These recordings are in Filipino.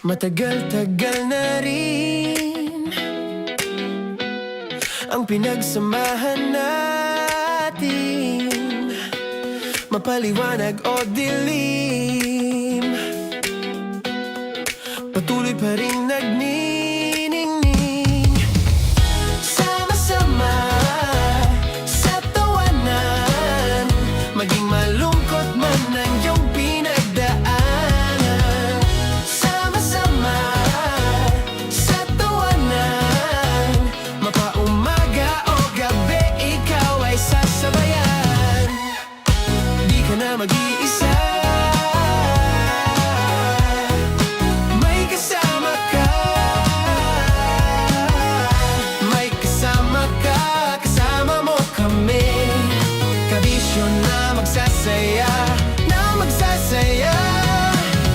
Matagal-tagal na rin ang pinagsamahan natin, mapaliwanag o dilim, patuloy pa rin nagniningning. Sama-sama sa tawanan, maging malungkot man ang iyong pinagdaanan. Sama-sama sa tawanan, mapaumaga o gabi, ikaw ay sasabayan. Di ka na mag-iisa, may kasama ka. May kasama ka, kasama mo kami. Kabisyo na magsasaya, na magsasaya.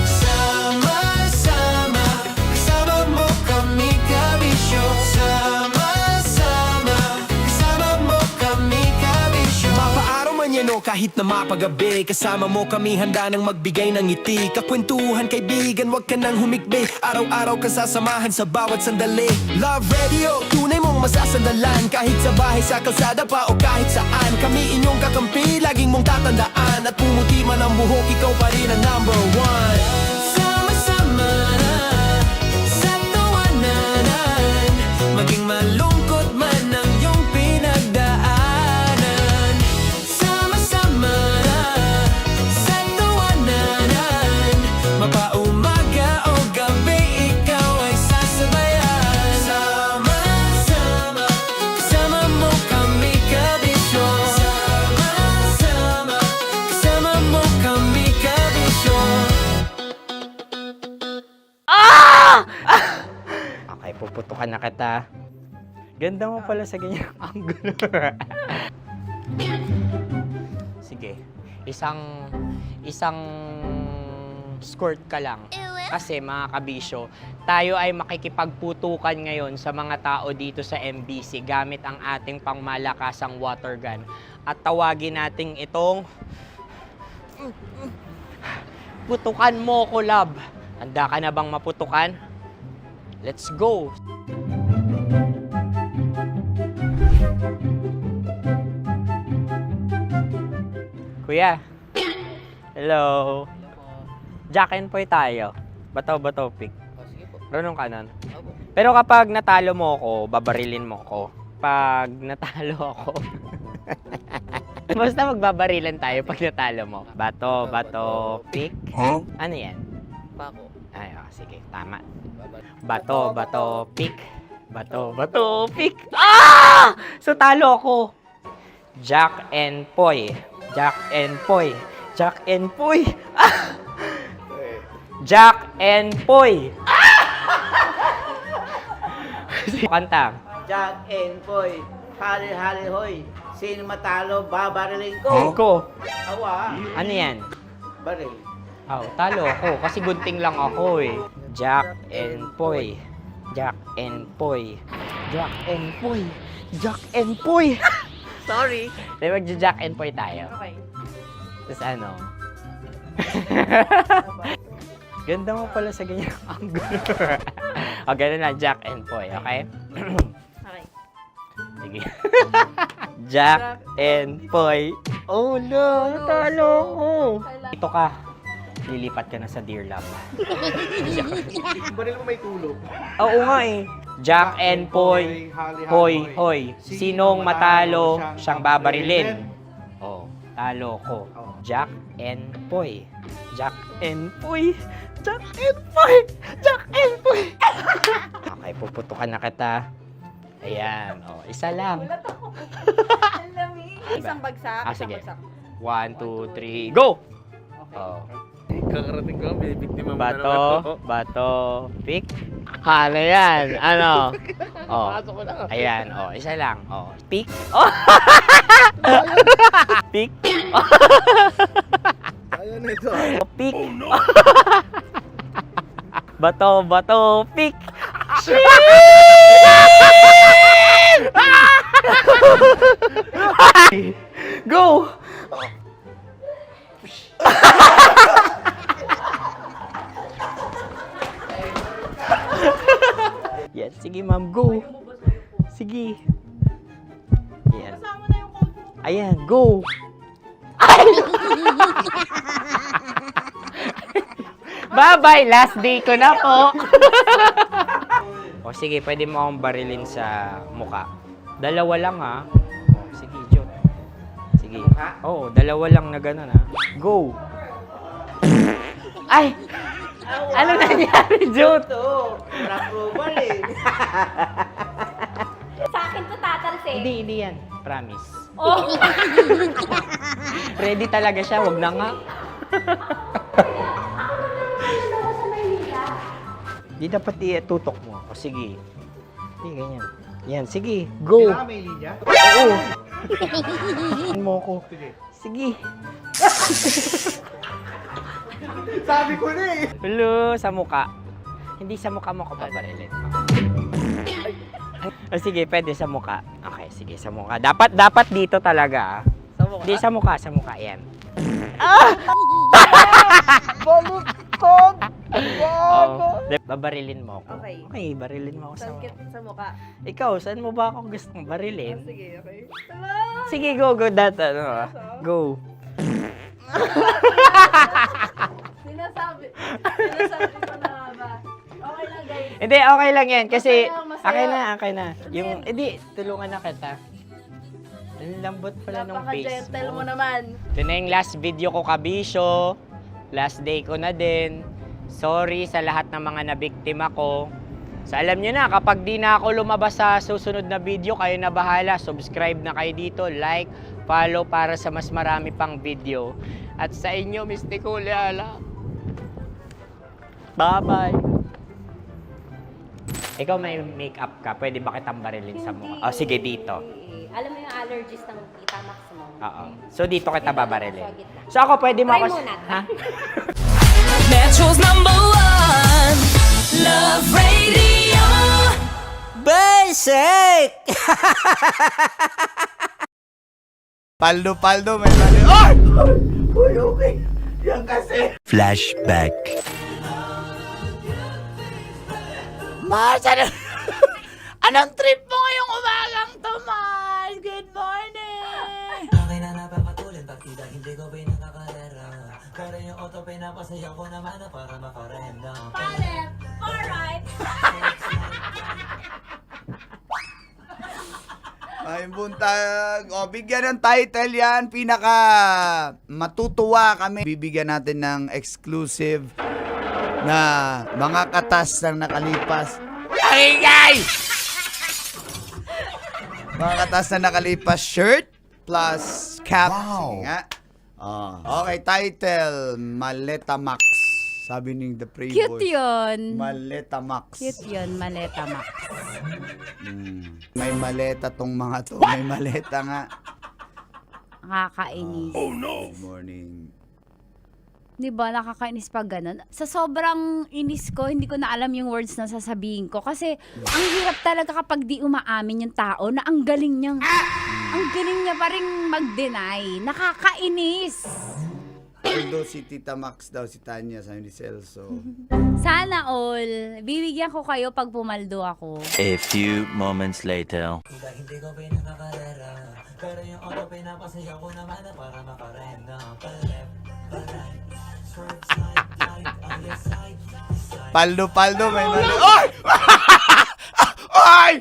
Sama-sama, kasama mo kami, kabisyo. Sama-sama, kasama mo kami, kabisyo. Mapaaraw man yan o kahit na mapagabi, kasama mo kami, handa nang magbigay ng ngiti. Kakwentuhan, kaibigan, wag ka nang humikbi. Araw-araw ka sasamahan sa bawat sandali. Love Radio, tunay mong masasandalan. Kahit sa bahay, sa kalsada pa o kahit saan, kami inyong kakampi, laging mong tatandaan. At pumuti man ang buhok, ikaw pa rin ang number one. Sama-sama sa tawanan, maging malungkot man ang iyong pinagdaanan. Sama-sama sa tawanan, mapaumaga o gabi, ikaw ay sasabayan. Sama-sama, kasama mo kami, kabisyo. Sama-sama, kasama mo kami, kabisyo. Okay, puputukan na kita. Ganda mo pala sa ganyang angulo. Sige, isang skirt ka lang. Kasi mga kabisyo, tayo ay makikipagputukan ngayon sa mga tao dito sa MBC gamit ang ating pangmalakasang water gun. At tawagin natin itong putukan mo ko, love. Handa ka na bang maputukan? Let's go! Kuya. Hello. Jack and Poy tayo. Bato-bato pick. Sige po. Runong ka nun. Opo. Pero kapag natalo mo ako, babarilin mo ako. Pag natalo ako, basta magbabarilan tayo pag natalo mo. Bato, bato, pick. Huh? Ano yan? Pako. Ay, sige, tama. Bato, bato, pick. Bato, bato, pick. Ah! So, talo ako. Jack and Poy. Jack and Poy. Jack and Poy. Ah! Jack and Poy. Kanta. Jack and Poy, hali-hali hoy. Sino matalo, babariling ko. Ko. Awa, Ano yan? baril. Oh, talo ako kasi gunting lang ako eh. Jack and Poy. Jack and Poy. Jack and Poy. Jack and Poy. Sorry. Di ba Jack and Poy tayo? Okay. Tapos ano? Ganda mo pala sa ganyang angulo. O, ganun na, Jack and Poy, okay? Okay. Sige. Jack and Poy. Oh no, natalo ko. Ito ka. Lilipat ka na sa Dear Love. Baril mo may tulog. Oo nga eh. Jack and Poy. Hoy, hoy. Sinong matalo, siyang babarilin. Oh, talo ko. Jack and Poy. Jack and Poy. Jack and Poy. Jack and Poy. Okay, puputukan na kita. Ayan. Oh, isa lang. Isang bagsak. Ah, sige. 1, 2, 3, go! Oh. Kakarating ko lang, binibiktima mo Bato, bato, pick. Ano yan? Ano? Oh. Pasok ko na. Ayan, oh, isa lang. Oh, pick. Oh. Pick. Ayaw na ito. Oh, pick. Bato, bato, pick. Shit! Go! Sige, ma'am, go. Sige. Ayan. Ayan, go. Ay! Bye-bye, last day ko na po. O sige, pwede mo akong barilin sa muka. Dalawa lang ha. O, sige, Jot. Sige. Oo, dalawa lang na gano'n ha. Go. Ay! Ano nangyari, Jot? Ito, approval eh. Sa akin to tatalsik. Hindi yan. Promise. Oh. Ready talaga siya, wag na nga. Di dapat tutok mo. O sige. Sige, ganyan. Yan, sige. Go. Kailangan may linya? Oo. mo ko. Sige. Sige. Sabi ko na eh. Hello, sa muka. Hindi sa muka mo ko paparilin. O sige, pwede sa muka. Okay, sige, sa muka. Dapat dito talaga. Sa mukha? Hindi sa muka, yan. Baluktot! Oh, babarilin mo ako. Okay. Okay, barilin mo ako sa muka. Sa mukha. Ikaw, saan mo ba ako gustong barilin? Sige, okay. Sige, go, go. Sinasabi ko na ba? Okay lang guys. Hindi, okay lang yan. Kasi, Okay lang, masaya. okay na. Yung, hindi, tulungan na kita. Ang lambot pala nung face Napaka-gentle mo mo. naman. Ito na yung last video ko, kabisyo. Last day ko na din. Sorry sa lahat ng mga nabiktima ko. So, alam nyo na, kapag di na ako lumabas sa susunod na video, kayo na bahala. Subscribe na kayo dito, like, follow para sa mas marami pang video. At sa inyo, Mistiko Leala. Bye-bye. Ikaw may makeup ka, pwede ba kitang barilin sa mukha? O, sige, dito. Alam mo yung allergies ng Tita Max mo? Oo. So, dito kita babarilin. Sa gitna. So, ako pwede mo Try ako... muna. Ha? Metro's #1 Love Radio. Basic! Paldo, may mali. Ay! Uy, okay. Yan kasi. Flashback. Mars, anong trip mo ngayong umagang to, Mars? Good morning! Akin na napapatulin, partida hindi ko pinakakarera. Pero yung auto pinapasaya ko naman na para makarenda. Palit! Alright! Ay, buntag. O, bigyan ng title yan. Pinaka matutuwa kami. Bibigyan natin ng exclusive na mga katas ng nakalipas. Ay! Mga katas na nakalipas shirt plus cap. Wow. Nga. Okay, title. Maleta Max. Sabi ni The Playboy. Cute yun. Maleta Max. Cute yun, Maleta Max. May maleta tong mga to. May maleta nga. Nakakainis. Good morning. Di ba, nakakainis pag ganun. Sa sobrang inis ko, hindi ko na alam yung words na sasabihin ko. Kasi, ang hirap talaga kapag di umaamin yung tao na ang galing niyang, ang galing niya pa rin mag-deny. Nakakainis. Although si Tita Max daw, si Tanya, sabi ni Celso. Sana all, bibigyan ko kayo pag pumaldo ako. A few moments later. Partida hindi ko pinakakarera. Pero yung auto pinapasaya ko naman na para makarenda. Pa-left, pa-right, swerve, slide, glide, on your side, side. Paldo, may mali. Ay! Ay!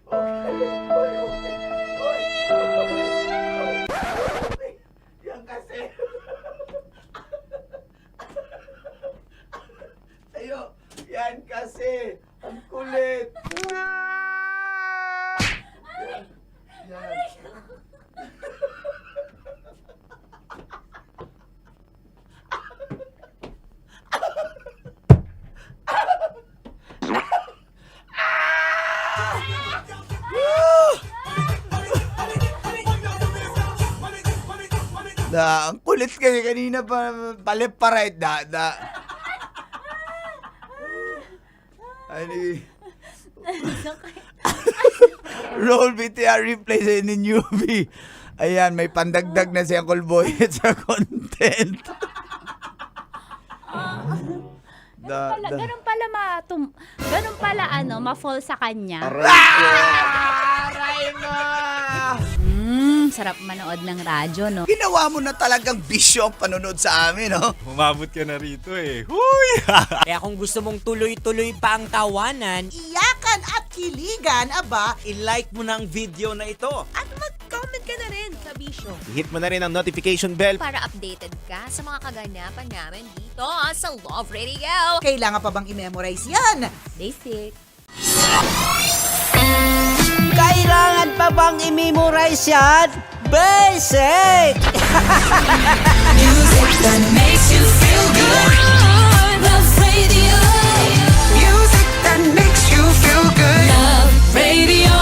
Ay! Yan kasi. Ayo, yan kasi. Ang kulit. Yan. Yan. Ang kulit kasi kanina pa paliparait da. Ani. Roll BTR replay sa ni newbie. Ayan, may pandagdag na si Uncle Boy sa content. Ganun pala ma-fall sa kanya. Aray mo! Sarap manood ng radyo, no? Ginawa mo na talagang bisyo ang panonood sa amin, no? Umabot ka na rito eh. Huy! Kaya kung gusto mong tuloy-tuloy pa ang tawanan, Iyakan at kiligan, aba, I-like mo na ang video na ito. at mag-comment ka na rin sa Bisyo. I-hit mo na rin ang notification bell. Para updated ka sa mga kaganapan namin dito sa Love Radio. Kailangan pa bang i-memorize yan? Basic. Kailangan pa bang i-memorize yan? Basic! Music that makes you feel good. Love Radio. Music that makes you feel good. Love Radio.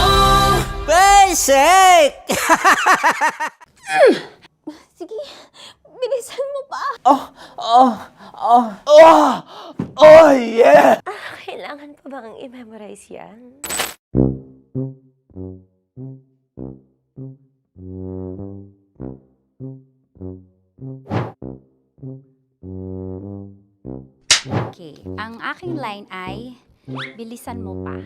Basic! Sige, bilisan mo pa. Oh, yeah! Kailangan pa bang i-memorize yan? Okay. Ang aking line ay, bilisan mo pa.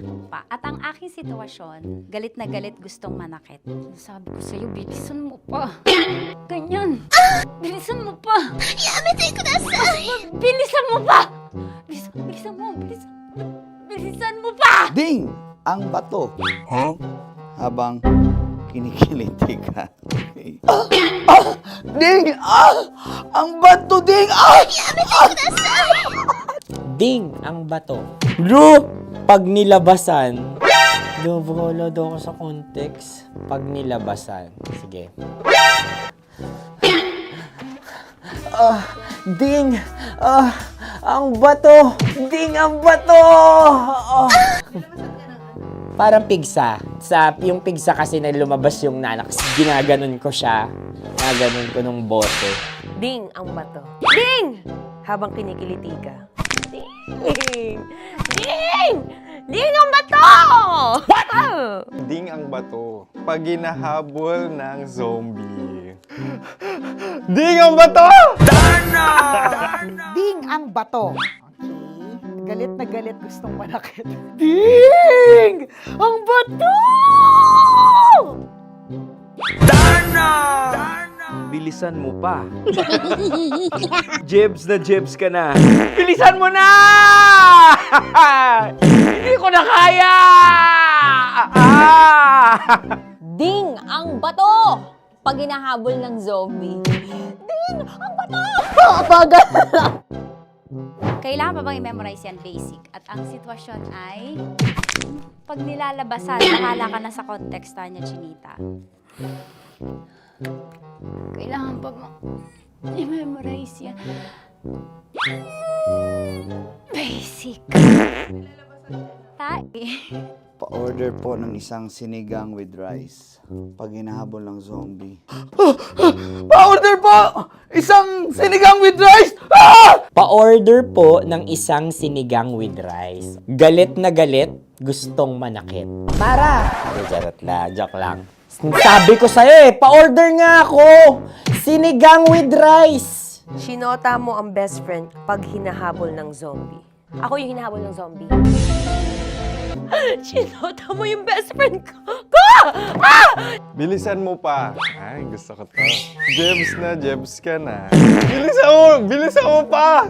At ang aking sitwasyon, galit na galit, gustong manakit. Sabi ko sa'yo, bilisan mo pa. Ganyan. Bilisan mo pa. Bilisan mo pa. Bilisan mo pa. Ding! Ang bato. Habang kinikiliti ka. Okay. Ding! Ang bato, Ding! ding ang bato. Bro, pag nilabasan, wala daw ako sa context. Pag nilabasan. Sige. Ding! Ang bato! Ding ang bato! Parang pigsa. Yung pigsa kasi na lumabas yung nanak. Ginaganon ko siya. Ginaganon ko nung bote. Ding ang bato. Ding! Habang kinikiliti ka. Ding! Ding! Ding ang bato! Ding ang bato. Pag hinahabol ng zombie. Ding ang bato! Ding ang bato. Okay. Galit na galit, gustong manakit. Ding! Ang bato! Bilisan mo pa. Jebs na jebs ka na. Bilisan mo na! Hindi ko na kaya! Ding ang bato! Pag hinahabol ng zombie. Ding ang bato! Bagal! Kailangan pa bang i-memorize yan? Basic. At ang sitwasyon ay, pag nilalabasan, bahala ka na sa context niya, Chinita. Kailangan pa bang i-memorize yan? Basic. Pa-order po ng isang sinigang with rice. Pag hinahabol ng zombie. Pa-order po! Isang sinigang with rice! Pa-order po ng isang sinigang with rice. Galit na galit, gustong manakit. Para! Joke lang. Sabi ko sa'yo pa-order nga ako! Sinigang with rice! Sinota mo ang best friend pag hinahabol ng zombie. Ako yung hinahabol ng zombie. Sinota mo yung best friend ko! Bilisan mo pa. Ay, gusto ko to. Jebs na, jebs ka na. Bilisan mo! Bilisan mo pa!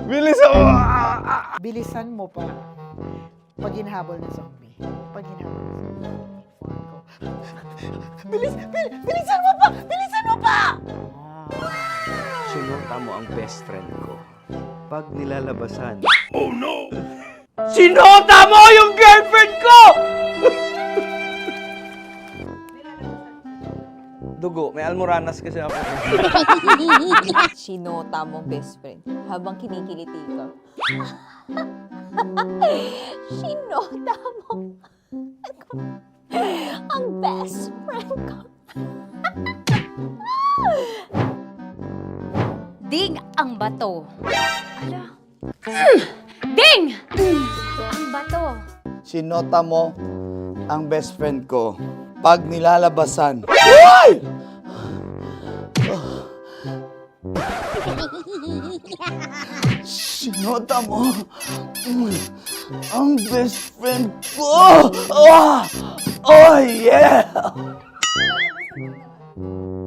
Bilisan mo! Bilisan mo pa. Pag hinahabol ng zombie. Pag hinahabol ng zombie. Bilisan mo pa! Bilisan mo pa! Sinunta mo ang best friend ko. Pag nilalabasan. Sinota mo yung girlfriend ko! Dugo, may almoranas kasi ako. Sinota mo best friend habang kinikiliti ka. Sinota mo ang best friend ko. Ding ang bato. Ala. Ding! Ang bato. Sinota mo ang best friend ko. Pag nilalabasan. Sinota mo ang best friend ko! Oh, oh yeah!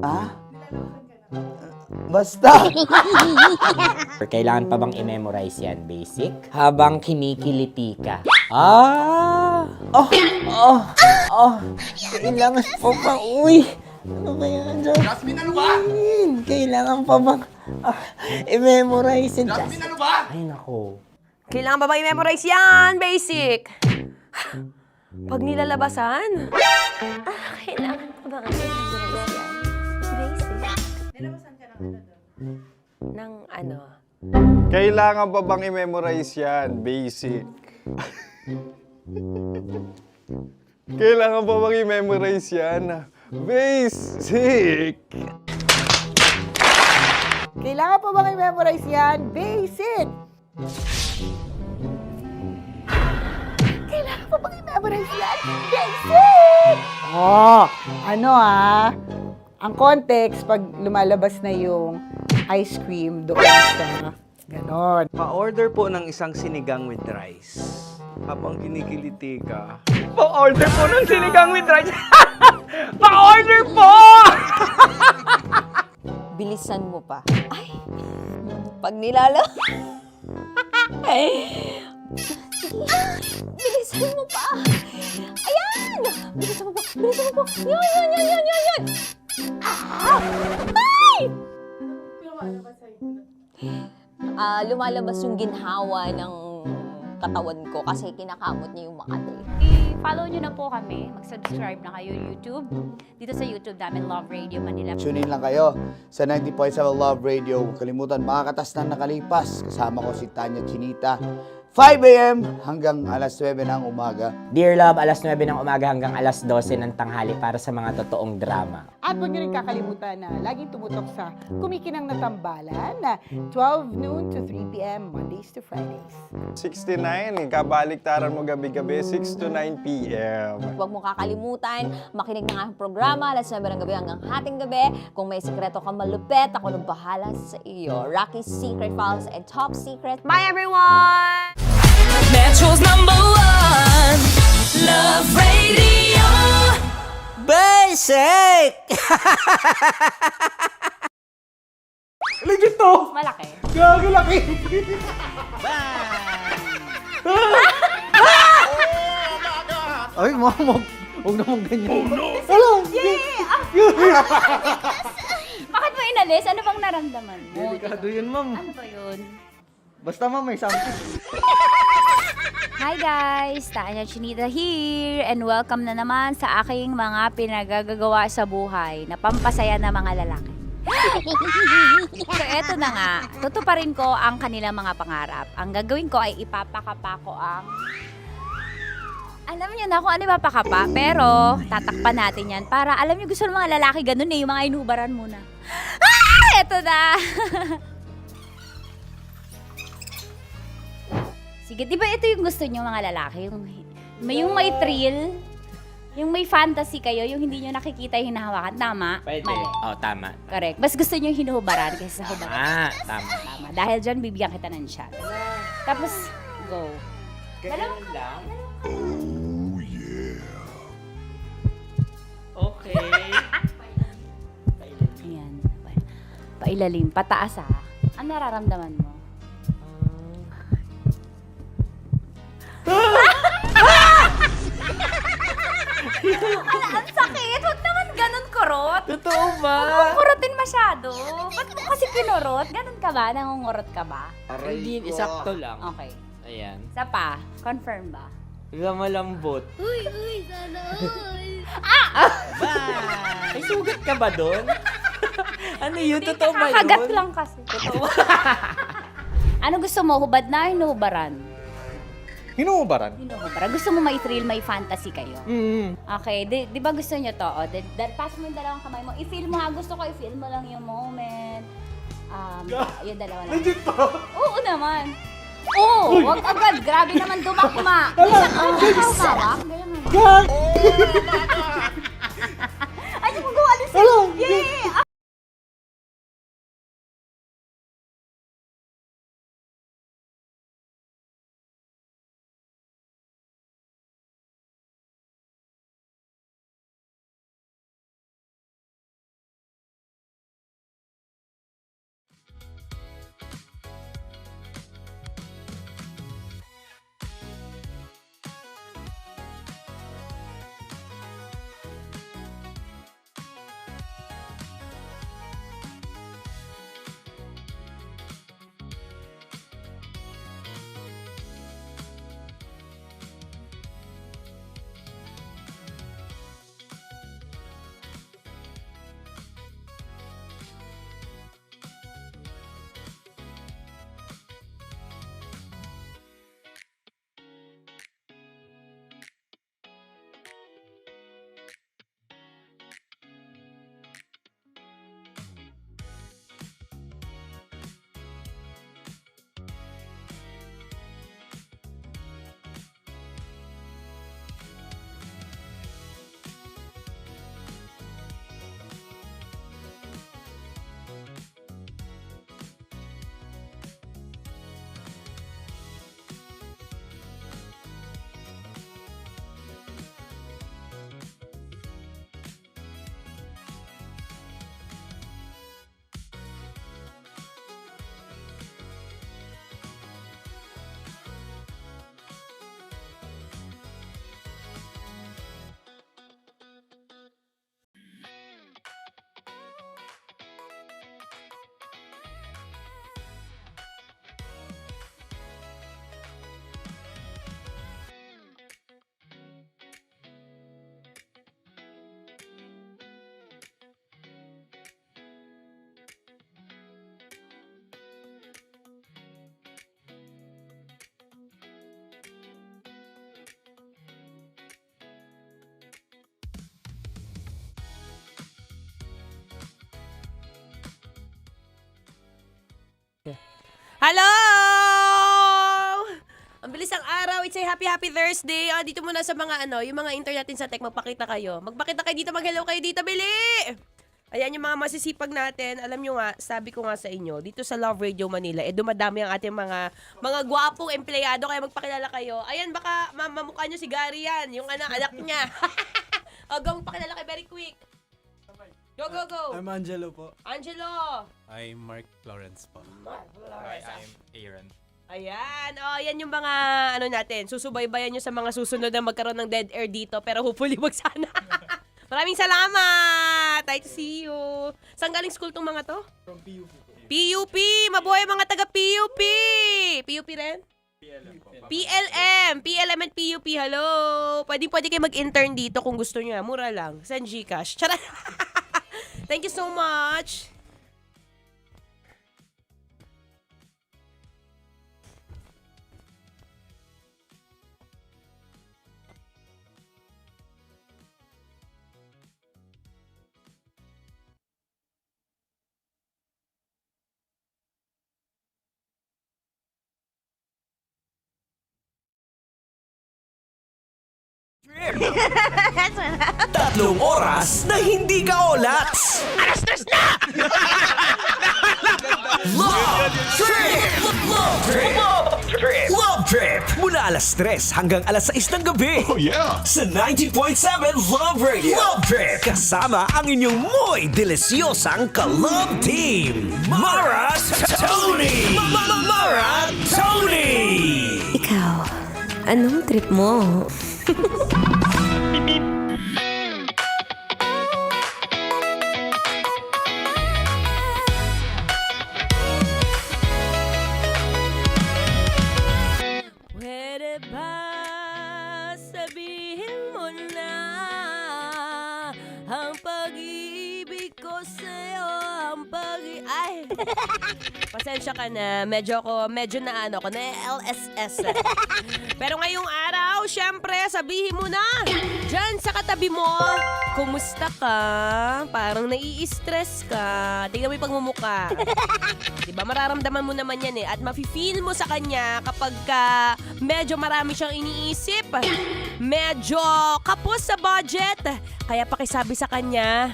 Ah? Basta! Kailangan pa bang i-memorize yan, basic? Habang kinikiliti ka. Ah! Kailangan pa ba? Uy! Ano kaya dyan? Jasmine, ano ba? Kailangan pa bang i-memorize yan? Jasmine, ano ba? Ay, nako. Kailangan ba i-memorize yan? Basic! Pag nilalabasan? Kailangan ba i-memorize yan? Basic? Nilabasan ka ng ano doon? Ng ano? Kailangan pa bang i-memorize yan? Basic. Kailangan pa bang i-memorize yan? Basic! Kailangan pa bang i-memorize yan? Basic! Kailangan pa bang i-memorize yan? Basic! Oh, ano ang context pag lumalabas na yung ice cream doon sa ganon. Pa-order po ng isang sinigang with rice. Habang kinikiliti ka. Pa-order po ng sinigang with rice. Pa-order po! Bilisan mo pa. Ay! Pag nilala... Ay! Bilisan mo pa! Ayan! Bilisan mo pa! Bilisan mo pa! Yan! Ah! Ay! Lumalabas yung ginhawa ng katawan ko kasi kinakamot niya yung Makati. I-follow nyo na po kami. Mag-subscribe na kayo YouTube. Dito sa YouTube namin, Love Radio Manila. Tune in lang kayo sa 90.7 Love Radio. Huwag kalimutan, makakatas na nakalipas. Kasama ko si Tanya Chinita. 5 a.m. hanggang alas 9 ng umaga. Dear Love, alas 9 ng umaga hanggang alas 12 ng tanghali para sa mga totoong drama. At huwag niyo rin kakalimutan na laging tumutok sa Kumikinang na Tambalan na 12 noon to 3 p.m. Mondays to Fridays. 69, kabaliktaran mo gabi-gabi, 6 to 9 p.m. Huwag mo kakalimutan, makinig ng aking programa, alas 9 ng gabi hanggang hating gabi. Kung may sikreto kang malupet, ako nang bahala sa iyo. Rocky's Secret Files and Top Secret. Bye everyone! Metro's #1 Love Radio. Basic! Legit to! Malaki. Gagi laki! Ay, mamog. Huwag naman ganyan. Bakit mo inalis? Ano bang naramdaman mo? Delikado yun, ma'am. Ano ba yun? Basta, ma'am, may something. Hi guys! Tanya Chinita here and welcome na naman sa aking mga pinagagagawa sa buhay na pampasaya ng mga lalaki. So eto na nga, tutuparin ko ang kanilang mga pangarap. Ang gagawin ko ay ipapakapa ko ang... Alam niyo na kung ano ipapakapa, pero tatakpan natin yan para alam niyo gusto ng mga lalaki ganun yung mga inubaran muna. Ah! Eto na! Sige, di ba ito yung gusto nyo mga lalaki? Yung may thrill, yung may fantasy kayo, yung hindi nyo nakikita yung hinahawakan. Tama? Pwede. Mali. Oh, tama. Correct. Mas gusto nyo yung hinuhubaran kaysa sa hubaran. Tama. Tama. Dahil dyan, bibigyan kita ng shot. Tapos, go. Ganun lang. Oh, yeah. Okay. Ayan. Pailalim. Pataas ha. Ang nararamdaman mo? Ang sakit! Huwag naman ganun kurot! Totoo ba? Huwag mong kurotin masyado. Ba't mo kasi kinurot? Ganun ka ba? Nangungurot ka ba? Hindi, isakto lang. Okay. Ayan. Isa pa. Confirm ba? Malambot. Uy, sana all. May sugat ka ba doon? Ano yun? Totoo ba yun? Kakagat lang kasi. Totoo. Ano gusto mo? Hubad na? Hinuhubaran? Hinuubaran? Hinuhubaran. Gusto mo may thrill, may fantasy kayo? Okay. Di ba gusto nyo to? O, pass mo yung dalawang kamay mo. I-feel mo ha. Gusto ko i-feel mo lang yung moment. Yung dalawa lang. Legit to! Oo naman. Oo, wag agad. Grabe naman dumakma. Minsan, hawak. Ganyan naman. Ay, di mo gawa. Yay! Hello! Ang bilis ang araw. It's a happy Thursday. Dito muna sa mga yung mga intern natin sa tech, magpakita kayo. Magpakita kayo dito, mag-hello kayo dito, Bili! Ayan yung mga masisipag natin. Alam nyo nga, sabi ko nga sa inyo, dito sa Love Radio Manila, dumadami ang ating mga gwapong empleyado, kaya magpakilala kayo. Ayan, baka mamukha nyo si Gary yan, yung anak niya. Go, magpakilala kayo very quick. Go. I'm Angelo po. Angelo! I'm Mark Lawrence po. Hi, I'm Aaron. Ayan. Yan yung mga natin. Susubaybayan nyo sa mga susunod na magkaroon ng dead air dito. Pero hopefully wag sana. Maraming salamat. Nice to see you. Saan galing school tong mga to? From PUP. PUP! Mabuhay mga taga PUP! PUP rin? PLM at PUP. Hello! Pwede kayo mag-intern dito kung gusto nyo. Mura lang. Send Gcash. Charot! Thank you so much. Tatlong oras na hindi ka olats. Alas tres na! Love Trip! Love Trip! Love Trip! Mula alas 3 hanggang alas 6 ng gabi. Oh yeah! Sa 90.7 Love Radio. Love Trip! Kasama ang inyong muy delisyosang ka-love team. Mara Tony! Mara Tony! Ikaw, anong trip mo? Pwede ba sabihin mo na ang pag-ibig ko sa'yo, ang Ay! Pasensya ka na, medyo na LSS. Pero ngayong araw, syempre, sabihin mo na, dyan sa katabi mo, kumusta ka? Parang nai-stress ka. Tingnan mo yung pagmumuka. Diba, mararamdaman mo naman yan at mafe-feel mo sa kanya kapag medyo marami siyang iniisip. Medyo kapos sa budget. Kaya pakisabi sa kanya,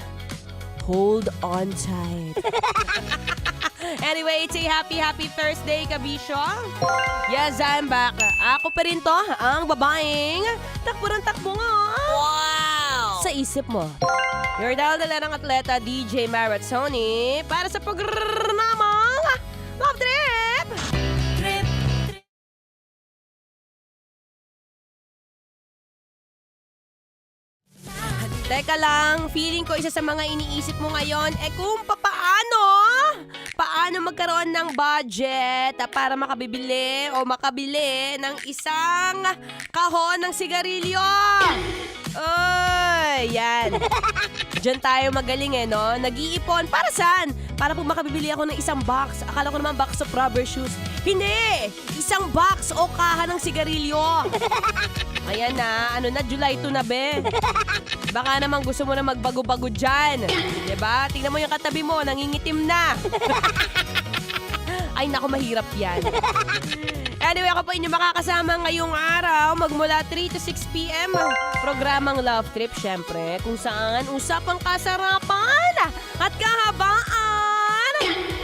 hold on tight. Anyway, it's a happy Thursday, kabisyo. Yes, I'm back. Ako pa rin to, ang babaeng takbo nga. Wow! Sa isip mo. Your dalang atleta, DJ Maratsoni, para sa programang Love Trip! Teka lang, feeling ko isa sa mga iniisip mo ngayon kung paano magkaroon ng budget para makabili ng isang kahon ng sigarilyo. Yan. Diyan tayo magaling no? Nag-iipon. Para saan? Para po makabibili ako ng isang box. Akala ko naman box of rubber shoes. Hindi! Isang box o kaha ng sigarilyo. Ayan na, July 2 na be. Baka naman gusto mo na magbago-bago dyan. Diba? Tingnan mo yung katabi mo, nangingitim na. Ay naku, mahirap yan. Anyway, ako po inyo makakasama ngayong araw magmula 3 to 6 p.m. Programang Love Trip, syempre, kung saan usapang kasarapan at kahabaan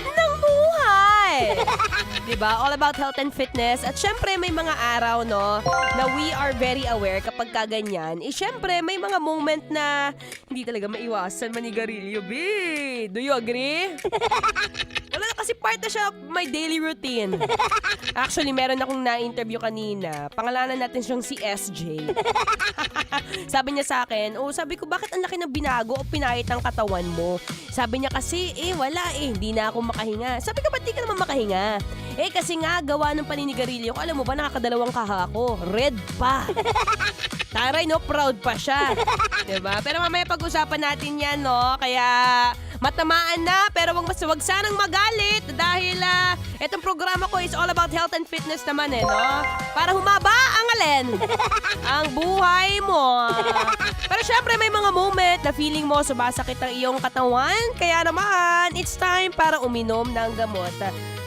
ng buhay. Diba? All about health and fitness. At syempre, may mga araw, na we are very aware kapag kaganyan. Syempre, may mga moment na hindi talaga maiwasan manigarilyo, B. Do you agree? Wala na kasi part na siya of my daily routine. Actually, meron akong na-interview kanina. Pangalanan natin siyang si SJ. Sabi niya sa akin, sabi ko, bakit ang laki ng binago o pinahit ang katawan mo? Sabi niya kasi, wala hindi na ako makahinga. Sabi ko, ba't di ka naman makahinga? Kasi nga, gawa ng paninigarilyo ko, alam mo ba, nakakadalawang kaha ko. Red pa. Taray, proud pa siya. Diba? Pero mamaya pag-usapan natin yan, Kaya, matamaan na, pero wag sanang magalit dahil Itong programa ko is all about health and fitness naman no? Para humaba ang alin, ang buhay mo. Pero syempre may mga moment na feeling mo sumasakit ang iyong katawan. Kaya naman, it's time para uminom ng gamot.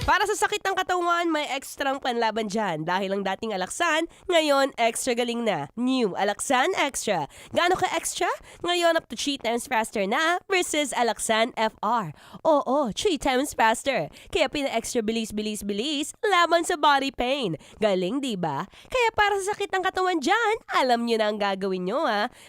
Para sa sakit ng katawan, may ekstrang panlaban dyan. Dahil ang dating Alaxan, ngayon extra galing na. New Alaxan Extra. Gaano ka extra? Ngayon up to 3 times faster na versus Alaxan FR. Oo, 3 times faster. Kaya pina-extra bilis laban sa body pain. Galing, di ba? Kaya para sa sakit ng katawan dyan, alam nyo na ang gagawin nyo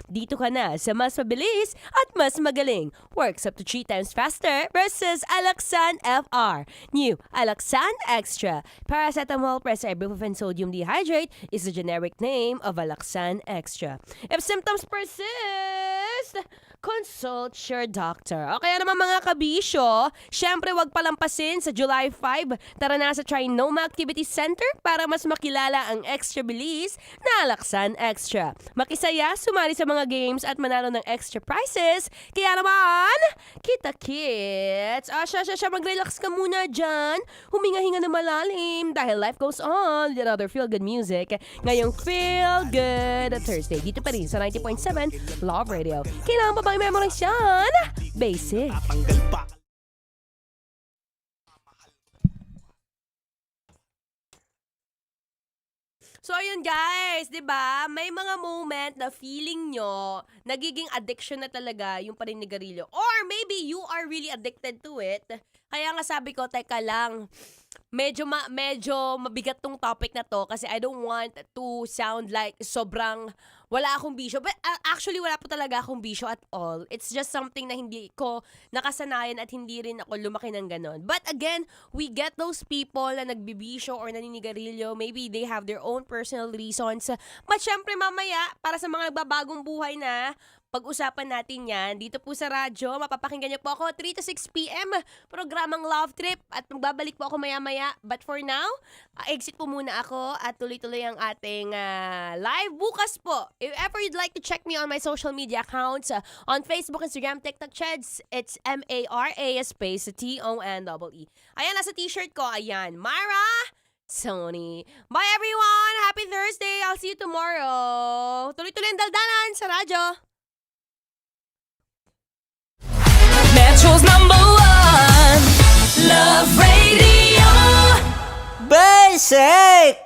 Dito ka na sa mas mabilis at mas magaling. Works up to 3 times faster versus Alaxan FR. New Alaxan Extra. Paracetamol plus ibuprofen sodium dehydrate is the generic name of Alaxan Extra. If symptoms persist, consult your doctor. O kaya naman mga kabisyo, syempre wag palampasin sa July 5. Tara na sa Trinoma Activity Center para mas makilala ang extra bilis na Alaxan Extra. Makisaya, sumali sa mga games at manalo ng extra prizes. Kaya naman, kita-kits. Siya, mag-relax ka muna dyan. Huminga-hinga na malalim dahil life goes on with other feel-good music. Ngayong Feel Good Thursday. Dito pa rin sa 90.7 Love Radio. Kailangan pa bang memorize yan? Basic. So ayun guys, 'di ba? May mga moment na feeling nyo nagiging addiction na talaga yung paninigarilyo. Or maybe you are really addicted to it. Kaya nga sabi ko, teka lang. Medyo mabigat tong topic na to kasi I don't want to sound like sobrang wala akong bisyo. But actually, wala po talaga akong bisyo at all. It's just something na hindi ko nakasanayan at hindi rin ako lumaki ng ganon. But again, we get those people na nagbibisyo or naninigarilyo. Maybe they have their own personal reasons. But syempre mamaya, para sa mga babagong buhay na, pag-usapan natin yan. Dito po sa radyo, mapapakinggan niyo po ako 3 to 6 p.m. Programang Love Trip at magbabalik po ako maya-maya. But for now, exit po muna ako at tuloy-tuloy ang ating live bukas po. If ever you'd like to check me on my social media accounts, on Facebook, Instagram, TikTok, Cheds, it's MARA space TONEE. Ayan, nasa t-shirt ko. Ayan, Mara Sony. Bye everyone! Happy Thursday! I'll see you tomorrow. Tuloy-tuloy ang daldalan sa radyo. Metro's #1 Love Radio. Basic!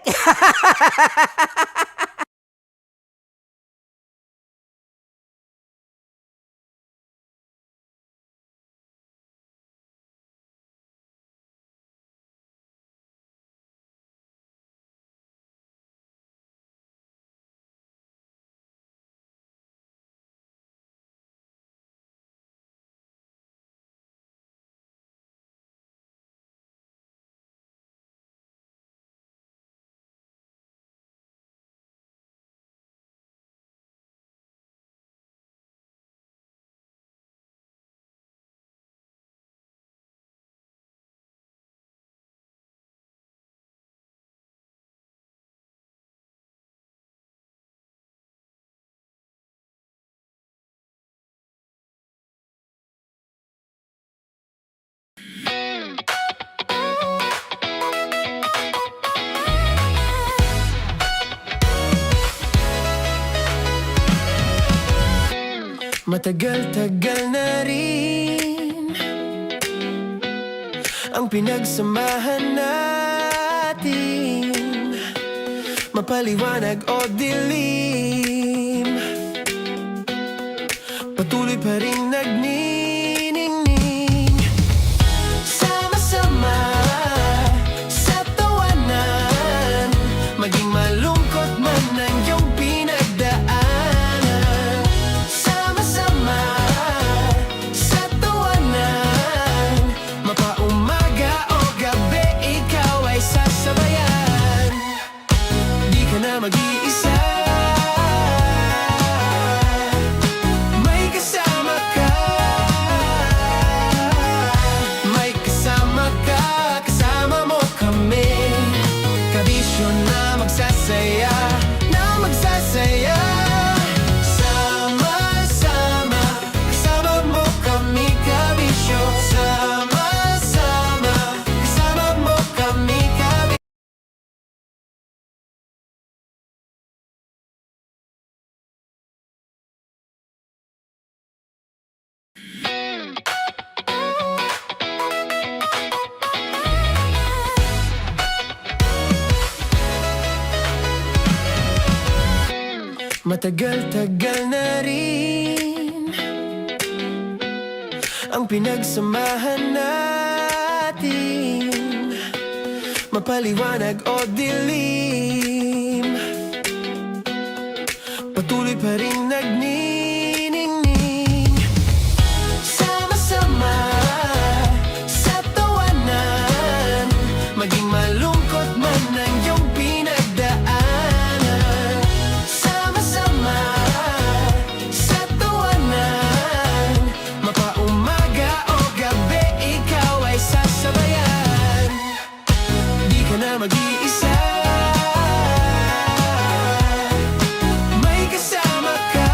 Matagal-tagal na rin ang pinagsamahan natin, mapaliwanag o dilim, patuloy pa rin nagniningning. Sama-sama sa tawanan, maging malungkot man ang iyong pinagdaanan. Sama-sama sa tawanan, mapaumaga o gabi, ikaw ay sasabayan. Di ka na mag-iisa, may kasama ka. May kasama ka, kasama mo kami. Kabisyo na magsasaya, na magsasaya. Sama-sama, kasama mo kami, kabisyo. Sama-sama, kasama mo kami. Matagal-tagal na rin ang pinagsamahan natin, mapaliwanag o dilim, patuloy pa rin nagniningning. Sama-sama sa tawanan, maging malungkot man ang iyong pinagdaanan. Sama-sama sa tawanan, mapaumaga o gabi, ikaw ay sasabayan. Di ka na mag-iisa, may kasama ka.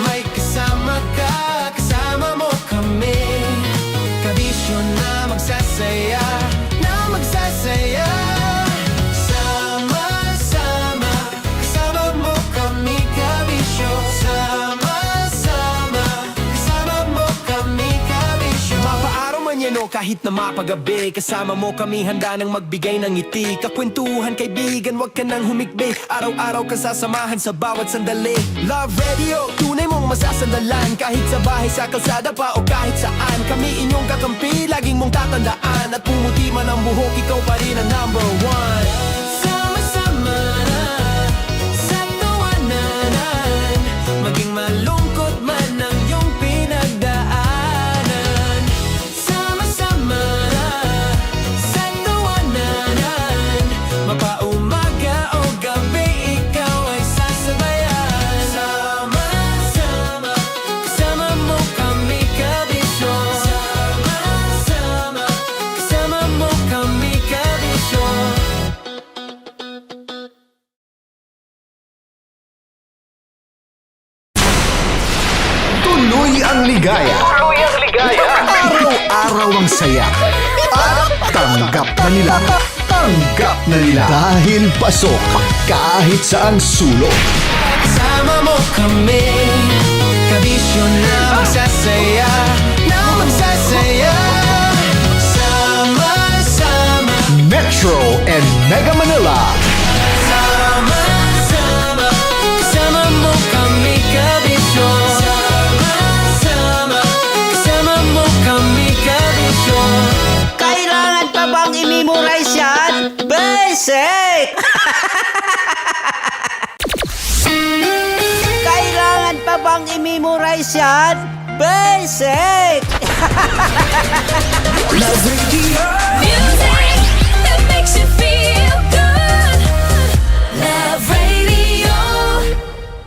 May kasama ka, kasama mo kami. Kabisyo na magsasaya, na magsasaya. Sama-sama, kasama mo kami, kabisyo. Sama-sama, kasama mo kami, kabisyo. Mapaaraw man yan o kahit na mapagabi, kasama mo kami, handa nang magbigay ng ngiti. Kakwentuhan, kaibigan, wag ka nang humikbi. Araw-araw kasasamahan sa bawat sandali. Love Radio, tunay mong masasandalan. Kahit sa bahay, sa kalsada pa o kahit saan, kami inyong kakampi, laging mong tatandaan. At pumuti man ang buhok, ikaw pa rin ang number one. Sama-sama sa tawanan, maging malungkot man ang iyong pinagdaanan. Sama-sama sa tawanan, mapaumaga o gabi, ikaw ay sasabayan. Sama-sama, kasama mo kami, kabisyo. Sama-sama, kasama mo kami, kabisyo. Tuloy ang ligaya. Araw-araw ang saya. At tanggap na nila. Tanggap na nila. Dahil pasok kahit saan sulok. Kasama mo kami, kabisyo na magsasaya, na magsasaya. Sama-sama, Metro and Mega Manila. sama-sama, kasama mo kami, kabisyo. Sama-sama, kasama mo kami, kabisyo. Kailangan pa bang i-memorize yan? Basic! Kailangan pa bang i-memorize yan? Basic! Love Radio. Music that makes you feel good. Love Radio.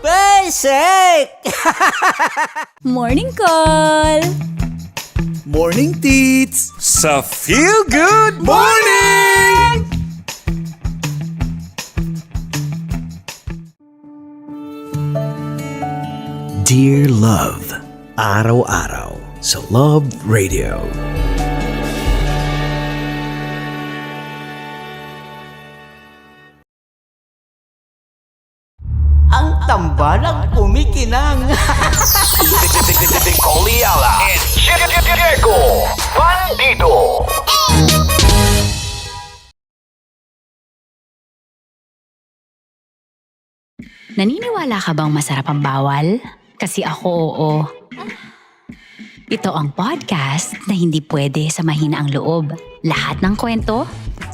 Basic! Morning call! Morning, Tits! Sa Feel Good Morning! Dear Love, araw-araw sa Love Radio. Ang tambalang kumikinang. Coliala and Diego Bandido. Naniniwala ka bang masarap ang bawal? Kasi ako oo. Ito ang podcast na hindi pwede sa mahina ang loob. Lahat ng kwento,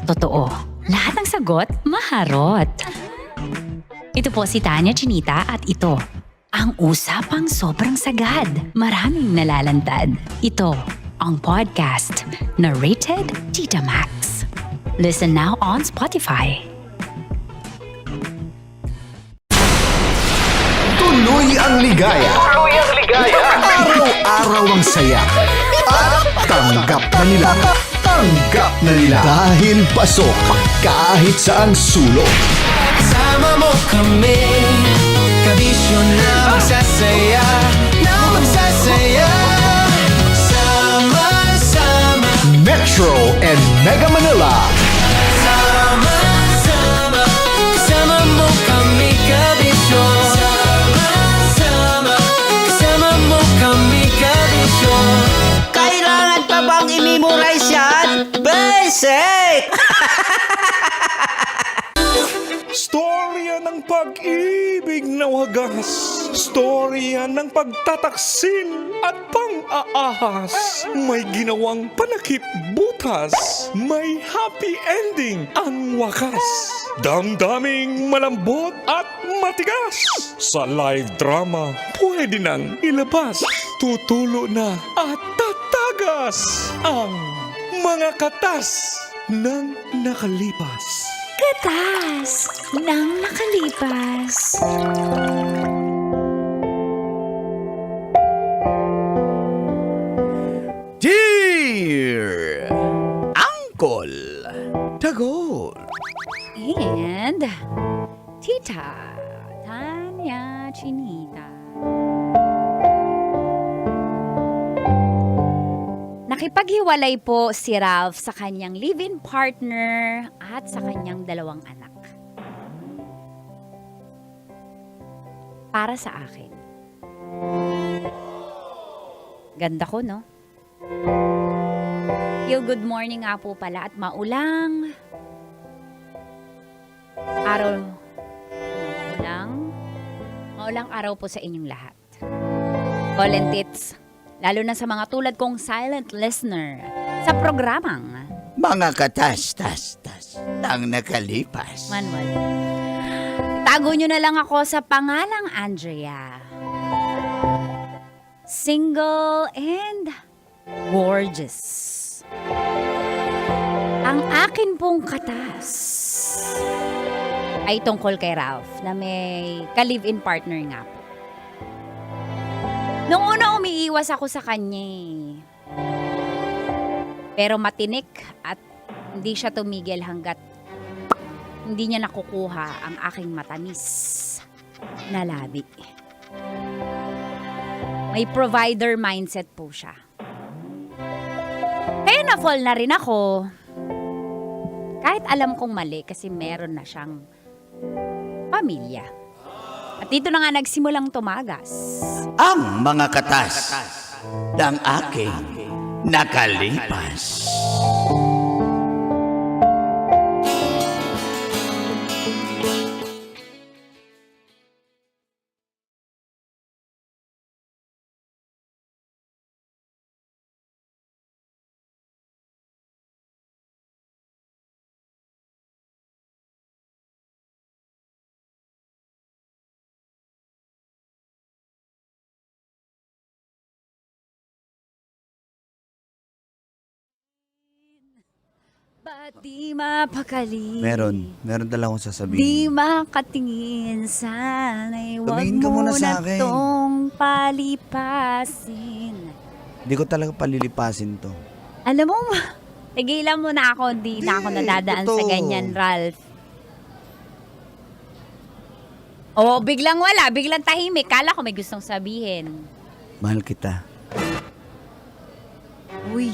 totoo. Lahat ng sagot, maharot. Ito po si Tanya Chinita at ito, ang usapang sobrang sagad. Maraming nalalantad. Ito, ang podcast na rated Tita Max. Listen now on Spotify. Tuloy ang ligaya. Araw-araw ang saya. At tanggap na nila. Tanggap na nila. Dahil pasok kahit saan sulok. Kasama mo kami, kabisyo na magsasaya, na magsasaya. Sama-sama, Metro and Mega Manila. sama-sama, kasama mo kami, kabisyo. Sama-sama, kasama mo kami, kabisyo. Kailangan pa bang i-memorize yan? Basic! Storya tinig na wagas, storya ng pagtataksil at pang-aahas. May ginawang panakip butas, may happy ending ang wakas. Damdaming malambot at matigas. Sa live drama, pwede nang ilabas. Tutulo na at tatagas ang mga katas ng nakalipas. Katas ng nakalipas. Dear Uncle Tagol. And Tita Tanya Chinita. Nakipaghiwalay po si Ralph sa kanyang live-in partner at sa kanyang 2 anak. Para sa akin. Ganda ko, no? Good morning nga po pala at maulang araw. Maulang araw po sa inyong lahat. Volunteers, lalo na sa mga tulad kong silent listener sa programang Mga katas-tas-tas ng nakalipas. Manuel. Tago nyo na lang ako sa pangalang Andrea. Single and gorgeous. Ang akin pong katas ay tungkol kay Ralph na may ka-live-in partner nga po. Noong una umiiwas ako sa kanya eh. Pero matinik at hindi siya tumigil hanggat hindi niya nakukuha ang aking matamis na labi. May provider mindset po siya. Kaya na-fall na rin ako. Kahit alam kong mali kasi meron na siyang pamilya. At dito na nga nagsimulang tumagas. Ang mga katas ng aking nakalipas. Ba't di mapakali? Meron talaga akong sasabihin. Di makatingin, sana'y wag Tumingin ka mo muna na sa akin. tong palipasin. Hindi ko talaga palilipasin to. Alam mo, tigilan mo na ako, di na ako nadadaan sa totoo. ganyan, Ralph. Oo, biglang wala, biglang tahimik. Kala ko may gustong sabihin. Mahal kita. Uy.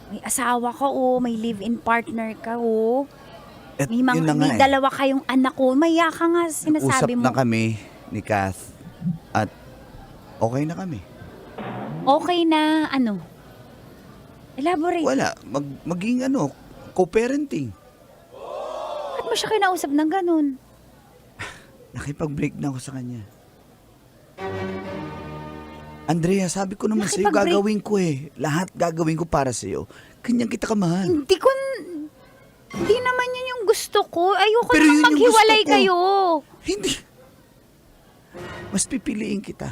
May asawa ka, oh. May live-in partner ka, oh. At May, yun na nga may dalawa kayong anak, oh. Maya ka nga, sinasabi Usap mo. na kami ni Kath at okay na kami. Okay na, ano? Elaborate. Wala. Maging co-parenting. Ba't mo siya kinausap ng ganun? Nakipag-break na ako sa kanya. Andrea, sabi ko naman sa'yo, Nakipag-break? gagawin ko eh. Lahat gagawin ko para sa'yo. Kanyang kita kamahal. Hindi naman yun yung gusto ko. Ayoko Pero naman yun yung maghiwalay gusto ko. kayo. Hindi. Mas pipiliin kita.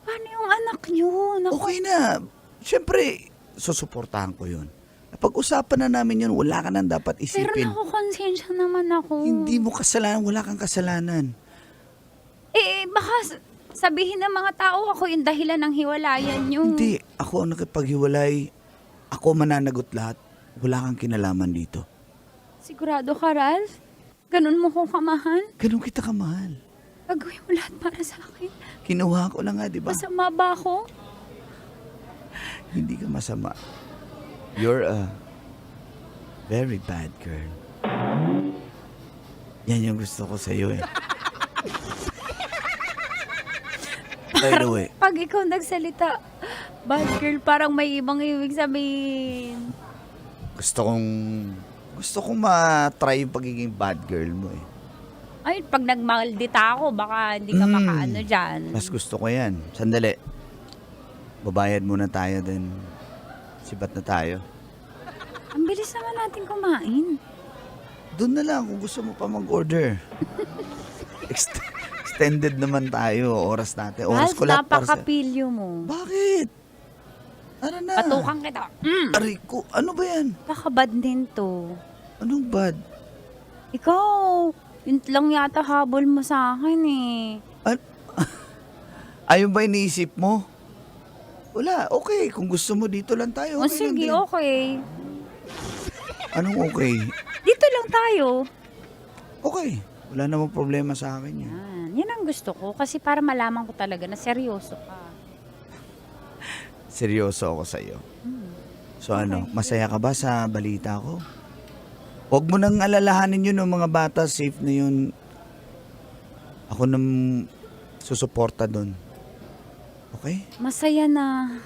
Paano yung anak nyo? Naku. Okay na. Siyempre, susuportahan ko yun. Napag-usapan na namin yun, wala ka nang dapat Pero isipin. nakukonsensya naman ako. Hindi mo kasalanan, wala kang kasalanan. Baka sabihin ng mga tao ako yung dahilan ng hiwalayan nyo. Hindi, ako ang nakipaghiwalay. Ako mananagot lahat. Wala kang kinalaman dito. Sigurado ka, Ralph? Ganun mo ko kamahal? Ganun kita kamahal. Gagawin mo lahat para sa akin. Kinuha ko lang nga, di ba? Masama ba ako? Hindi ka masama. You're a very bad girl. Yan yung gusto ko sa'yo eh. By the way, Pag ikaw nagsalita, bad girl, parang may ibang ibig sabihin. gusto kong ma-try yung pagiging bad girl mo eh. Ay, pag nagmaldita ako, baka hindi ka makaano dyan. Mas gusto ko yan. Sandali. Babayad muna tayo din. Sibat na tayo. Ang bilis naman natin kumain. Doon na lang kung gusto mo pa mag-order. Extended naman tayo. Oras natin. Oras ko lahat para sa... Napakapilyo mo. Bakit? Ano na? Patukan kita. Ariko, ano ba yan? Kakabad din to. Anong bad? Ikaw, yun lang yata habol mo sa akin eh. Ayun ba iniisip mo? Wala, okay. Kung gusto mo, dito lang tayo. O Okay lang sige, din. okay. Anong okay? Dito lang tayo. Okay. Wala namang problema sa akin yan. Yan ang gusto ko kasi para malaman ko talaga na seryoso ka. Seryoso ako sa'yo. So ano, masaya ka ba sa balita ko? Huwag mo nang alalahanin yun ng mga bata. Safe na yun. Ako nang susuporta doon. Okay? Masaya na.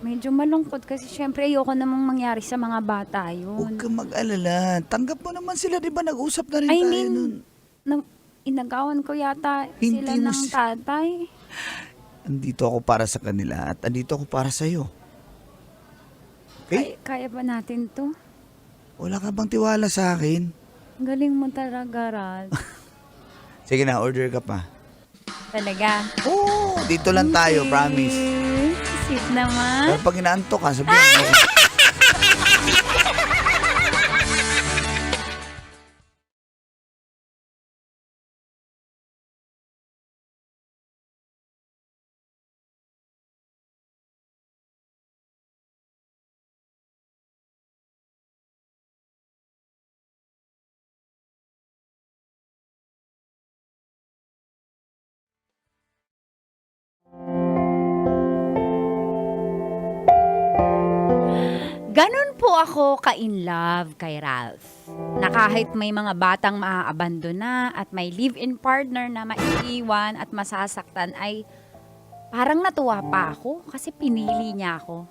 Medyo malungkot kasi syempre ayoko namang mangyari sa mga bata yun. Huwag kang mag-alala. Tanggap mo naman sila, di ba? Nag-usap na rin I tayo mean, nun. Inagawan ko yata Hindi sila mo ng tatay. Andito ako para sa kanila at andito ako para sa'yo. Okay? Kaya ba natin to? Wala ka bang tiwala sa akin? Galing mo talaga, Raz. Sige na, order ka pa. Talaga? Oo, dito lang tayo, promise. Sweet naman. Pero pag inaantok ka, sabihin mo. Ganon po ako ka-in love kay Ralph. Na kahit may mga batang maaabandona at may live-in partner na maiiwan at masasaktan ay parang natuwa pa ako kasi pinili niya ako.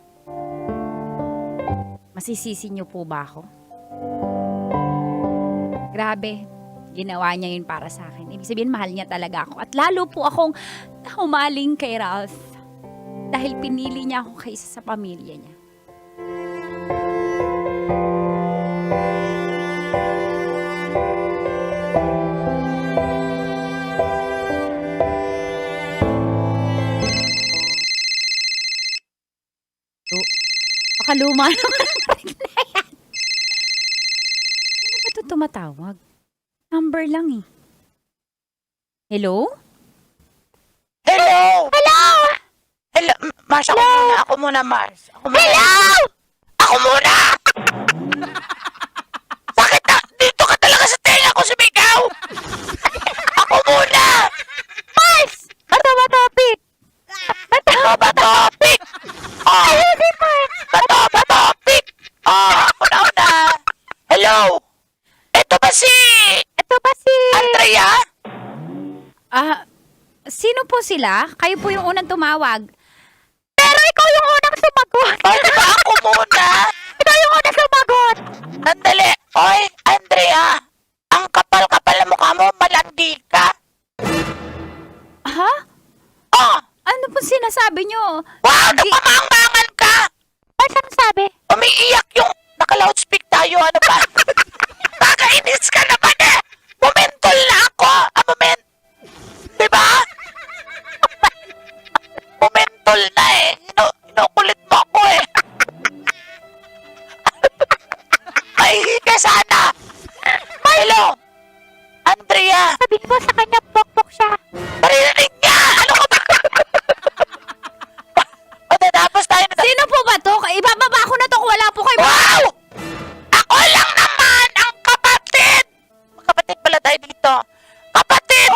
Masisisi niyo po ba ako? Grabe, ginawa niya yun para sa akin. Ibig sabihin, mahal niya talaga ako. At lalo po akong humaling kay Ralph dahil pinili niya ako kaysa sa pamilya niya. Pakaluma naman ang ring na yan. Ano ba ito tumatawag? Number lang eh. Hello? Hello! Hello! Hello! Mars, ako muna. Ako muna, Mars. Hello! Ako muna! Bakit na? Dito ka talaga sa tenga ko sumigaw! Ako muna! Mars! Bato ba topic? Bato ba topic? Oh! Ayun, Mars! Bato ba topic? Oh, ako na una. Hello! Ito ba si Andrea? Sino po sila? Kayo po yung unang tumawag. Pero ikaw yung unang sumagot. Pwede ba ako muna? Ikaw yung unang sumagot. Sandali. Oy, Andrea. Ang kapal-kapal na mukha mo, malandi ka. Ha? Oh! Ano po sinasabi nyo? Wow, napamangmangan ka! Ano sabi? Umiiyak yung naka-loudspeak tayo, ano ba? Nakainis ka naman eh! Bumentol na ako! Moment! Diba? Bumentol na eh! Inukulit mo ako eh! Mahihi ka sana! Milo! Andrea! Sabihin mo sa kanya, pokpok siya. Marinig niya! Ano ka ba? Matatapos tayo na... Sino po ba to? Ibababa ko na to kung wala po kayo. Wow! Ako lang naman ang kapatid! Kapatid pala tayo dito. Kapatid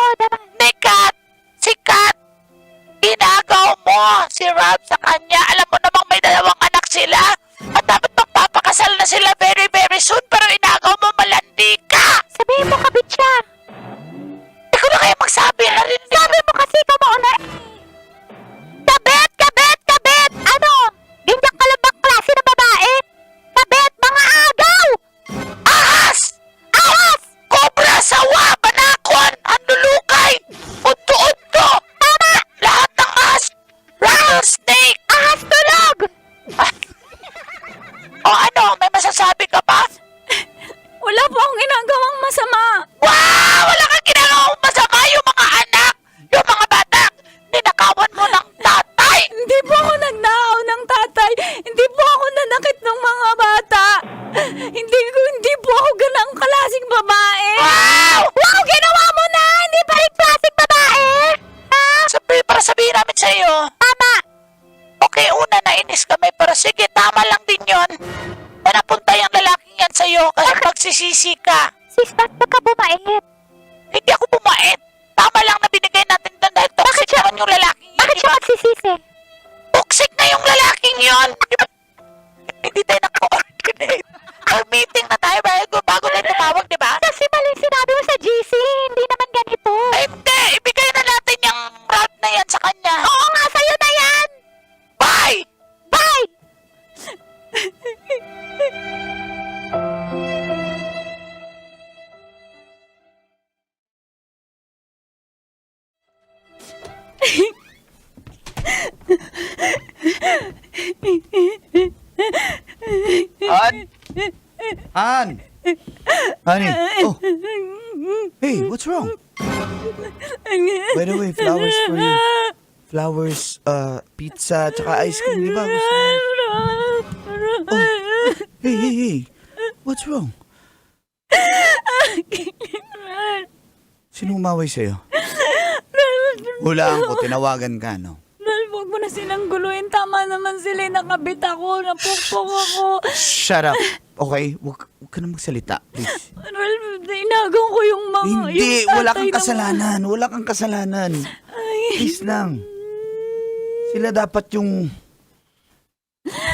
ni Kat! Si Kat! Inagaw mo si Rob sa kanya. Alam mo namang may 2 anak sila. At dapat magpapakasal na sila very soon. Pero inagaw mo, malandi ka! Sabihin mo, kabit siya. Hindi ko na kaya masama. Wow! Wala kang ginagawang masama yung mga anak, yung mga bata. Ninakawan mo ng tatay. Hindi po ako nagnakaw ng tatay. Hindi po ako nanakit ng mga bata. Hindi po ako ganang klaseng babae. Wow! Wow! Ginawa mo na! Hindi pa rin klaseng babae! Ha? Para sabihin namin sa iyo. Tama! Okay, una nainis kami, pero sige, tama lang din yon. Na napunta yung lalaking yan sa iyo kasi magsisisi ka. Sis, ba't ka bumait? Hindi ako bumait. Tama lang na binigay natin doon dahil toxic naman yung lalaking yun. Bakit siya magsisisi? Toxic na yung lalaking yun. Hindi tayo nag-coordinate. Meeting na tayo bago na tumawag, di ba? Kasi mali sinabi mo sa GC, hindi naman ganito. Ay, hindi. Ibigay na natin yung route na yan sa kanya. Oo nga, sa'yo na yan. Bye! Bye! Han! Honey! Oh! Hey, what's wrong? By the way, flowers for you. Flowers, pizza, tsaka ice cream, di ba? Gusto mo? Oh! Hey! What's wrong? Sino umaway sa'yo? Hulaan ko, tinawagan ka, no? Ral, huwag mo na silang guluhin. Tama naman sila. Nakabit ako. Napukpok ako. Shut up! Okay? Huwag ka na magsalita, please. Ral, inagaw ko yung mga... Hindi! yung Wala tatay kang ng- kasalanan! Wala kang kasalanan! Please lang. Sila dapat yung...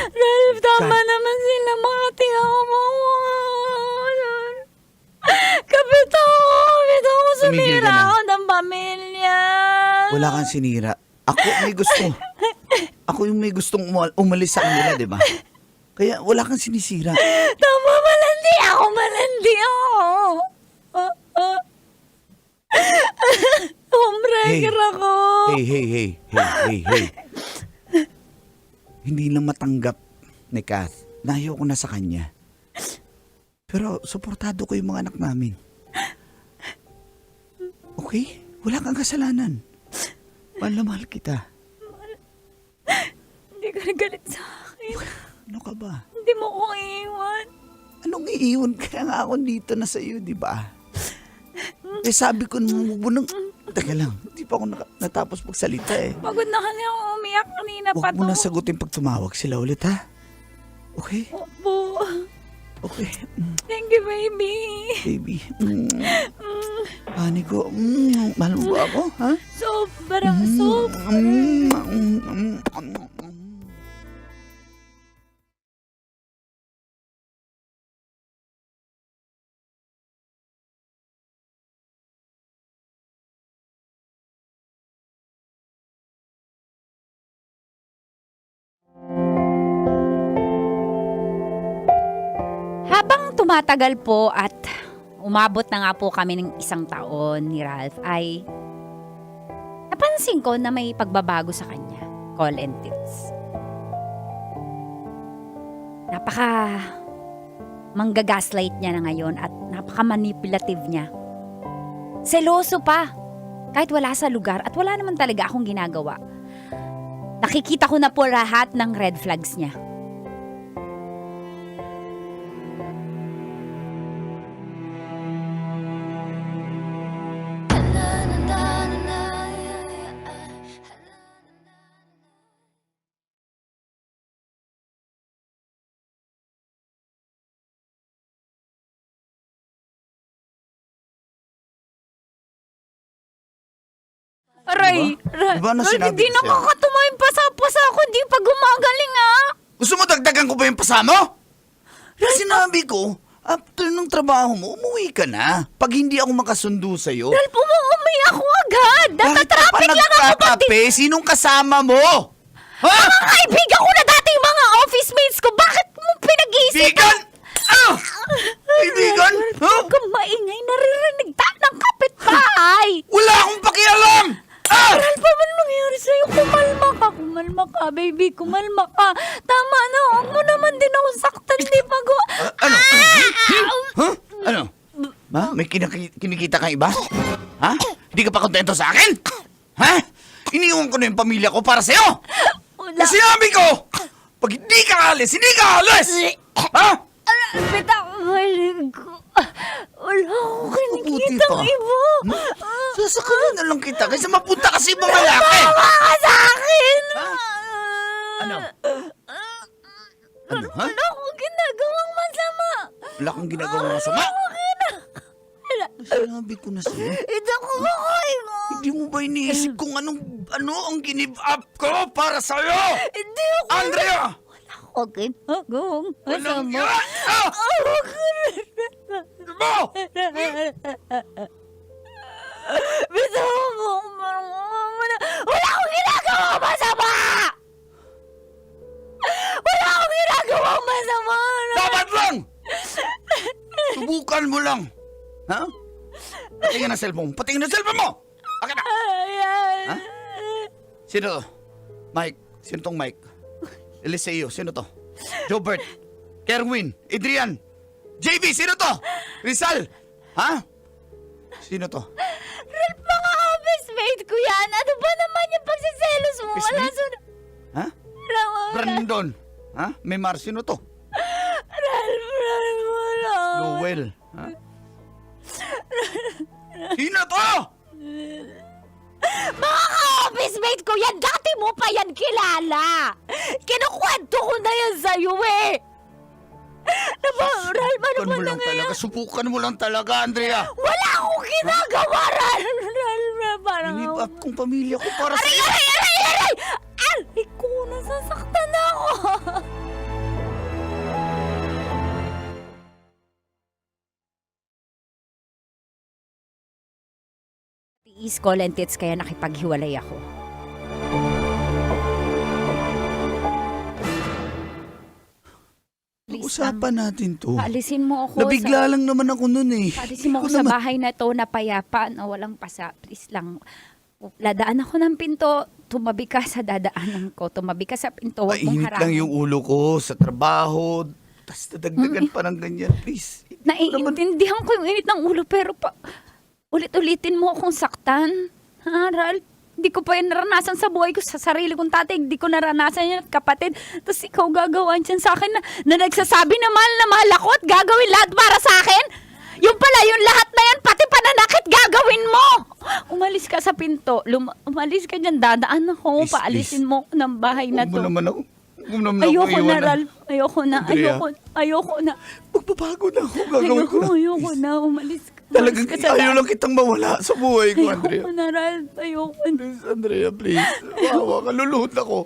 Ralph, tama naman sila. Makati ako mo. Kapit ako. Tumigil ka Sumira na. ako ng pamilya. Wala kang sinira. Ako may gusto. Ako yung may gustong umalis sa kanila, di ba? Kaya wala kang sinisira. Tama, malandi ako. Malandi ako. Homebreaker ako. Hey. Hindi lang matanggap ni Kath na ayoko na sa kanya. Pero suportado ko yung mga anak namin. Okay? Wala kang kasalanan. Mahal na mahal kita. Hindi ka nagalit sa akin. Ano ka ba? Hindi mo ko iiwan. Anong iiwan? Kaya nga ako dito na sa'yo, di ba? Eh sabi ko nung teka lang, hindi pa ako natapos magsalita eh. Pagod na kasi ako umiyak kanina pa Huwag mo to. na sagutin pag tumawag sila ulit, ha? Okay? Opo. Okay. Thank you, baby. Baby. Pani ko. Mahal mo ba ako, ha? Sobra. Habang tumatagal po at umabot na nga po kami ng 1 taon ni Ralph, ay napansin ko na may pagbabago sa kanya. Call and tips. Napaka manggagaslight niya na ngayon at napaka manipulative niya. Seloso pa. Kahit wala sa lugar at wala naman talaga akong ginagawa. Nakikita ko na po lahat ng red flags niya. Aray, Diba na sinabi hindi ko sa'yo? nakakatuma yung pasa-pasa ako, di pa gumagaling ah. Gusto mo dagdagan ko ba yung pasamo? Sinabi ko, after ng trabaho mo, umuwi ka na. Pag hindi ako makasundo sa'yo. Ralph, umuwi ako agad. Bakit ka pa Natatraffic lang ako. nagkakape? Sinong kasama mo? Ha? Mga kaibigan ko na dati yung mga office mates ko. Bakit mo pinag-iisipan? Bigan! Ah! Kaibigan? Ha? Huwag kang maingay. Naririnig tayo ng kapitbahay. Wala akong pakialam! Ah! Ralph, ano nangyari sa'yo? Kumalma ka. Kumalma ka, baby. Kumalma ka. Tama na. Huwag mo naman din ako saktan. Di ba go... Ano? Huh? Ano? Ma? May kinikita kang iba? Ha? Hindi ka pa kontento sa akin? Ha? Iniwan ko na yung pamilya ko para sa'yo! Kasi sinabi ko, pag hindi ka alis, hindi ka alis! Ha? Bitawalig ko. Wala akong kinikitang iba. Sasakalan na lang kita kaysa mapunta kasi ibang lalaki! Tama ka sa akin! Ano? Ano, ha? Wala akong ginagawang masama. Wala kang ginagawang masama? Sinabi ko na sa'yo. Ito ko kakoy mo. Hindi mo ba iniisip kung ano ang give up ko para sa'yo? Hindi ako. Andrea! Wala akong ginagawang Walang masama. yan! Ah! Mo! Bitaw mo ako marunong na. Wala akong ginagawang masama! Wala akong ginagawang masama! Dapat lang! Subukan mo lang. Ha? Patingin ang cellphone. Patingin ang cellphone mo! Akin na! Ha? Sino to? Mike. Sino tong Mike? Eliseo. Sino to? Jobert. Kerwin. Adrian. JB. Sino to? Rizal. Ha? Sino to? Ralph, mga office mate ko yan. Ano ba naman yung pagsiselos mo? Office Wala mate? sunod. Ha? Wala. Brandon. Ha? Memar. Sino to? Ralph, wala. Noel. Ha? Sino to? Mga ka-office mate ko yan! Dati mo pa yan kilala! Kinukwento ko na yan sa'yo eh! Ralph, ano ba na ngayon? Subukan mo lang talaga, Andrea. Wala akong ginagawa, Ralph! Parang... Inip up kong pamilya ko para Aray, sa'yo. aray, aray, aray! Aray ko, nasasaktan ako! Tiis ko, lentits, kaya nakipaghiwalay ako. Usapan natin to. Paalisin mo ako Nabigla lang naman ako nun eh. Paalisin mo ako sa bahay na to na payapa na walang pasa. Please lang. Ladaan ako ng pinto. Tumabi ka sa dadaanan ko. Tumabi ka sa pinto. Huwag mong Mainit lang harangin. yung ulo ko sa trabaho. Tapos nadagdagan pa ng ganyan, please. Naiintindihan ko yung init ng ulo pero ulit-ulitin mo akong saktan. Ha, Ralph? Hindi ko pa yan naranasan sa buhay ko, sa sarili kong tatay. Hindi ko naranasan yan at kapatid. Tapos ikaw gagawin dyan sa akin na nagsasabi na mahal ako at gagawin lahat para sa akin. Yung pala, yung lahat na yan, pati pananakit gagawin mo. Umalis ka sa pinto. Umalis ka dyan, dadaan ako. Please, Paalisin mo ako ng bahay na Huwag mo to. naman ako. Huwag mo naman Ayoko ako na, iwanan. Ralph. Ayoko na. Andrea. Ayoko na. Magbabago na ako. Gagawin ko na. Ayoko na. Umalis ka. Talagang ayaw lang kitang mawala sa buhay ko, Andrea. Ayoko na, Ralph. Ayoko na. Please, Andrea, please. Wawa ka. Luluhod ako.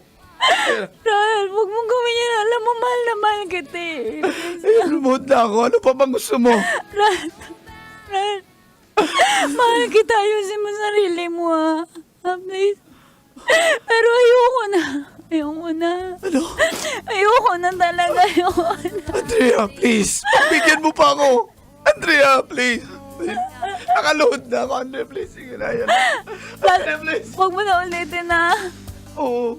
Ralph, huwag mong gawin yan. Alam mo, mahal na mahal kita eh. Ay, lumuhod na ako. Ano pa bang gusto mo? Ralph, mahal kita. Ayusin mo sarili mo ha. Please. Pero ayoko na. Ayoko na. Ano? Ayoko na talaga. Ayoko na. Andrea, please. Pagbigyan mo pa ako. Andrea, please. Nakaluhod na ako, Andrea, please. Sige na yan. Andrea, please. Huwag mo na ulitin na. Oo.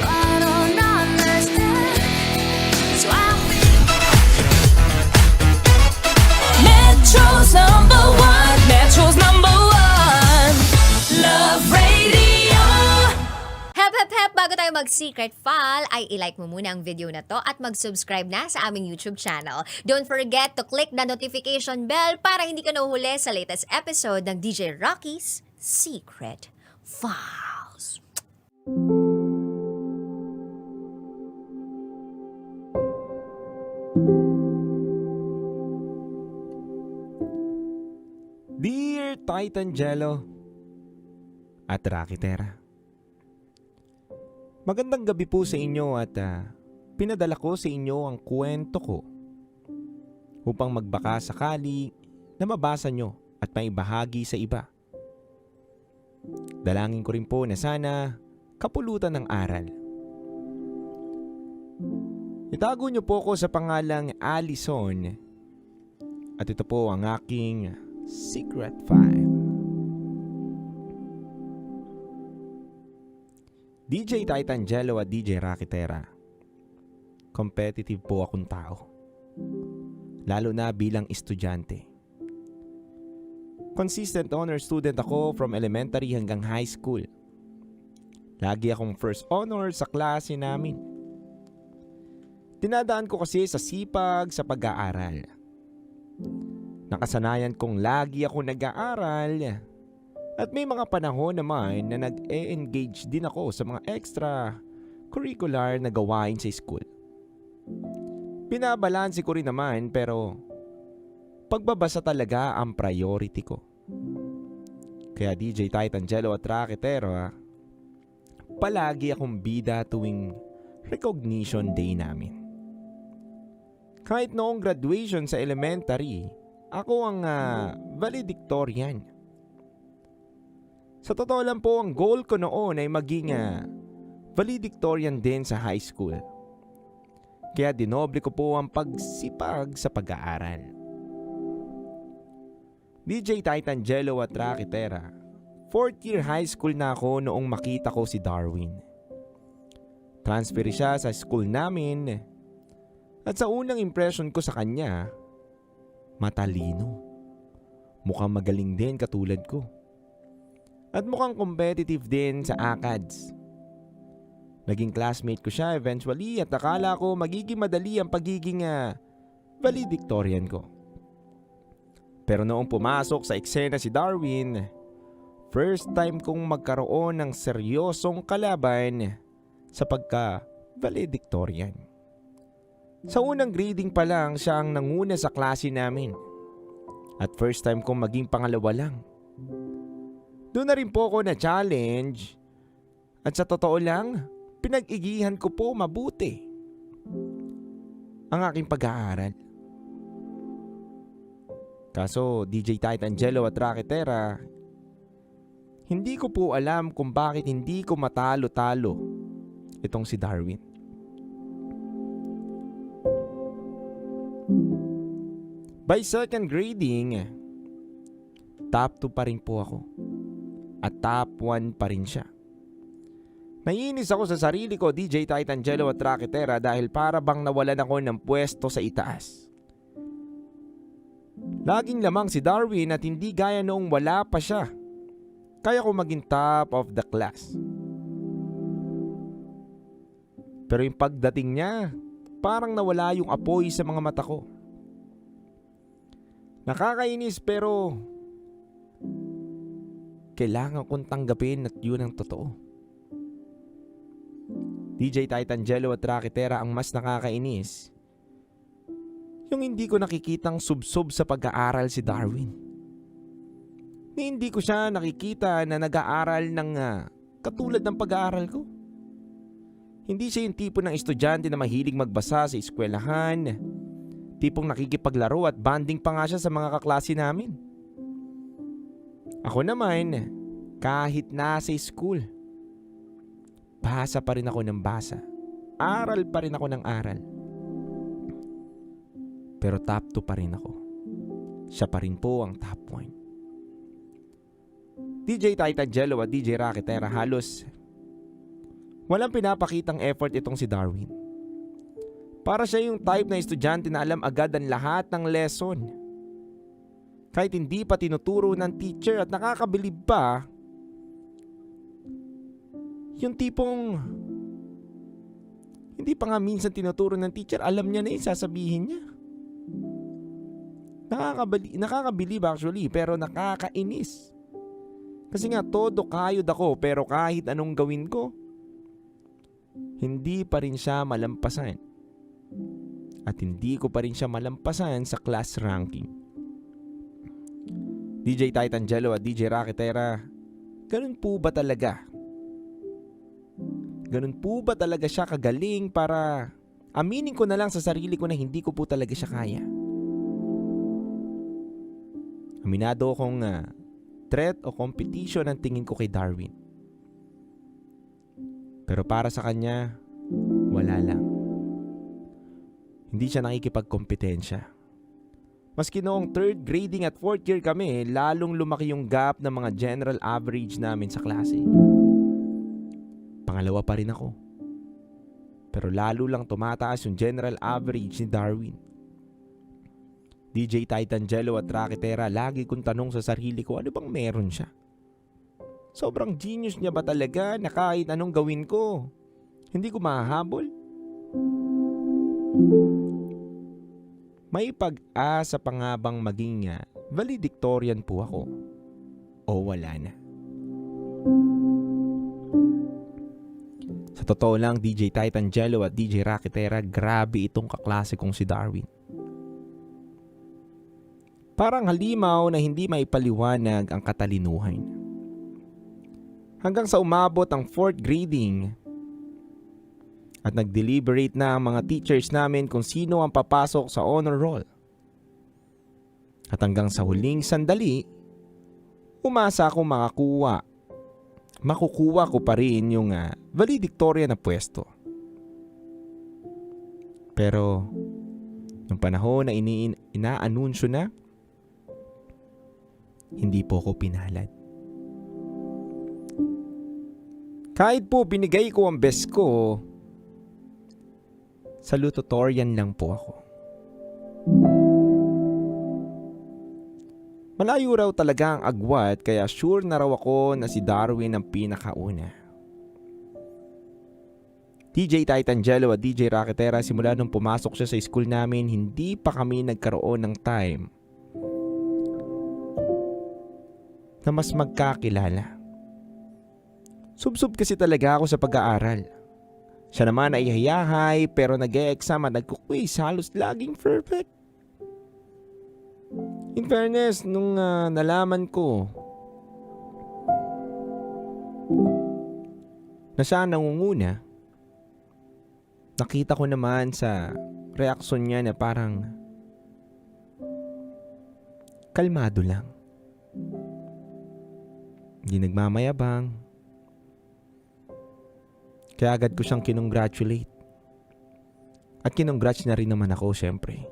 I don't understand. So Metro's number one. Metro's number one. Love Radio. Hep, hep, hep! Bago tayo mag-secret file, ay i-like mo muna ang video na to at mag-subscribe na sa aming YouTube channel. Don't forget to click the notification bell para hindi ka nahuhuli sa latest episode ng DJ Rocky's Secret Files. Dear Titan Jello at Rakitera, magandang gabi po sa inyo at pinadala ko sa inyo ang kwento ko upang magbaka sakali na mabasa nyo at maibahagi sa iba. Dalangin ko rin po na sana kapulutan ng aral. Itago nyo po ko sa pangalang Allison at ito po ang aking secret file. DJ Titan Jello at DJ Rakitera, competitive po akong tao. lalo na bilang estudyante. Consistent honor student ako from elementary hanggang high school. Lagi akong first honor sa klase namin. Dinadaan ko kasi sa sipag sa pag-aaral. Nakasanayan kong lagi ako nag-aaral at may mga panahon naman na nag-e-engage din ako sa mga extra curricular na gawain sa school. Binabalanse ko rin naman pero pagbabasa talaga ang priority ko. Kaya DJ Titangelo at Raketera, palagi akong bida tuwing recognition day namin. Kahit noong graduation sa elementary, ako ang valedictorian. Sa totoo lang po, ang goal ko noon ay maging valedictorian din sa high school. Kaya dinoble ko po ang pagsipag sa pag-aaral. DJ Titangelo at Raketera, 4th year high school na ako noong makita ko si Darwin. Transfer siya sa school namin at sa unang impression ko sa kanya, matalino. Mukhang magaling din katulad ko. At mukhang competitive din sa ACADS. Naging classmate ko siya eventually at akala ko magiging madali ang pagiging valedictorian ko. Pero noong pumasok sa eksena si Darwin, first time kong magkaroon ng seryosong kalaban sa pagka-valedictorian. Sa unang grading pa lang siya ang nanguna sa klase namin. At first time kong maging pangalawa lang. Doon na rin po ako na challenge. At sa totoo lang, pinag-igihan ko po mabuti ang aking pag-aaral. Kaso DJ Titangelo at Raketera, hindi ko po alam kung bakit hindi ko matalo-talo itong si Darwin. By second grading, top 2 pa rin po ako. At top 1 pa rin siya. Naiinis ako sa sarili ko, DJ Titangelo at Raketera, dahil para bang nawalan ako ng pwesto sa itaas. Laging lamang si Darwin at hindi gaya noong wala pa siya. Kaya ko maging top of the class. Pero yung pagdating niya, parang nawala yung apoy sa mga mata ko. Nakakainis pero kailangan kong tanggapin at yun ang totoo. DJ Titangelo at Raketera, ang mas nakakainis, yung hindi ko nakikitang subsob sa pag-aaral si Darwin. Hindi ko siya nakikita na nag-aaral ng katulad ng pag-aaral ko. Hindi siya yung tipo ng estudyante na mahilig magbasa sa eskwelahan, tipong nakikipaglaro at bonding pa nga siya sa mga kaklase namin. Ako naman, kahit nasa school, basa pa rin ako ng basa. Aral pa rin ako ng aral. Pero top 2 pa rin ako. Siya pa rin po ang top 1. DJ Titangelo at DJ Raketera, halos walang pinapakitang effort itong si Darwin. Para siya yung type na estudyante na alam agad ang lahat ng lesson. Kahit hindi pa tinuturo ng teacher, at nakakabilib pa, yung tipong hindi pa nga minsan tinuturo ng teacher, alam niya na yung sasabihin niya. Nakakabilib actually, pero nakakainis. Kasi nga todo kayod ako, pero kahit anong gawin ko, hindi pa rin siya malampasan. At hindi ko pa rin siya malampasan sa class ranking. DJ Titangelo at DJ Raketera, ganun po ba talaga? Ganun po ba talaga siya kagaling para aminin ko na lang sa sarili ko na hindi ko po talaga siya kaya? Aminado akong threat o competition ang tingin ko kay Darwin. Pero para sa kanya, wala lang. Hindi siya nakikipagkompetensya. Maski noong 3rd grading at 4th year kami, lalong lumaki yung gap ng mga general average namin sa klase. Pangalawa pa rin ako. Pero lalo lang tumataas yung general average ni Darwin. DJ Titangelo at Rakitera, lagi kong tanong sa sarili ko, ano bang meron siya? Sobrang genius niya ba talaga na kahit anong gawin ko, hindi ko mahahabol? May pag-asa pa nga bang maging valedictorian po ako? O wala na? Sa totoo lang, DJ Titangelo at DJ Rakitera, grabe itong kaklase kong si Darwin. Parang halimaw na hindi maipaliwanag ang katalinuhan. Hanggang sa umabot ang 4th grading at nag-deliberate na ang mga teachers namin kung sino ang papasok sa honor roll. At hanggang sa huling sandali, umasa akong makukuha ko pa rin yung valedictorian na pwesto. Pero nung panahon na inaanunsyo na, hindi po ako pinalad. Kahit po binigay ko ang best ko, salutatorian lang po ako. Malayo raw talaga ang agwat, kaya sure na raw ako na si Darwin ang pinakauna. DJ Titangelo at DJ Rakitera, simula nung pumasok siya sa school namin, hindi pa kami nagkaroon ng time na mas magkakilala. Subsob kasi talaga ako sa pag-aaral. Siya naman ay hayahay pero nag-e-exam at nagkuquiz, halos laging perfect. In fairness, nung nalaman ko na siya nangunguna, nakita ko naman sa reaksyon niya na parang kalmado lang. Hindi nagmamayabang. Kaya agad ko siyang kinongratulate. At kinongrats na rin naman ako, syempre.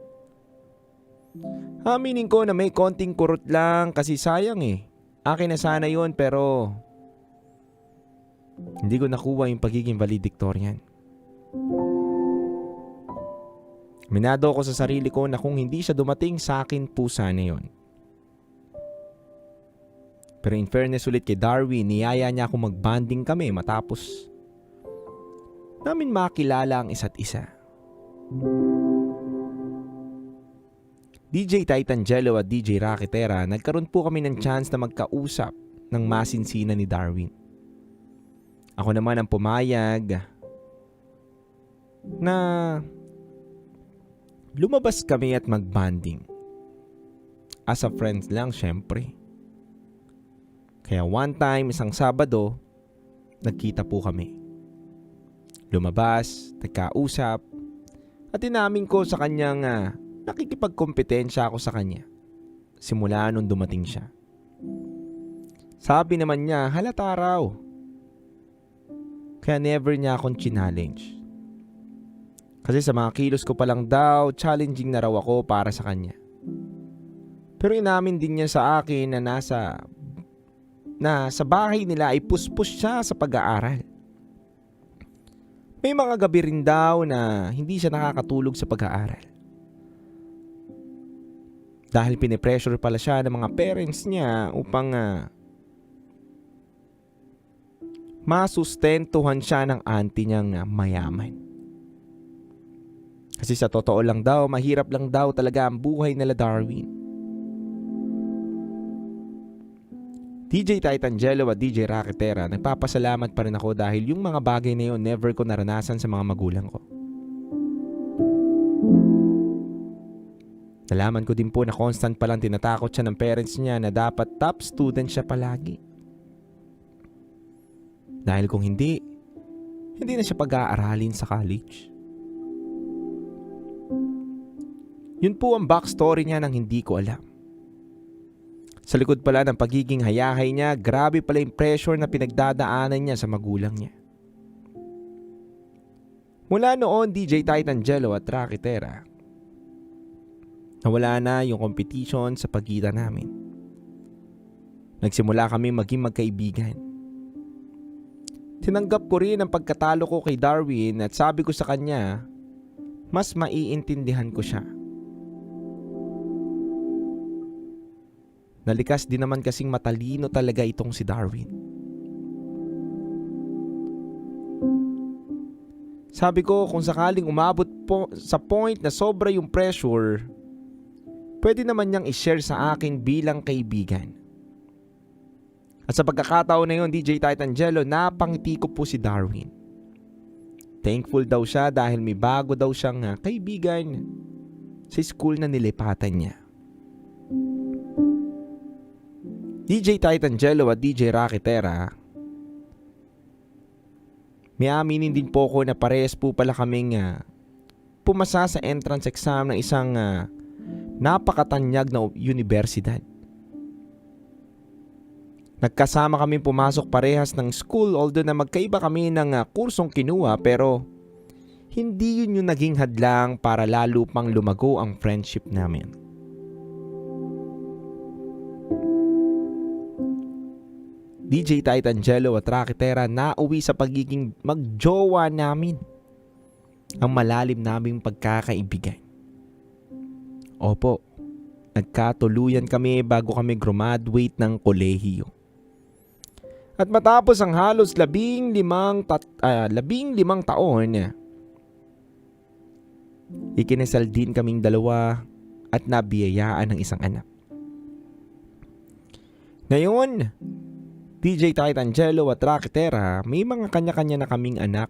Aminin ko na may konting kurot lang kasi sayang eh. Akin na sana yun pero hindi ko nakuha yung pagiging valedictorian. Minado ako sa sarili ko na kung hindi siya dumating, sa akin po sana yun. Pero in fairness ulit kay Darwin, niyaya niya ako mag-bonding kami matapos namin makilala ang isa't isa. DJ Titangelo at DJ Rakitera, nagkaroon po kami ng chance na magkausap ng masinsinan ni Darwin. Ako naman ang pumayag na lumabas kami at mag-bonding. As a friends lang, syempre. Kaya one time, isang Sabado, nagkita po kami. Lumabas, nagkausap, at inamin ko sa kanyang nakikipagkompetensya ako sa kanya. Simula nung dumating siya. Sabi naman niya, halata raw. Kaya never niya akong challenge. Kasi sa mga kilos ko palang daw, challenging na raw ako para sa kanya. Pero inamin din niya sa akin na sa bahay nila ay puspos siya sa pag-aaral. May mga gabi rin daw na hindi siya nakakatulog sa pag-aaral. Dahil pinipressure pala siya ng mga parents niya upang masustentuhan siya ng auntie niyang mayaman. Kasi sa totoo lang daw, mahirap lang daw talaga ang buhay nila Darwin. DJ Titangelo at DJ Rakitera, nagpapasalamat pa rin ako dahil yung mga bagay na yun never ko naranasan sa mga magulang ko. Nalaman ko din po na constant palang tinatakot siya ng parents niya na dapat top student siya palagi. Dahil kung hindi na siya pag-aaralin sa college. Yun po ang backstory niya nang hindi ko alam. Sa likod pala ng pagiging hayahay niya, grabe pala yung pressure na pinagdadaanan niya sa magulang niya. Mula noon, DJ Titangelo at Rakitera, nawala na yung competition sa pagitan namin. Nagsimula kami maging magkaibigan. Tinanggap ko rin ang pagkatalo ko kay Darwin at sabi ko sa kanya, mas maiintindihan ko siya. Nalikas din naman kasing matalino talaga itong si Darwin. Sabi ko kung sakaling umabot po sa point na sobra yung pressure, pwede naman niyang i-share sa akin bilang kaibigan. At sa pagkakataon na yun, DJ Titangelo, napangiti ko po si Darwin. Thankful daw siya dahil may bago daw siyang kaibigan sa school na nilipatan niya. DJ Titangelo at DJ Rakitera, may aminin din po ko na parehas po pala kaming pumasa sa entrance exam ng isang napakatanyag na universidad. Nagkasama kami pumasok parehas ng school although na magkaiba kami ng kursong kinuha, pero hindi yun yung naging hadlang para lalo pang lumago ang friendship namin. DJ Titangelo at Rakitera, nauwi sa pagiging magjowa namin ang malalim naming pagkakaibigan. Opo, nagkatuluyan kami bago kami graduate ng kolehiyo. At matapos ang halos 15 taon, ikinasal din kaming dalawa at nabiyayaan ng isang anak. Ngayon, DJ Titangelo at Rakitera, may mga kanya-kanya na kaming anak.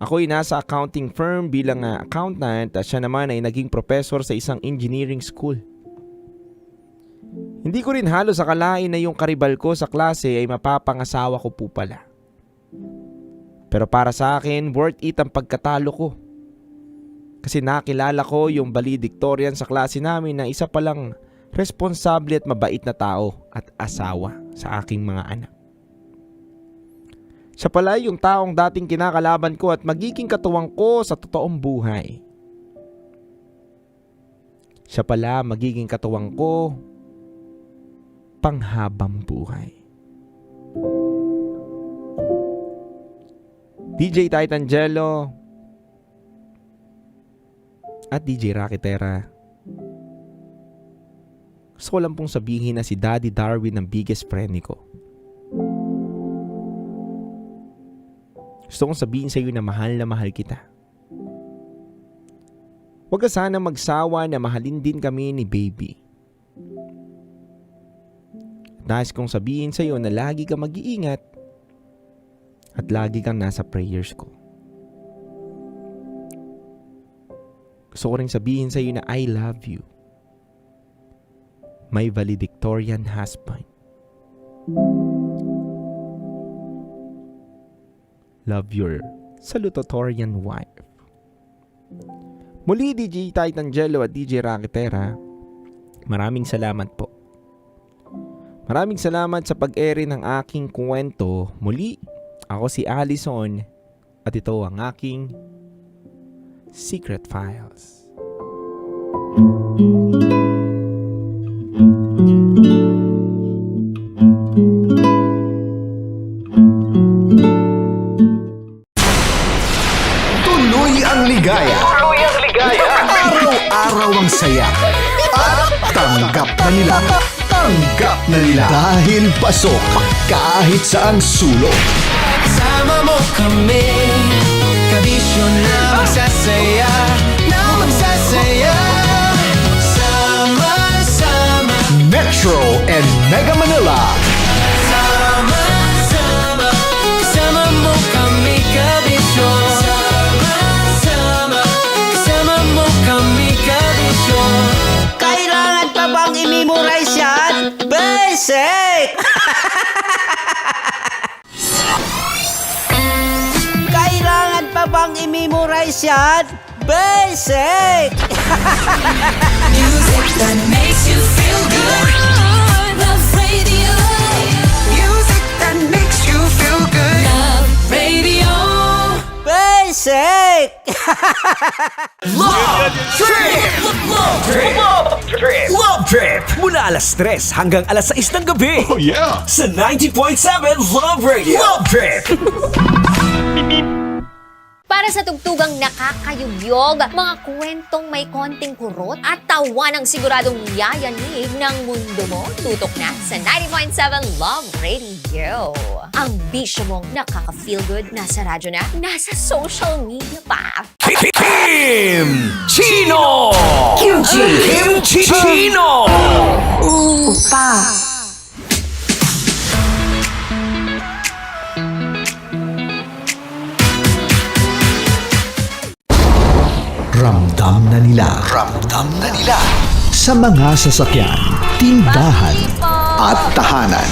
Ako'y nasa accounting firm bilang accountant at siya naman ay naging professor sa isang engineering school. Hindi ko rin halos akalain na yung karibal ko sa klase ay mapapangasawa ko po pala. Pero para sa akin, worth it ang pagkatalo ko. Kasi nakilala ko yung valedictorian sa klase namin na isa palang responsable at mabait na tao at asawa sa aking mga anak. Siya pala yung taong dating kinakalaban ko at magiging katuwang ko sa totoong buhay. Siya pala magiging katuwang ko panghabang buhay. DJ Titangelo at DJ Rakitera, gusto ko lang pong sabihin na si Daddy Darwin ang biggest friend ko. Gusto kong sabihin sa iyo na mahal kita. Huwag ka sana magsawa na mahalin din kami ni Baby. Nais kong sabihin sa iyo na lagi kang mag-iingat at lagi kang nasa prayers ko. Gusto ko rin sabihin sa iyo na I love you, my valedictorian husband. Love your salutatorian wife. Muli, DJ Titangelo at DJ Rakitera, maraming salamat po. Maraming salamat sa pag-ere ng aking kwento. Muli, ako si Allison at ito ang aking Secret Files. Tuloy ang ligaya. Araw-araw ang saya. At tanggap na nila. Dahil pasok kahit saang sulok. Sama mo kami, kabisyo na magsasaya, sama-sama. Metro and Mega Manila. Sama-sama, kasama mo kami, kabisyo. Sama-sama, kasama mo kami, kabisyo. Kailangan pa bang i-memorize yan? Basic! Kailangan pa bang i-memorize yan? Basic! Music that makes you feel good. Love Radio. Music that makes you feel good. Love Radio. Basic! Love Trip! Love Trip! Mula alas 3 hanggang alas 6 ng gabi. Oh yeah! Sa 90.7 Love Radio. Love Trip! Para sa tugtugang nakakayugyog, mga kwentong may konting kurot at tawa ng siguradong yayanig ng mundo mo, tutok na sa 90.7 Love Radio. Ang bisyo mong nakaka-feel good, nasa radyo na, nasa social media pa. Kim Chino! Kim Chino! Ramdam na nila. Ramdam na nila. Sa mga sasakyan, tindahan, at tahanan.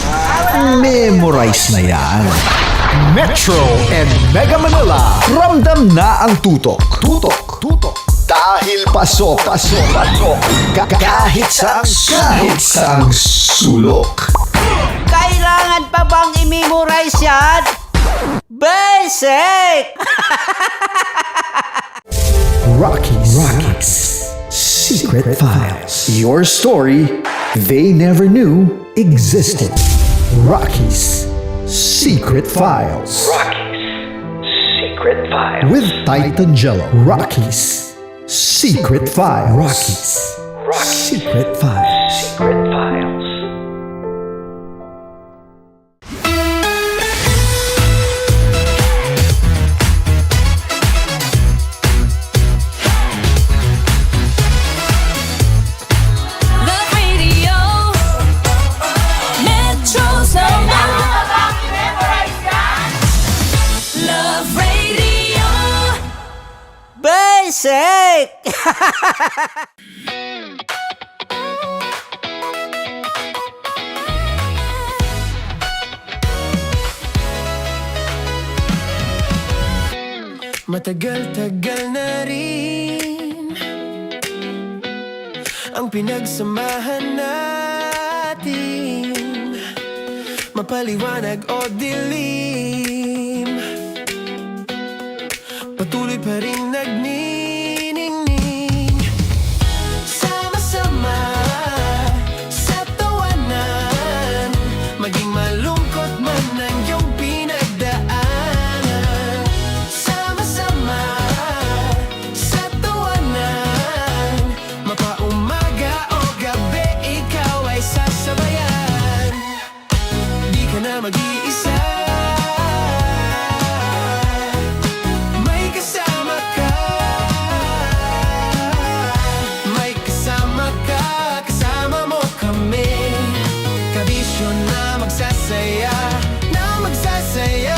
Memorize na yan. Metro and Mega Manila. Ramdam na ang tutok. Tutok. Tutok. Dahil pasok. Pasok. Pasok. Kahit saang sulok. Kailangan pa bang i-memorize yan? Basic! Rockies. Secret Files. Your story they never knew existed. Rockies. Secret Files. Secret Files. With Titan Jello. Rockies. Secret Files. Rockies. Secret Files. Secret Files. Love Radio. Metro's number. Love Radio. Basic! Matagal-tagal na rin ang pinagsamahan natin, mapaliwanag o dilim, patuloy pa rin nagniningning. Sama-sama sa tawanan, maging malungkot man ang iyong pinagdaanan. Sama-sama sa tawanan, mapaumaga o gabi, ikaw ay sasabayan. Di ka na mag-iisa, may kasama ka. May kasama ka, kasama mo kami. Kabisyo na magsasaya, na magsasaya.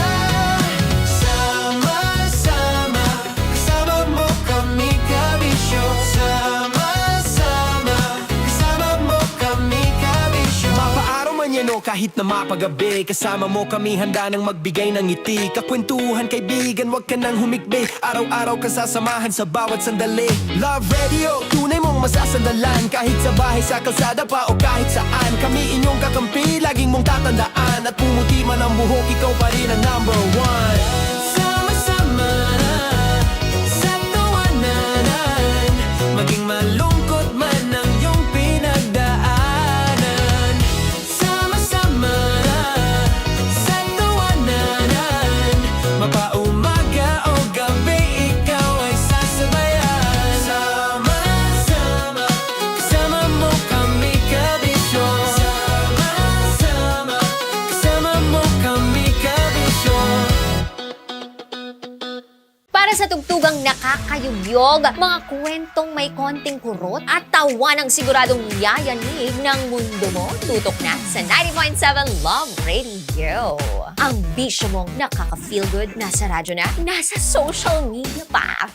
Sama-sama, kasama mo kami, kabisyo. Sama-sama, kasama mo kami, kabisyo. Mapaaraw man yan o kahit na mapagabi, kasama mo kami, handa nang magbigay ng ngiti. Kakwentuhan, kaibigan, wag ka nang humikbi. Araw-araw ka sasamahan sa bawat sandali. Love Radio, tunay mong masasandalan. Kahit sa bahay, sa kalsada pa o kahit saan, kami inyong kakampi, laging mong tatandaan. At pumuti man ang buhok, ikaw pa rin ang number one. Sama-sama sa tawanan, maging malungkot man ang iyong pinagdaanan. Sama-sama sa tawanan, mapaumaga o gabi, ikaw ay sasabayan. Sama-sama, kasama mo kami, kabisyo. Sama-sama, kasama mo kami, kabisyo. Para sa tugtugang nakakayugyog, mga kwentong may konting kurot at tawa ng siguradong yayanig ng mundo mo, tutok na sa 90.7 Love Radio. Ang bisyo mong nakaka-feel good, nasa radyo na, nasa social media pa.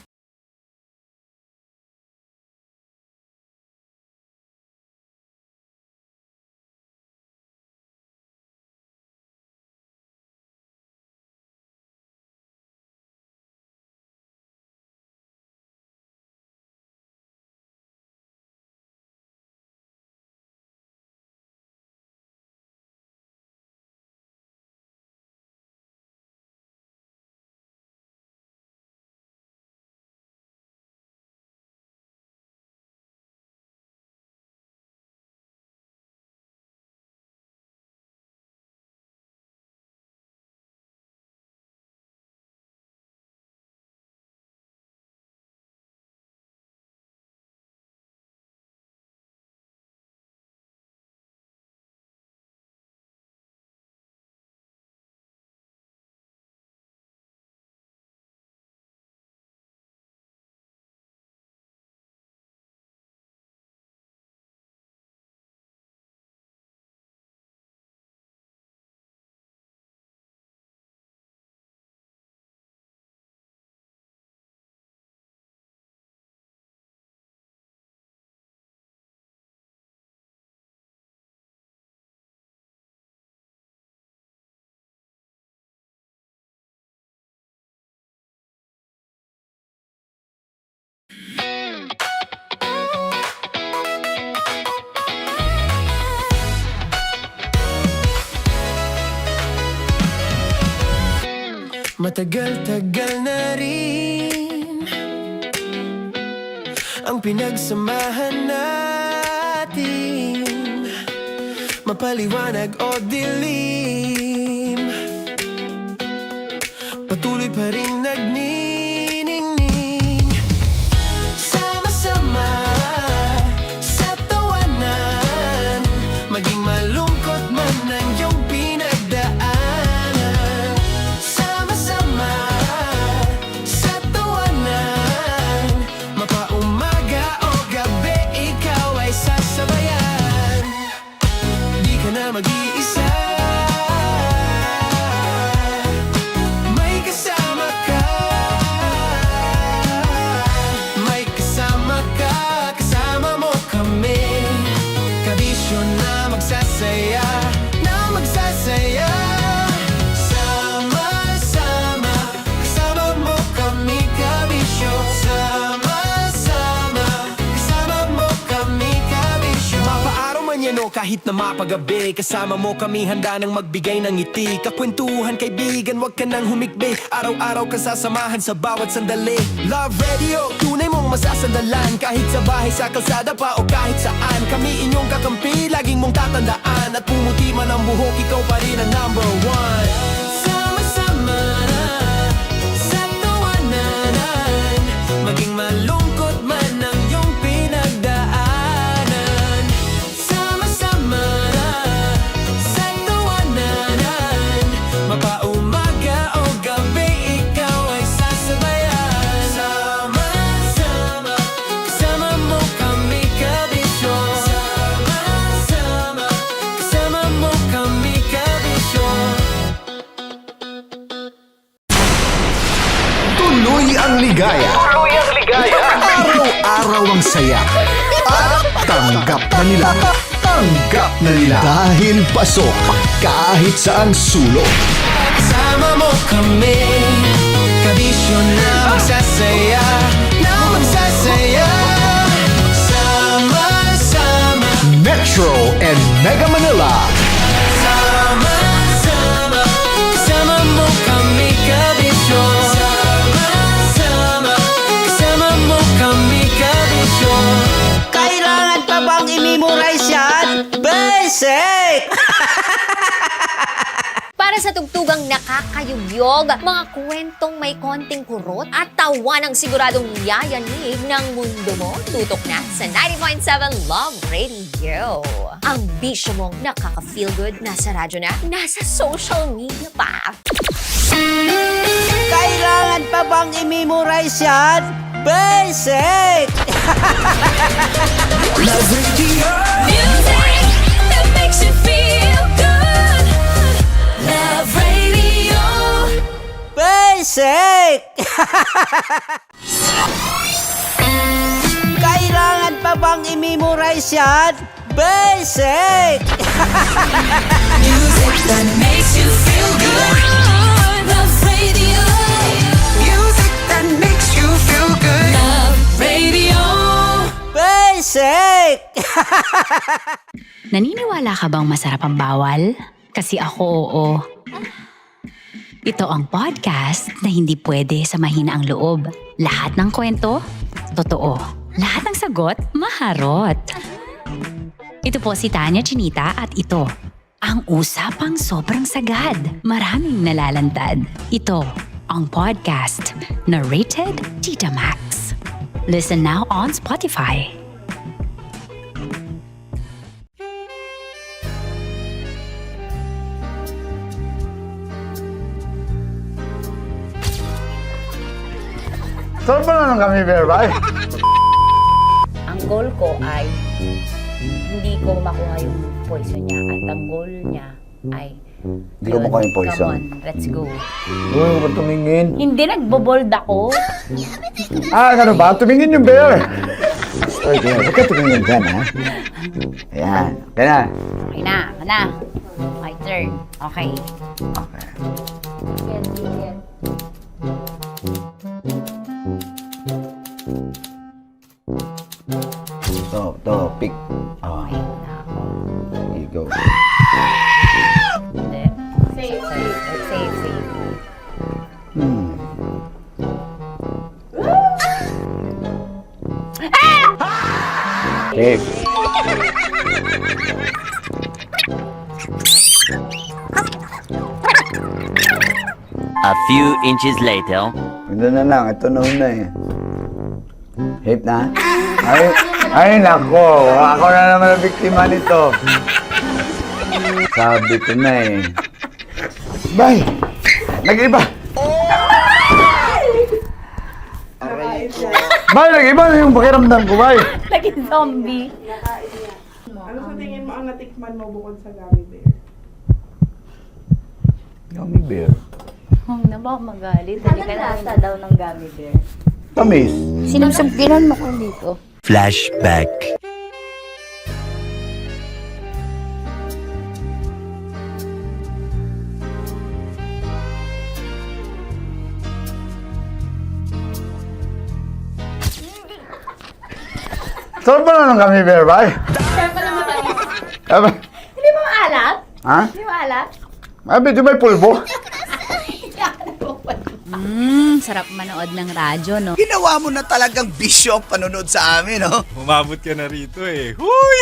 Matagal-tagal na rin ang pinagsamahan natin, mapaliwanag o dilim, patuloy pa rin nagniningning. Sama-sama sa tawanan, maging malungkot man ang iyong pinagdaanan. Sama-sama sa tawanan, mapaumaga o gabi, ikaw ay sasabayan. Di ka na mag-iisa, may kasama ka. May kasama ka, kasama mo kami. Kabisyo na magsasaya, na magsasaya. Sama-sama, kasama mo kami, kabisyo. Sama-sama, kasama mo kami, kabisyo. Mapaaraw man yan o kahit na mapagabi, kasama mo kami, handa nang magbigay ng ngiti. Kakwentuhan, kaibigan, wag ka nang humikbi. Araw-araw ka sasamahan sa bawat sandali. Love Radio, tunay mong masasandalan. Kahit sa bahay, sa kalsada pa o kahit saan, kami inyong kakampi, laging mong tatandaan. At pumuti man ang buhok, ikaw pa rin ang number one. Sama-sama sa tawanan, maging malungkot man ang iyong pinagdaanan. Sama-sama sa tawanan, mapaumaga o gabi, ikaw ay sasabayan. Sama-sama, kasama mo kami, kabisyo. Sama-sama, kasama mo kami, kabisyo. Tuloy ang ligaya. Araw-araw ang saya. At tanggap na nila. Tanggap na nila. Dahil pasok kahit saang sulok. Kasama mo kami, kabisyo na magsasaya, na magsasaya. Sama-sama, Metro and Mega Manila. sama-sama, kasama mo kami, kabisyo. Sama-sama, kasama mo kami, kabisyo. Kailangan pa bang i-memorize yan? Basic! Para sa tugtugang nakakayugyog, mga kwentong may konting kurot at tawa ng siguradong yayanig ng mundo mo, tutok na sa 90.7 Love Radio. Ang bisyo mong nakaka-feel good, nasa radyo na, nasa social media pa. Kailangan pa bang i-memorize yan? Basic! Love Radio. Music that makes you feel good. Love Radio. Basic! Kailangan pa bang i-memorize yan? Basic! Music that makes you feel good. Love Radio. Music that makes you feel good. Love Radio. Basic! Naniniwala ka bang masarap ang bawal? Kasi ako oo. Ito ang podcast na hindi pwede sa mahina ang loob. Lahat ng kwento, totoo. Lahat ng sagot, maharot. Ito po si Tanya Chinita at ito, ang usapang sobrang sagad. Maraming nalalantad. Ito, ang podcast na Rated Tita Max. Listen now on Spotify. Saan ba naman kami, Berbay? Ang goal ko ay hindi ko makuha yung poison niya at ang goal niya ay Hindi ko makuha yung poison. Come on, let's go. Huwag mo tumingin. Hindi, nagbobold ako. Ano ba? Tumingin yung bear. Okay, huwag ka tumingin dyan, ha? Ayan. Kaya na. Okay na, my turn. Okay. Okay. Yan, yan. To, pick. Oh. Okay na ako. Here you go. Safe. Cake. A few inches later. Ito na lang, ito na una eh. Hate na? Ay nako, ako na naman ang biktima nito. Sabi ko na eh. Bay! Nag-iba! Bay, nag-iba na yung pakiramdam ko, bay! Naging zombie. Ano sa tingin mo ang natikman mo bukod sa gummy bear? Gummy bear? Huwag na ba magalit? Hindi ka lasa daw ng gummy bear. Tamis. Sinusumpiran mo ko dito. Flashback. Sarap ba na ng gummy bear, bay? Hindi mo maalat? Ha? Hindi mo maalat? Ay, medyo may pulbo. Sarap manood ng radyo, no? Ginawa mo na talagang bisyo ang panonood sa amin, no? Umabot ka na rito eh. Huy!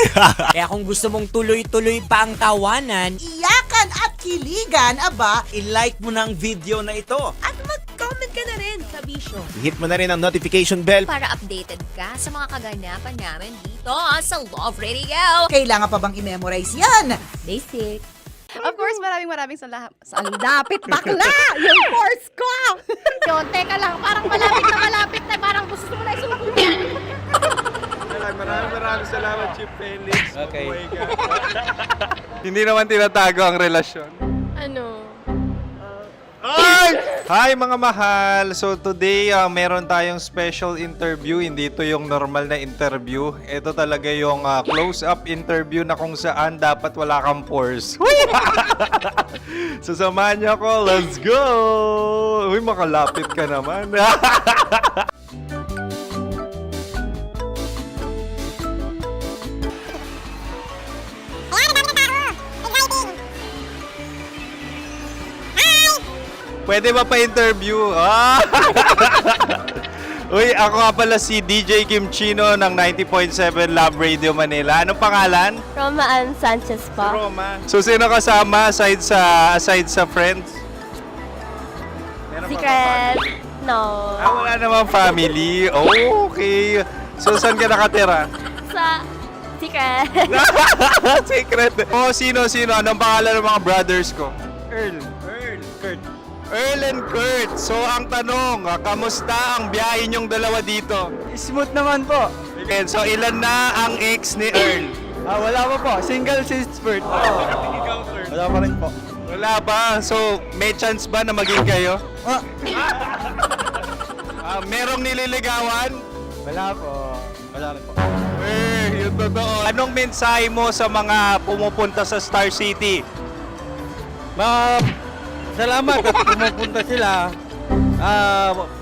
Kaya kung gusto mong tuloy-tuloy pa ang tawanan, Iyakan at kiligan, aba, i-like mo na ang video na ito. At mag-comment ka na rin sa Bisyo. Hit mo na rin ang notification bell Para updated ka sa mga kaganapan namin dito sa Love Radio. kailangan pa bang i-memorize yan? Basic. Of course, maraming salamat. Lapit bakla! Yung course ko! Yun, teka lang, parang malapit na, parang gusto mo na isubukan. Maraming salamat, Chief Felix. Okay. Oh my God. Hindi naman tinatago ang relasyon. Ano? Ay! Hi mga mahal! So today, meron tayong special interview. Hindi ito yung normal na interview. Ito talaga yung close-up interview na kung saan dapat wala kang pores. So samahan niyo ako. Let's go! Uy, makalapit ka naman. Pwede ba pa-interview? Ah! Uy, ako nga pala si DJ Kim Chino ng 90.7 Love Radio Manila. Anong pangalan? Roma Ann Sanchez po. Roma. So, sino kasama aside sa friends? Meron ba Secret. No. wala namang family. Oh, okay. So, saan ka nakatira? Sa Secret. Secret. Oh, sino? Anong pangalan ng mga brothers ko? Earl, Kurt. Earl and Kurt. So, ang tanong, kamusta ang biyahe niyong dalawa dito? Smooth naman po. Okay, so ilan na ang ex ni Earl? Wala pa po. Single since birth. Wala pa rin po. Wala pa. So, may chance ba na maging kayo? Merong nililigawan? Wala po. Wala rin po. Yung totoo. Anong mensahe mo sa mga pumupunta sa Star City? Salamat at pumupunta sila.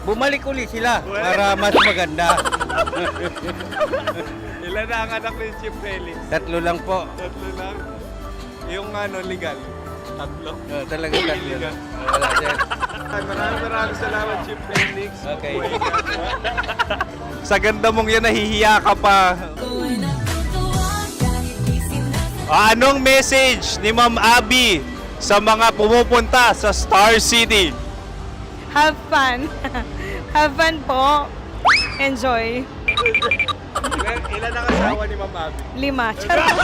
Bumalik uli sila para mas maganda. Ilan na ang anak ni Chief Felix? 3 lang po. 3 lang? Yung legal? 3? Talaga 3 Legal. lang. Wala sir. Maraming salamat, Chief Felix. Okay. Sa ganda mong yan, nahihiya ka pa. Anong message ni Ma'am Abby sa mga pumupunta sa Star City? Have fun. Have fun po. Enjoy. Ilan ang asawa ni Ma'am Abby? 5. Charot.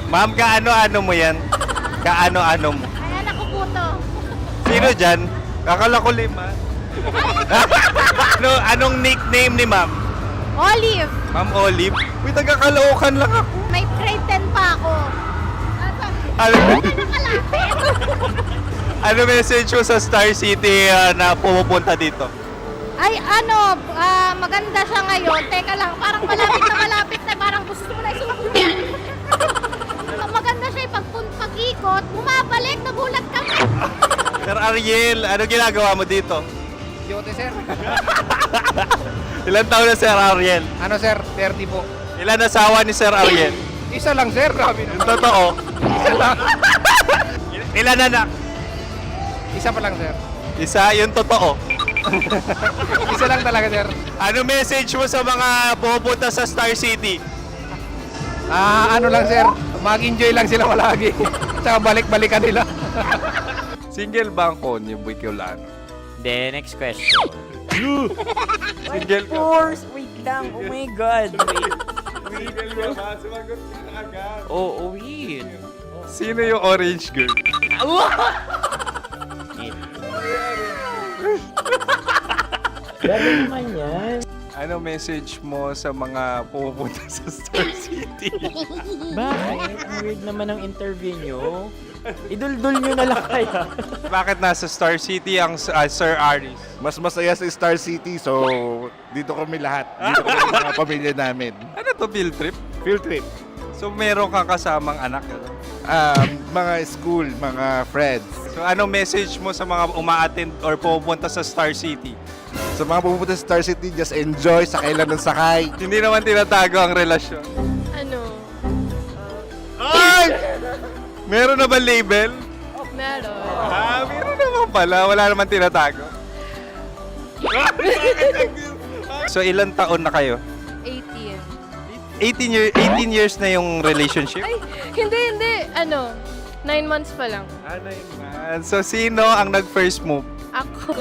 Ma'am, kaano-ano mo yan? Kaano-ano mo? Ayan ako po to. Sino dyan? Kakala ko 5. Anong nickname ni Ma'am? Olive. Ma'am Olive? Uy, taga-Caloocan lang ako. May grade 10 pa ako. Ano message mo sa Star City na pumupunta dito? Ay, maganda siya ngayon. Teka lang, parang malapit na, parang gusto mo na isubukan. Maganda siya pag-ikot, bumabalik, nagulat ka. Sir Ariel, ano ginagawa mo dito? Yote, sir. Ilan taon na Sir Ariel? Ano, sir? 30 po. Ilan asawa ni Sir Ariel? Isa lang, sir. Grabe Yung totoo. Isa lang. Ilan anak? Isa pa lang, sir. Isa, yung totoo. Isa lang talaga, sir. Ano message mo sa mga pupunta sa Star City? Ano lang, sir. Mag-enjoy lang sila palagi. Tsaka balik-balikan nila. Single ba ang Konyo Bicolano? Then, next question. Single ka? course! Wait lang. Oh my God. Wait. Single ka ba? Sumagot ka na agad. Oo, wait. Sino yung orange girl? Grabe naman yan. Ano message mo sa mga pupunta sa Star City? Bakit? Ang weird naman ang interview nyo. Iduldul nyo na lang kaya. Bakit nasa Star City ang Sir Aris? Mas masaya sa Star City, so dito kami lahat. Dito kami mga pamilya namin. Ano to, field trip? Field trip. So meron kang kasamang anak? Ano? Mga school, mga friends. So ano message mo sa mga uma-attend or pupunta sa Star City? Sa mga pupunta sa Star City, just enjoy, sakay lang ng sakay. Hindi naman tinatago ang relasyon. Ano? Ay! Meron na ba label? Meron. Meron naman pala. Wala naman tinatago. So ilan taon na kayo? 18. 18 years na yung relationship? Ay, hindi. 9 months pa lang. 9 months. So sino ang nag-first move? Ako.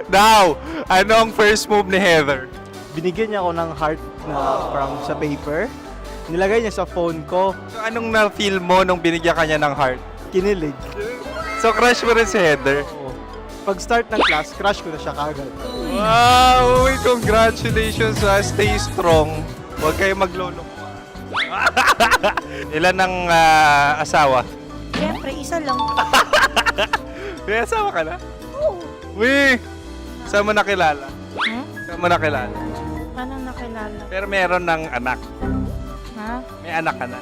Now, anong first move ni Heather? Binigyan niya ako ng heart na from sa paper. Nilagay niya sa phone ko. So anong na-feel mo nung binigyan ka niya ng heart? Kinilig. So crush mo rin si Heather? Pag start ng class, crush ko na siya kagad. Wow! Uy, congratulations! Stay strong. Huwag kayo maglolo. Ilan ang asawa? Siyempre, isa lang. May asawa ka na? Uy! Saan mo nakilala? Saan mo nakilala? Paano nakilala? Pero meron ng anak. Ha? May anak ka na.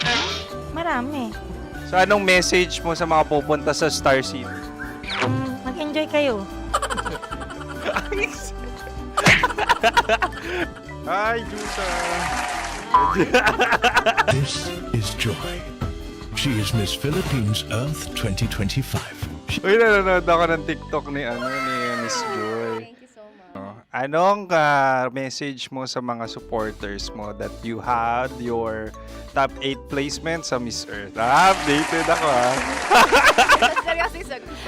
Marami. So anong message mo sa mga pupunta sa Star City? Mag-enjoy kayo. Hi, Jusa! This is Joy. She is Miss Philippines Earth 2025. Uy, nanonood ako ng TikTok ni Miss Joy. Thank you so much. Anong message mo sa mga supporters mo that you had your top 8 placement sa Miss Earth? Updated ako Seryoso,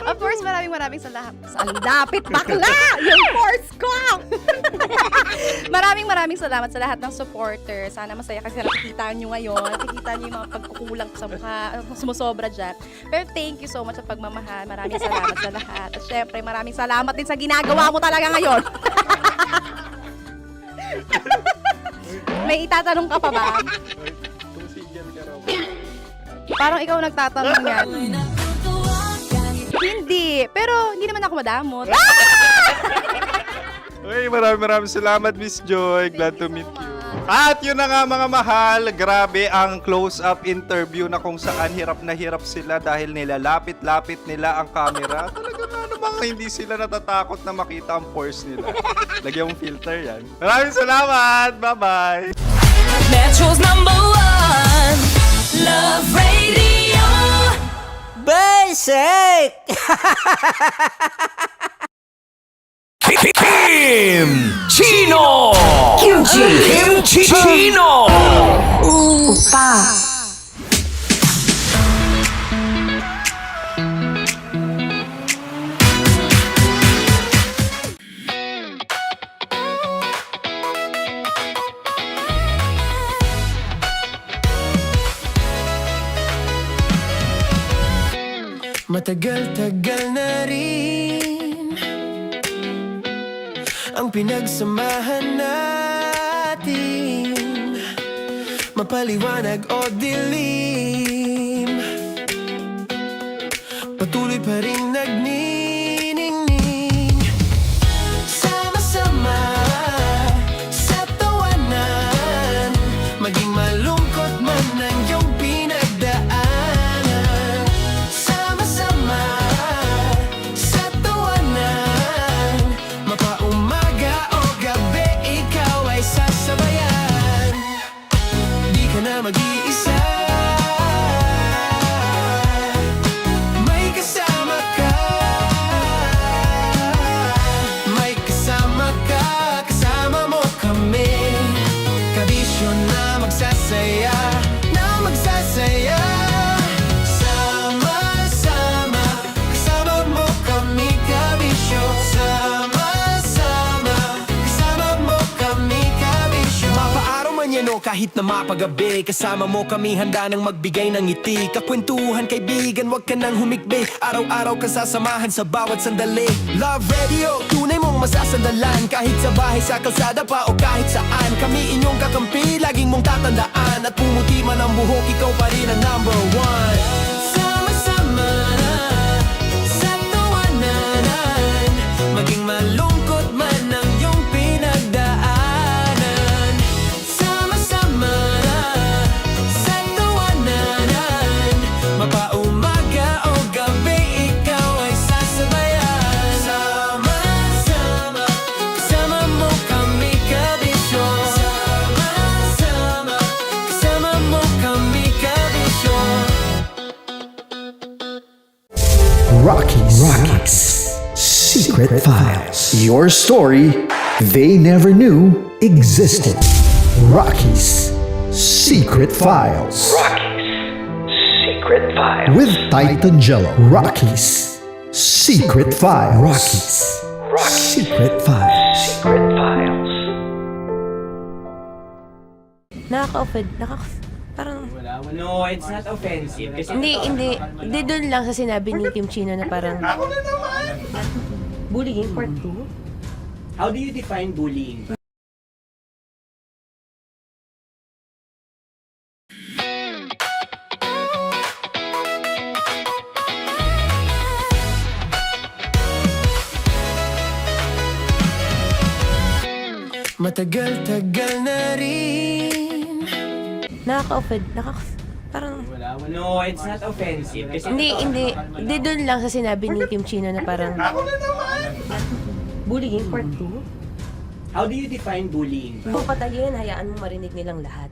of course, maraming salamat. Ang dapit bakla! Yung course ko! maraming salamat sa lahat ng supporter. Sana masaya kasi nakikita nyo ngayon. Nakikita nyo yung mga pagkukulang ko sa mukha, sumusobra dyan. Pero thank you so much sa pagmamahal. Maraming salamat sa lahat. At syempre, maraming salamat din sa ginagawa mo talaga ngayon. May itatanong ka pa ba? Parang ikaw nagtatanong yan. Hindi. Pero hindi naman ako madamot. Uy, maraming salamat, Miss Joy. Glad to meet you. At yun na nga mga mahal, grabe ang close-up interview na kung saan hirap na hirap sila dahil nilalapit-lapit nila ang camera. Talaga nga namang hindi sila natatakot na makita ang pores nila. Lagyan mong filter yan. Maraming salamat! Bye-bye! Metro's #1 Love Radio. Basic! Kim Chino! Kim Chino! Upa. Matagal-tagal na rin ang pinagsamahan natin, mapaliwanag o dilim, patuloy pa rin nagniningning. Sama-sama sa tawanan, maging malungkot man ang iyong pinagdaanan. Sama-sama sa tawanan, mapaumaga o gabi, ikaw ay sasabayan. Di ka na mag-iisa, may kasama ka. kahit na mapagabi. Kasama mo kami handa nang magbigay ng ngiti. Kakwentuhan kaibigan, wag ka nang humikbi. Araw-araw ka sasamahan sa bawat sandali. Love Radio, tunay mong masasandalan. Kahit sa bahay, sa kalsada pa o kahit saan. Kami inyong kakampi, laging mong tatandaan. At pumuti man ang buhok, ikaw pa rin ang number one. Sama-sama na sa tawanan, maging malungkot man ang iyong pinagdaanan. Sama-sama na sa tawanan, mapaumaga o gabi, ikaw ay sasabayan. Sama-sama, kasama mo kami kabisyo. Sama-sama, kasama mo kami kabisyo. Rockies. Secret Files. Your story they never knew existed. Rockies. Secret Files. Secret Files. With Titan Jello. Rockies. Secret Files. Rockies. Secret Files. Secret Files. Nakaka-offend. Parang... No, it's not offensive. Kasi Hindi doon lang sa sinabi ni Kim Chino na parang... Bullying part 2? How do you define bullying? Matagal-tagal na rin. Nakaka-offend. Parang... No, it's not offensive. Kasi Hindi doon lang sa sinabi ni Kim Chino na parang... Bullying part 2? How do you define bullying? Kung patayin, hayaan mo marinig nilang lahat.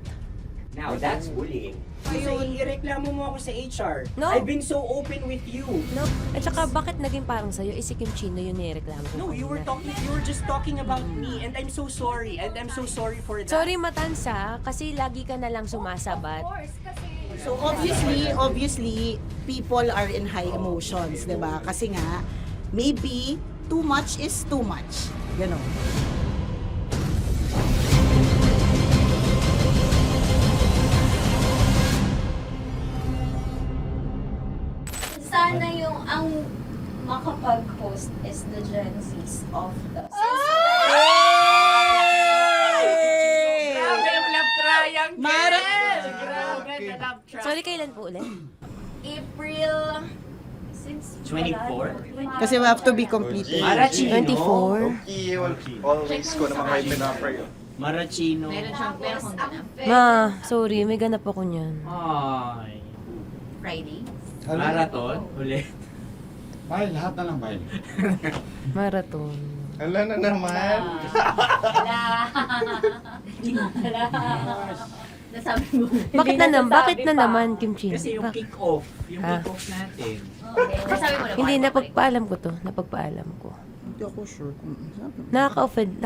Now, that's bullying. Kasi ireklamo mo ako sa HR. No. I've been so open with you. No? At saka, bakit naging parang sa'yo? Si Kim Chino yung nireklamo ko. No, you were just talking about me, and I'm so sorry. And I'm so sorry for that. Sorry, Matansa, kasi lagi ka na lang sumasabat. So obviously, people are in high emotions, 'di ba? Kasi nga maybe too much is too much. Ganon. Sana yung ang makapag-host is the Gen Zs of the Grabe yung love triangle! Mara! Grabe na love triangle! Sorry, kailan po ulit? April 24? Kasi we have to be completed. Marachino. 24? Always ko naman kayo pinapray. Marachino. Ma, sorry, may ganap ako niyan. Ay. Friday. Marathon? Ulit. Mahal, lahat na lang mahal. Marathon. Ala na naman. Nasabi mo. Bakit na naman, Kim Chino? Kasi yung kick-off. Yung kick-off natin. Nasabi mo na. Hindi, napagpaalam ko to. Napagpaalam ko. Hindi ako sure kung Nakaka-offend.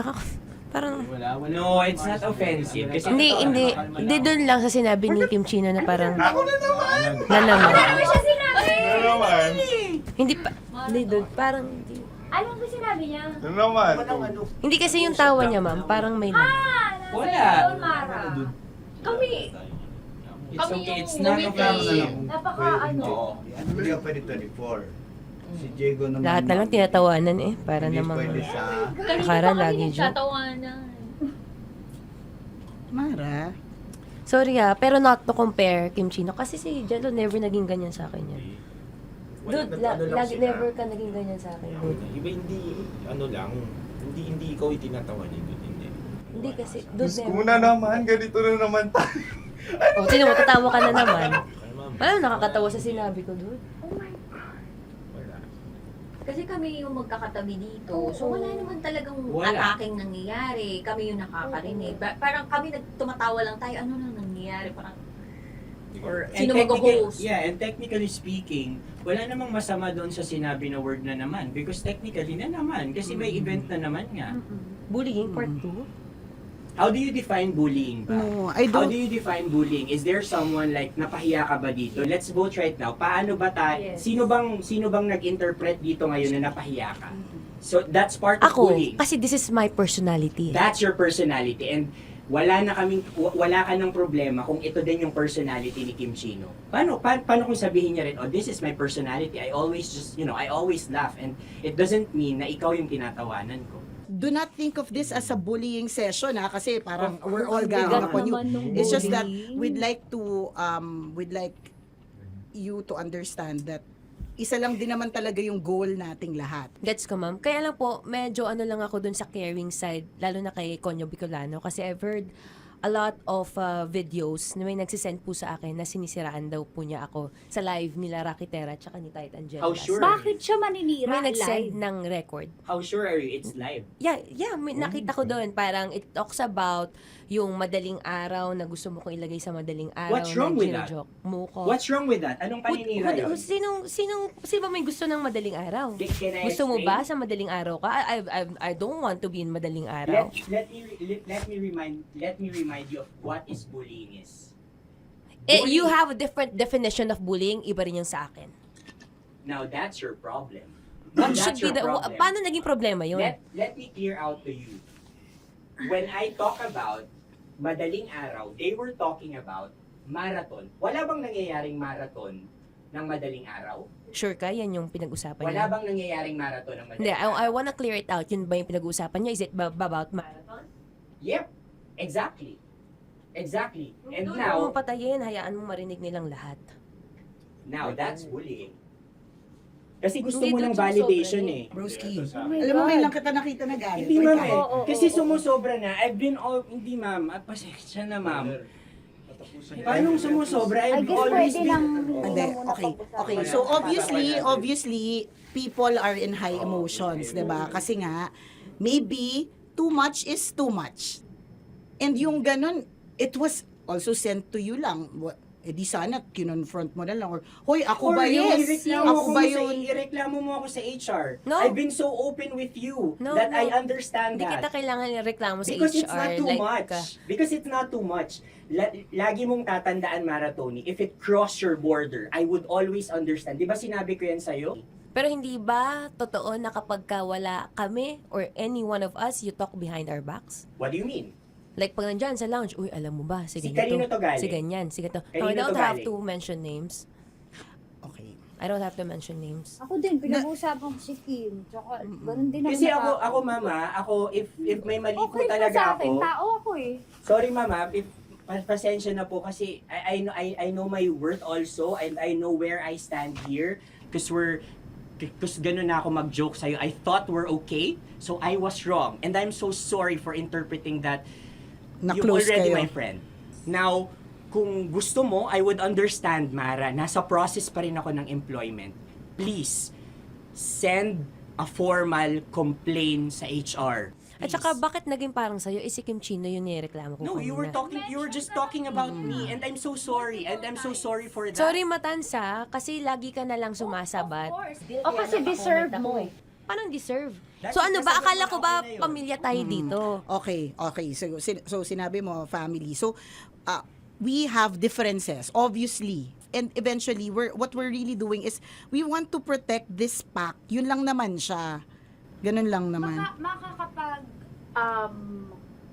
Parang... No, it's not offensive. Kasi Hindi doon lang sa sinabi ni Kim Chino na parang... Na naman. Hindi pa... Hindi doon. Parang... Ano ba sinabi niya? Ano naman? Hindi kasi yung tawa niya, ma'am. Parang may wala. Kami. It's okay. It's not offensive. Hindi ka pwede 24. Si Diego naman. Lahat na lang tinatawanan eh. Para Hindi namang... pwede sa... Akara lagi joke. Mara. Sorry pero not to compare, Kim Chino. Kasi si Jello never naging ganyan sa akin yan. Dude, never ka naging ganyan sa akin, dude. Iba hindi ikaw itinatawa ni dude, hindi. Hindi kasi, dude, Diyos ko na naman, ganito na naman tayo. O, sino mo, tatawa ka na naman. Paano nakakatawa sa sinabi ko, dude? Kasi kami yung magkakatabi dito. So wala naman talagang Wala. ataking nangyayari. Kami yung nakakarinig. Parang kami tumatawa lang tayo. Ano nang nangyayari? Parang or sino mag-host? Yeah, and technically speaking, wala namang masama doon sa sinabi na word na naman. Because technically na naman. Kasi may event na naman nga. Bullying part 2? How do you define bullying ba? No, I How don't. do you define bullying? Is there someone like napahiya ka ba dito? Let's vote right now. Paano ba Yes. sino bang nag-interpret dito ngayon na napahiya ka? So that's part of Ako, bullying. kasi this is my personality. That's your personality. And wala ka ng problema kung ito din yung personality ni Kim Chino. Paano kung sabihin niya rin, oh, this is my personality. I always I always laugh, and it doesn't mean na ikaw yung tinatawanan ko. Do not think of this as a bullying session kasi parang we're all ganging upon you. It's just that we'd like you to understand that isa lang din naman talaga yung goal nating lahat. Gets ko, ma'am. Kaya lang po, medyo lang ako dun sa caring side, lalo na kay Conyo Bicolano, kasi I've heard a lot of videos na may nagsisend po sa akin na sinisiraan daw po niya ako sa live nila Rakitera at saka ni Tight Angela. How sure? Bakit siya maninira May nag-send live? ng record. How sure are you it's live? Yeah, may nakita ko doon. Parang it talks about yung madaling araw na gusto mo kong ilagay sa madaling araw. What's wrong na with that? gino-joke mo ko. What's wrong with that? Anong paninira yun? Sino ba may gusto ng madaling araw? Can I Gusto mo explain? ba sa madaling araw ka? I don't want to be in madaling araw. Let me remind you of what is bullying is. You have a different definition of bullying, iba rin yung sa akin. Now that's your problem. What That's should be your the problem. paano naging problema yun? Let me clear out to you. When I talk about madaling araw, they were talking about marathon. Wala bang nangyayaring marathon ng madaling araw? Sure ka, yan yung pinag-usapan Wala niya? bang nangyayaring marathon ng Hindi, madaling araw? I wanna clear it out. Yun ba yung pinag-usapan niya? Is it about marathon? Yep, exactly. Exactly. And Doon now, mo patayin, hayaan mo marinig nilang lahat. that's bullying. Kasi gusto Hindi mo doon ng validation sumusobra eh. Broski, Oh my alam mo, God. may lang kita nakita na galit. Hindi ma'am eh. Oo, Kasi oo. sumusobra na. Hindi ma'am. Pasensya na ma'am. Paano sumusobra? I I've guess always pwede been... lang Hindi, okay. So obviously, people are in high emotions, 'di ba? Kasi nga, maybe too much is too much. And yung ganun, it was also sent to you lang. Di sana kinonfront mo na lang or hoy, ako ba yun? Ako ba yun? Ireklamo mo ako sa HR. No. I've been so open with you No, that no. I understand Hindi kita that. kailangan ireklamo sa Because HR. it's not too like, much. Because it's not too much. Lagi mong tatandaan, Maratoni, if it cross your border, I would always understand. Di ba sinabi ko yan sa'yo? Pero hindi ba totoo na kapag ka wala kami or any one of us, you talk behind our backs? What do you mean? Like pag nandyan sa lounge, uy, alam mo ba, si Si ganito, kanino to galing? si ganyan, si ganito. Kanino No, I don't to have galing? to mention names. Okay. I don't have to mention names. Ako din, pinag-uusapan ko si Kim. Tsaka, ganun din Kasi ako. ako mama, if may mali po Okay talaga sa akin, ako. tao ako eh. Sorry mama, if pasensya na po kasi I know my worth also and I know where I stand here because ganun na ako mag-joke sa'yo. I thought we're okay, so I was wrong. And I'm so sorry for interpreting that you're Na-close already kayo. my friend. Now, kung gusto mo, I would understand, Mara. Nasa process pa rin ako ng employment. Please, send a formal complaint sa HR. At saka, bakit naging parang sa'yo, si Kim Chino yung nireklamo ko No, you were just talking about me and I'm so sorry. And I'm so sorry for that. Sorry, Matansa, kasi lagi ka na lang sumasabat. O kasi deserve mo eh. Parang deserve. So ano ba, akala ko ba pamilya tayo dito? Okay. So sinabi mo family. So we have differences obviously. And eventually what we're really doing is we want to protect this pack. Yun lang naman siya. Ganun lang naman. Makakapag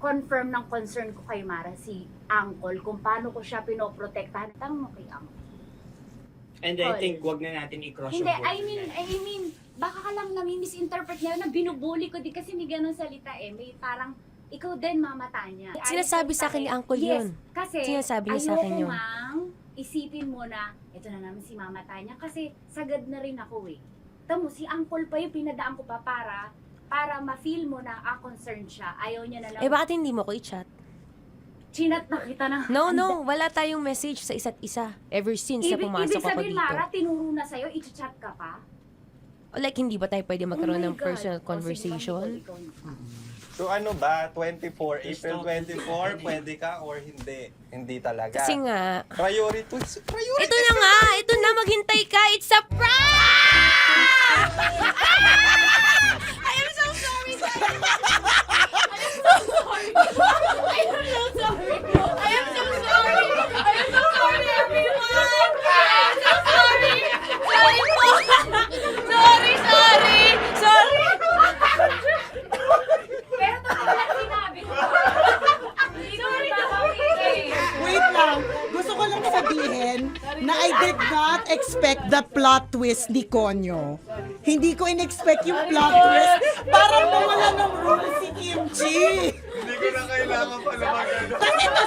confirm ng concern ko kay Mara si Uncle kung paano ko siya pinoprotektahan. Tanong mo kay Uncle. And I think wag na natin i-cross Hindi, yung border. I mean, baka ka lang nami-misinterpret niya na binubuli ko di kasi may ganun salita eh. May parang, ikaw din mamata niya. Sinasabi sa akin ni Uncle yun. Yes, kasi Sinasabi niya sa akin yun. ayoko ngang isipin mo na, ito na naman si mamata niya kasi sagad na rin ako eh. Tamo, si Uncle pa yung pinadaan ko pa para ma-feel mo na concerned siya. Ayaw niya na lang. Eh, bakit hindi mo ko i-chat? Chinat na kita na. No, wala tayong message sa isa't isa ever since na pumasok Ibig ako sabihin, dito. Mara, tinuro na sa'yo, i-chat ka pa? Like, hindi ba tayo pwede magkaroon Oh my ng God. personal O, sige, conversation? ikaw. So ano ba, 24, April 24, pwede ka or hindi? Hindi talaga. Kasi nga, Priority. ito na nga, ito na, maghintay ka, it's a prank! I am so sorry, guys! Pero totoo lang sinabi ko. Hindi ko in-expect the plot twist ni Konyo. Hindi ko in-expect yung plot twist. Parang nawala ng role si Kimchi. Hindi ko na kailangan pala mag-ano. Kasi ito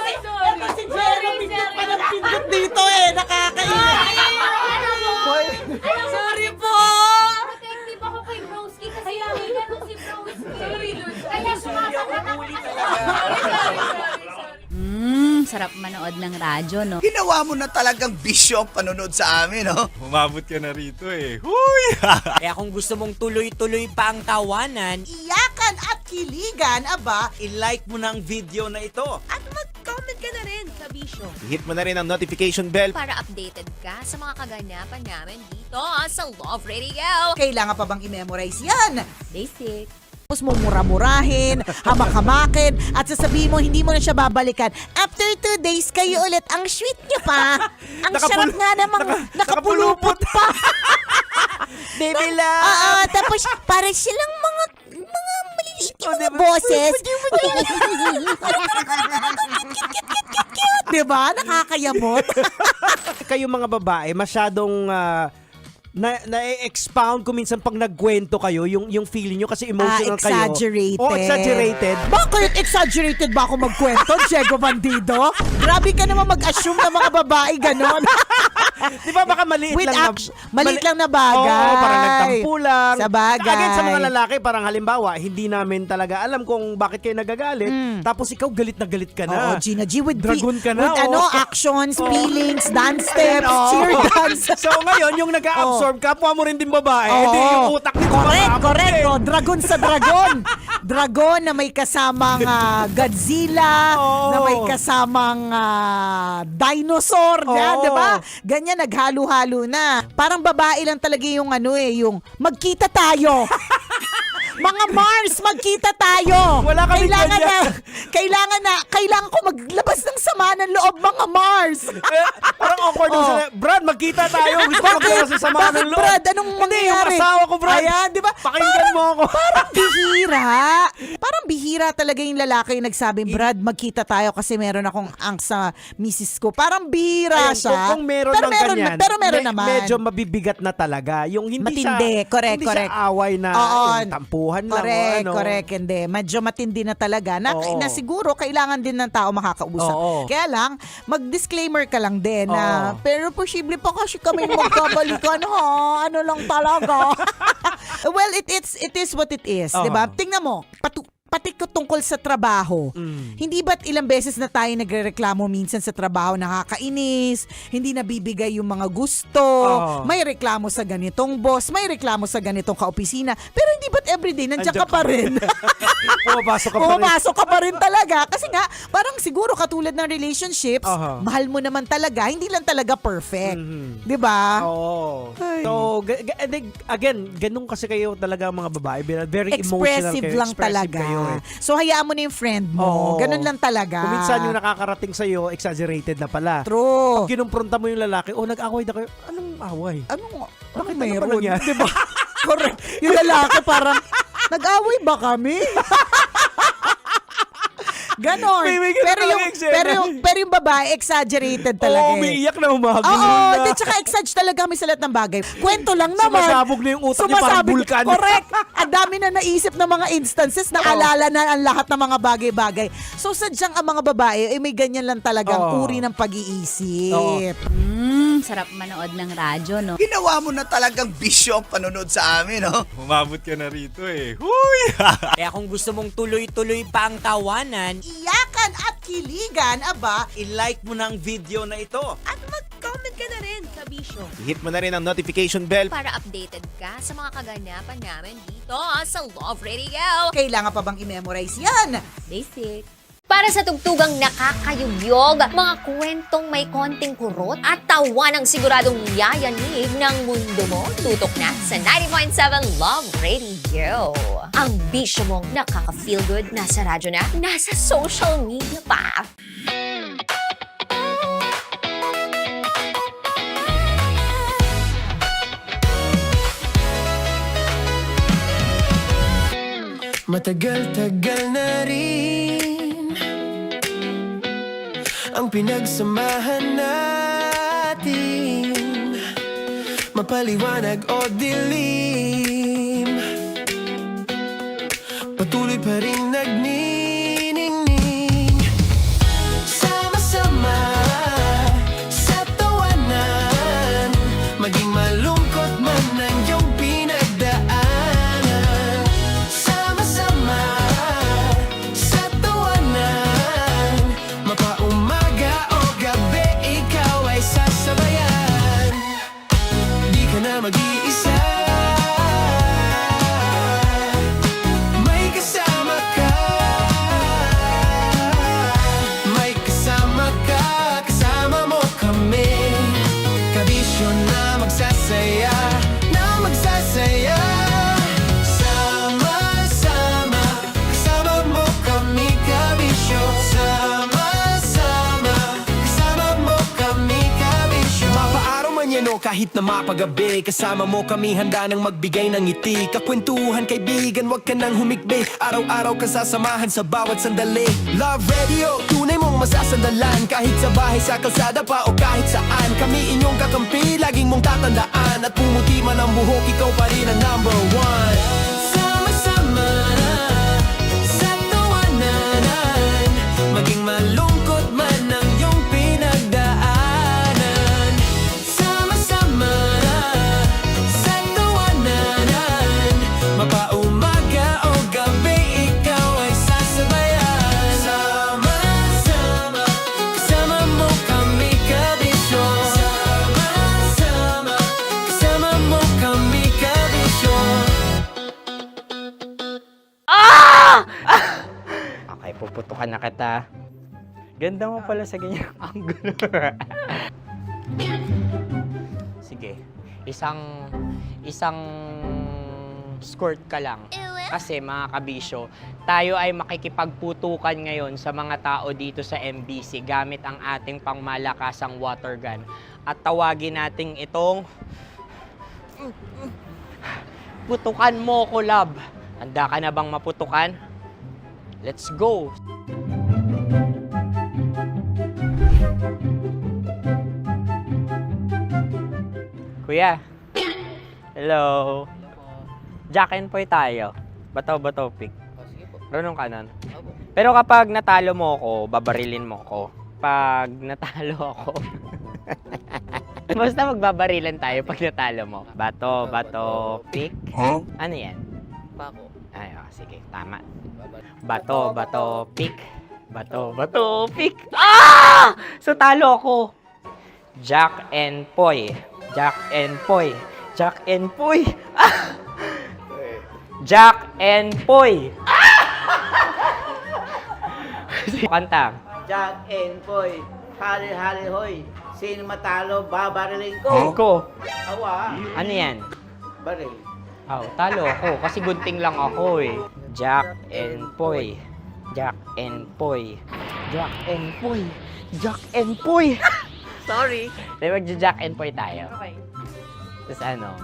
si Jerry, pindot pa ng pindot dito eh. Nakakainis. Sorry po! Protective ako kay Broski kasi hindi nung si Broski. Kaya sumasagot ako. Sarap manood ng radyo, no? Ginawa mo na talagang bisyo ang panonood sa amin, no? Umabot ka na rito eh. Huy! Kaya kung gusto mong tuloy-tuloy pa ang tawanan, Iyakan at kiligan, aba. i-like mo na ang video na ito. At mag-comment ka na rin sa bisyo. Hit mo na rin ang notification bell. Para updated ka sa mga kaganapan namin dito sa Love Radio. Kailangan pa bang i-memorize yan? Basic. Tapos mo mura-murahin, hamak-hamakin, at sasabihin mo hindi mo na siya babalikan. After 2 days, kayo ulit. Ang sweet niyo pa. Ang sarap nga namang nakapulupot pa. Baby love! Oo, tapos para silang mga maliliit yung mga boses. Diba? Nakakayamot. Kayo mga babae, masyadong na-expound ko minsan pag nagkwento kayo, yung feeling nyo kasi emotional kayo. Exaggerated. Oh, exaggerated. Bakit exaggerated ba ako magkwento, Diego Bandido? Grabe ka naman mag-assume na mga babae ganon. Di ba baka maliit With lang maliit lang na bagay. Oo, parang nagtampo lang. Sa bagay. Again, sa mga lalaki, parang halimbawa, hindi namin talaga alam kung bakit kayo nagagalit. Tapos ikaw galit na galit ka na. Oo, Gina G, with Dragon ka na. with actions, feelings, dance steps, cheer dance. So ngayon, yung nag-a-absorb, kapwa mo rin din babae. Hindi yung utak nito. Correct. Oh, dragon sa dragon. Dragon na may kasamang Godzilla, na may kasamang dinosaur, di ba? Ganyan, naghalo-halo na. Parang babae lang talaga yung yung magkita tayo. Mga Mars, magkita tayo. Wala kami kailangan ko maglabas ng sama ng loob, mga Mars. Parang awkward yung sila. Brad, magkita tayo. Gusto ko maglabas ng sama ng loob. Brad, anong mangyayari? Hindi, yung asawa ko, Brad. Ayan, di ba? Pakinggan mo ako. Parang bihira talaga yung lalaki yung nagsabi, Brad, magkita tayo kasi meron akong angst sa misis ko. Parang bihira Ayan, siya. Kung meron pero ng meron, ganyan, pero meron naman. Medyo mabibigat na talaga. Yung hindi Matindi, siya, correct, hindi correct. siya away na yung tampuhan lang. Correct, hindi. Medyo matindi na talaga. Na siguro, kailangan din ng tao makakausap. Kaya lang, mag-disclaimer ka lang din na, pero posible pa kasi kami magkabalikan, ha? Ano lang talaga. Well, it is what it is, di ba? Tingnan mo, pati ko tungkol sa trabaho. Hindi ba't ilang beses na tayo nagrereklamo minsan sa trabaho, nakakainis, hindi nabibigay yung mga gusto, may reklamo sa ganitong boss, may reklamo sa ganitong kaopisina, pero hindi ba't everyday nandiyan ka pa rin? Pumapasok ka pa rin talaga. Kasi nga, parang siguro katulad ng relationships, mahal mo naman talaga, hindi lang talaga perfect. Di ba? Oo. So, again, ganun kasi kayo talaga mga babae. Very emotional Expressive kayo. lang talaga. Kayo, eh. So, hayaan mo na yung friend mo. Ganun lang talaga. Kung minsan yung nakakarating sa'yo, exaggerated na pala. True. Pag kinumpronta mo yung lalaki, nag-away na kayo. Anong away? Bakit mayroon? Diba? Correct. Yung lalaki parang, nag-away ba kami? Ganon. Pero yung babae, exaggerated talaga. Umiiyak na umagin. Oo, tsaka exage talaga kami sa lahat ng bagay. Kwento lang naman. Sumasabog na yung utak niya parang vulkan. Correct. Ang dami na naisip ng mga instances, naalala na ang lahat ng mga bagay-bagay. So, sadyang ang mga babae, may ganyan lang talagang uri ng pag-iisip. Sarap manood ng radyo, no? Ginawa mo na talagang bisyo ang panonood sa amin, no? Umabot ka na rito eh. Huy! Kaya kung gusto mong tuloy-tuloy pa ang tawanan, Iyakan at kiligan, aba. i-like mo na ang video na ito. At mag-comment ka na rin sa bisyo. Hit mo na rin ang notification bell. Para updated ka sa mga kaganapan namin dito sa Love Radio. Kailangan pa bang i-memorize yan? Basic. Para sa tugtugang nakakayugyog, mga kwentong may konting kurot at tawa ng siguradong yayanig ng mundo mo, tutok na sa 90.7 Love Radio. Ang bisyo mong nakaka-feel good, nasa radyo na, nasa social media pa. Matagal-tagal na rin ang pinagsamahan natin. mapaliwanag o dilim, patuloy pa rin nagniningning. Sama-sama sa tawanan, maging malungkot man ang iyong pinagdaanan. Sama-sama sa tawanan, mapaumaga o gabi, ikaw ay sasabayan. Di ka na mag-iisa, may kasama ka. May kasama ka, kasama mo kami. Kabisyo na magsasaya, na magsasaya. Sama-sama, kasama mo kami, kabisyo. Sama-sama, kasama mo kami, kabisyo. Mapaaraw man yan o kahit na mapagabi, kasama mo kami, handa nang magbigay ng ngiti. Kakwentuhan, kaibigan, wag ka nang humikbi. Araw-araw ka sasamahan sa bawat sandali. Love Radio, tunay mong masasandalan. Kahit sa bahay, sa kalsada pa o kahit saan, kami inyong kakampi, laging mong tatandaan. At pumuti man ang buhok, ikaw pa rin ang number one. Sama-sama sa tawanan, maging malungkot man ang iyong pinagdaanan. Sama-sama sa tawanan, mapaumaga o gabi, ikaw ay sasabayan. Sama-sama, kasama mo kami, kabisyo. Sama-sama, kasama mo kami, kabisyo. Okay, puputukan na kita. Ganda mo pala sa ganyang angulo. Sige, isang skirt ka lang. Kasi mga kabisyo, tayo ay makikipagputukan ngayon sa mga tao dito sa MBC gamit ang ating pangmalakasang water gun. At tawagin natin itong putukan mo ko, love. Handa ka na bang maputukan? Let's go! Kuya. Hello. Jack and Poy tayo. Bato-bato pick. Runong ka nun. Pero kapag natalo mo ako, babarilin mo ako. Pag natalo ako, basta magbabarilan tayo pag natalo mo. Bato, pick. Huh? Ano yan? Pako. Ay, oh, sige, tama. Bato, pick. Bato, pick. Ah! So, talo ako. Jack and Poy. Jack and Poy. Jack and Poy. Ah! Jack and Poy. Kanta. Jack and Poy, hali-hali hoy. Sino matalo, babariling ko. Ko. Awa. Ano yan? Baril. Oh, talo ako kasi gunting lang ako eh. Jack and Poy. Jack and Poy. Jack and Poy. Jack and Poy. Sorry. Di magja-Jack and Poy tayo. Okay. Tapos ano?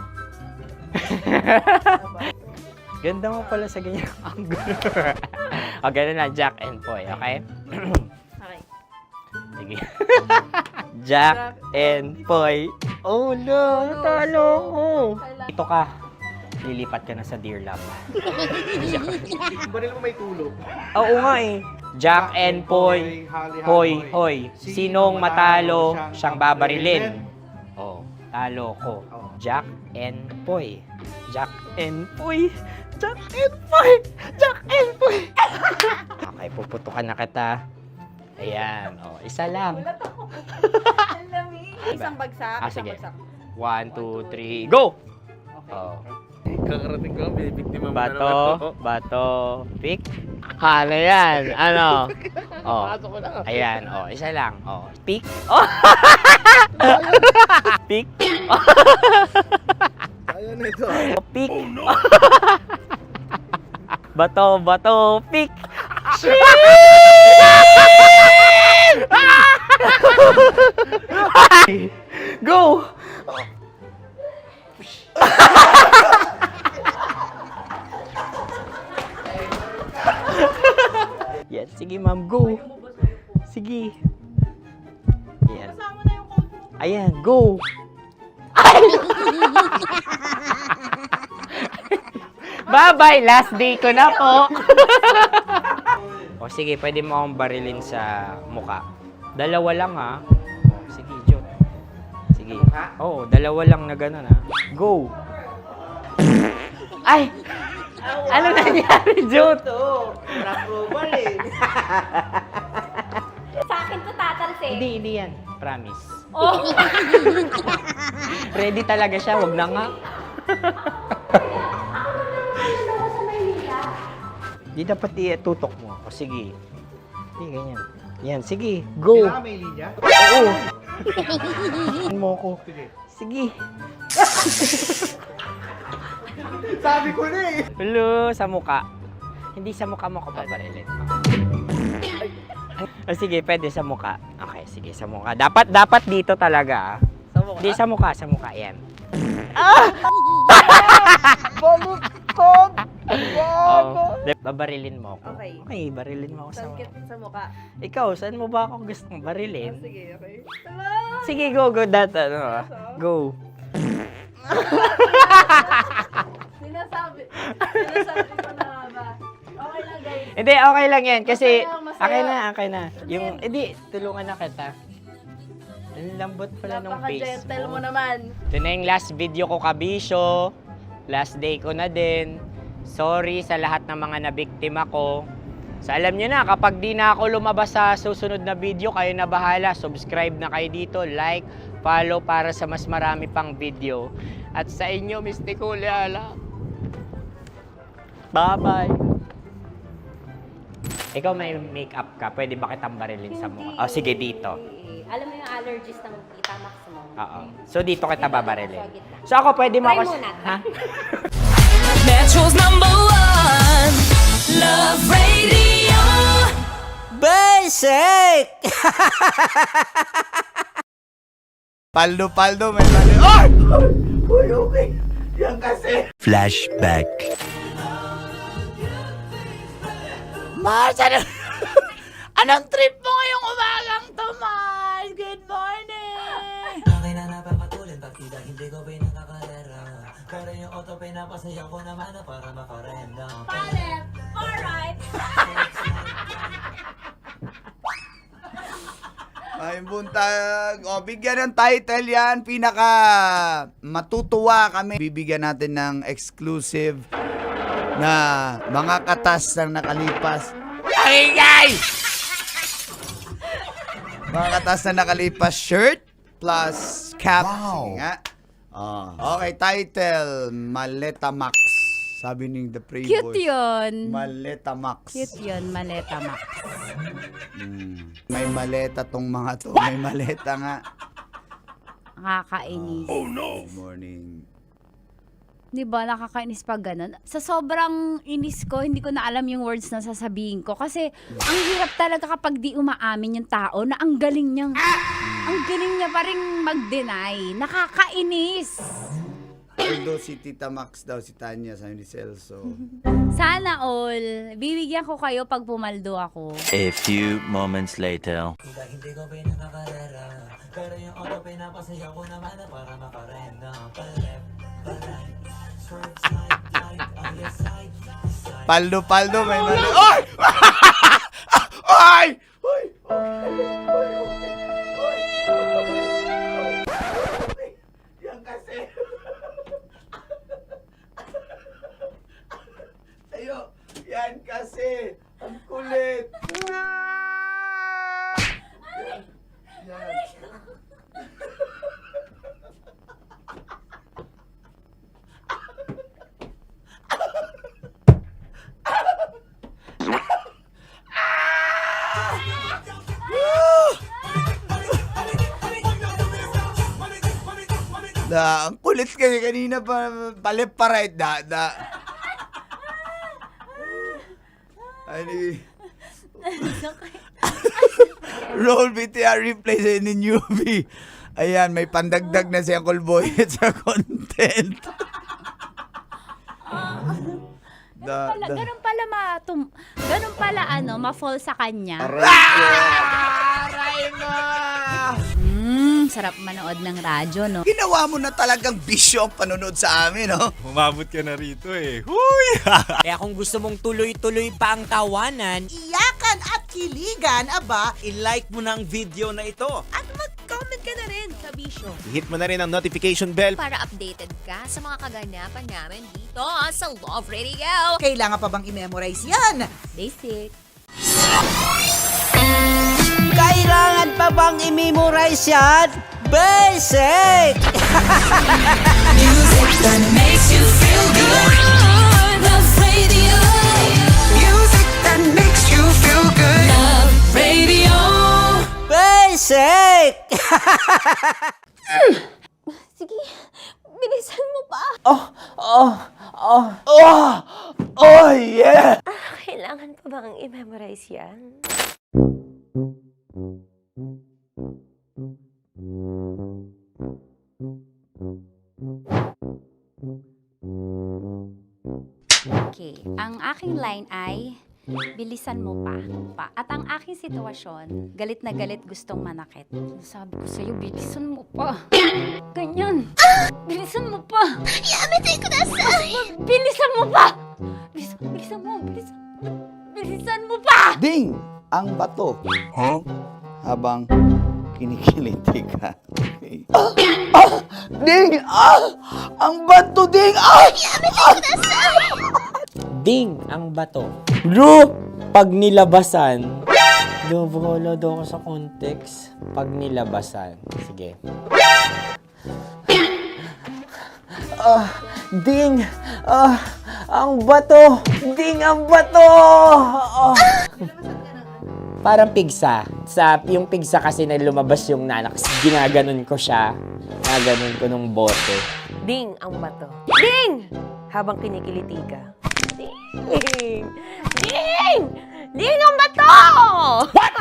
Ganda mo pala sa ganyang angulo. O, ganun na, Jack and Poy, okay? Okay. Sige. Jack and Poy. Oh no, natalo ko. Ito ka. Lilipat ka na sa Dear Love. Baril mo may tulog. Oo nga eh. Jack and Poy. Hoy, hoy. Sinong matalo, siyang babarilin. Oh, talo ko. Jack and Poy. Jack and Poy. Jack and Poy. Jack and Poy. Okay, puputukan na kita. Ayan. Oh, isa lang. Isang bagsak. Sige. 1, 2, 3, go! Oh. Kakarating ko, binibiktima mo Bato, pick. Ano yan? Ano? Oh. Ayan, oh, isa lang. Oh, pick. Oh. Pick. Ayaw na ito. Oh, pick. Bato, pick. Go! Yan, sige ma'am, go. Sige. Ayan. Ayan, go. Ay! Bye-bye, last day ko na po. O sige, pwede mo akong barilin sa muka. Dalawa lang ha. O, sige, Jot. Sige. Oo, dalawa lang na gano'n ha. Go! Ay! Ano nangyari, Jot? Approval eh. Sa akin to tatalsik. Hindi yan. Promise. Oh. Ready talaga siya, wag na nga. Di dapat tutok mo. O sige. Hindi, ganyan. Yan, sige. Go. Kailangan may linya? Oo. mo ko. Sige. Sabi ko na eh. Hello, sa muka. Hindi sa muka mo ko babarilin. O sige, pwede sa muka. Okay, sige, sa muka. Dapat dito talaga. Hindi, sa muka. Yan. Baluktot! Babarilin mo ako. Okay. Barilin mo ako sa muka. Sa mukha. Ikaw, saan mo ba ako gustong barilin? Sige, okay. Sige, go. Go. Sinasabi ko na ba? Okay lang, guys. Hindi, okay lang yan. Kasi, Masaya. okay na. Yung, hindi, tulungan na kita. Ang lambot pala nung face Napaka-gentle mo. mo naman. Ito na yung last video ko, kabisyo. Last day ko na din. Sorry sa lahat ng mga nabiktima ko. So alam nyo na, kapag di na ako lumabas sa susunod na video, kayo na bahala. Subscribe na kayo dito, like, follow para sa mas marami pang video. At sa inyo, Mistiko Leala. Bye-bye. Ikaw may makeup ka, pwede ba kitang barilin sa mukha? O sige, dito. Alam mo yung allergies ng Tita Max mo? Oo. So dito kita babarilin. So ako, pwede mo ako... Try muna. Ha? Metro's #1 Love Radio. Basic! Paldo, may mali. Ay! Uy, okay. Yan kasi. Flashback. Mars, anong trip mo ngayong umagang to, Mars? Good morning! Akin na napapatulin, partida hindi ko pinakakalera. Pero yung auto pinapasaya ko naman na para makarenda. Palit! Alright! Ay, buntag. O, bigyan ng title yan. Pinaka matutuwa kami. Bibigyan natin ng exclusive na mga katas na nakalipas. Ay! Mga katas na nakalipas shirt plus cap. Sige nga. Okay, title, Maleta Max. Sabi ni The Prey Cute Boys. yun. Maleta Max. Cute yun, Maleta Max. May maleta tong mga to. May maleta nga. Nakakainis. Oh no! Good morning. Di ba, nakakainis pag ganun. Sa sobrang inis ko, hindi ko na alam yung words na sasabihin ko. Kasi, ang hirap talaga kapag di umaamin yung tao na ang galing niya pa rin mag-deny. Nakakainis. Although si Tita Max daw, si Tanya, sabi ni Celso. Sana all, bibigyan ko kayo pag pumaldo ako. A few moments later. Hindi ko pinakakalera. Pero yung auto pinapasaya ko naman na para makarenda. Pa-left, pa-right, short side, light, on your side, side. Paldo, may mali. Oy! Oy! Oy! Yan kasi. Tayo. Yan kasi. Ang kulit. Yan. Ang kulit kasi kanina pa paliparate Ani roll BTR replay sa ni newbie. Ayan, may pandagdag na si Uncle Boy sa content. Ganun pala ma-fall sa kanya. Aray mo! sarap manood ng radyo, no? Ginawa mo na talagang bisyo ang panonood sa amin, no? Umabot ka na rito eh. Huy! Kaya kung gusto mong tuloy-tuloy pa ang tawanan, Iyakan at kiligan, aba, I-like mo na ang video na ito. At mag-comment ka na rin sa Bisyo. Hit mo na rin ang notification bell Para updated ka sa mga kaganapan namin dito sa Love Radio. kailangan pa bang i-memorize yan? Basic. Kailangan pa bang i-memorize yan? Basic! Music that makes you feel good. Love Radio. Music that makes you feel good. Love Radio. Basic! Sige, bilisan mo pa. Oh, yeah! Kailangan pa bang i-memorize yan? Okay, ang aking line ay, bilisan mo pa. At ang aking sitwasyon, galit na galit gustong manakit. Sabi ko sa'yo, bilisan mo pa. Ganyan. Bilisan mo pa. Yamitay ko na sa... Bilisan mo pa! Bilisan mo pa! Ding! Ang bato. Habang kinikiliti ka. Okay. Ding! Ang bato, Ding! ding ang bato. Bro, pag nilabasan, wala daw ako sa context. Pag nilabasan. Sige. Ding! Ang bato! Ding ang bato! Parang pigsa. Yung pigsa kasi na lumabas yung nanak. Ginaganon ko siya. Ginaganon ko nung bote. Ding ang bato. Ding! Habang kinikiliti ka. Ding! Ding! Ding ang bato! What?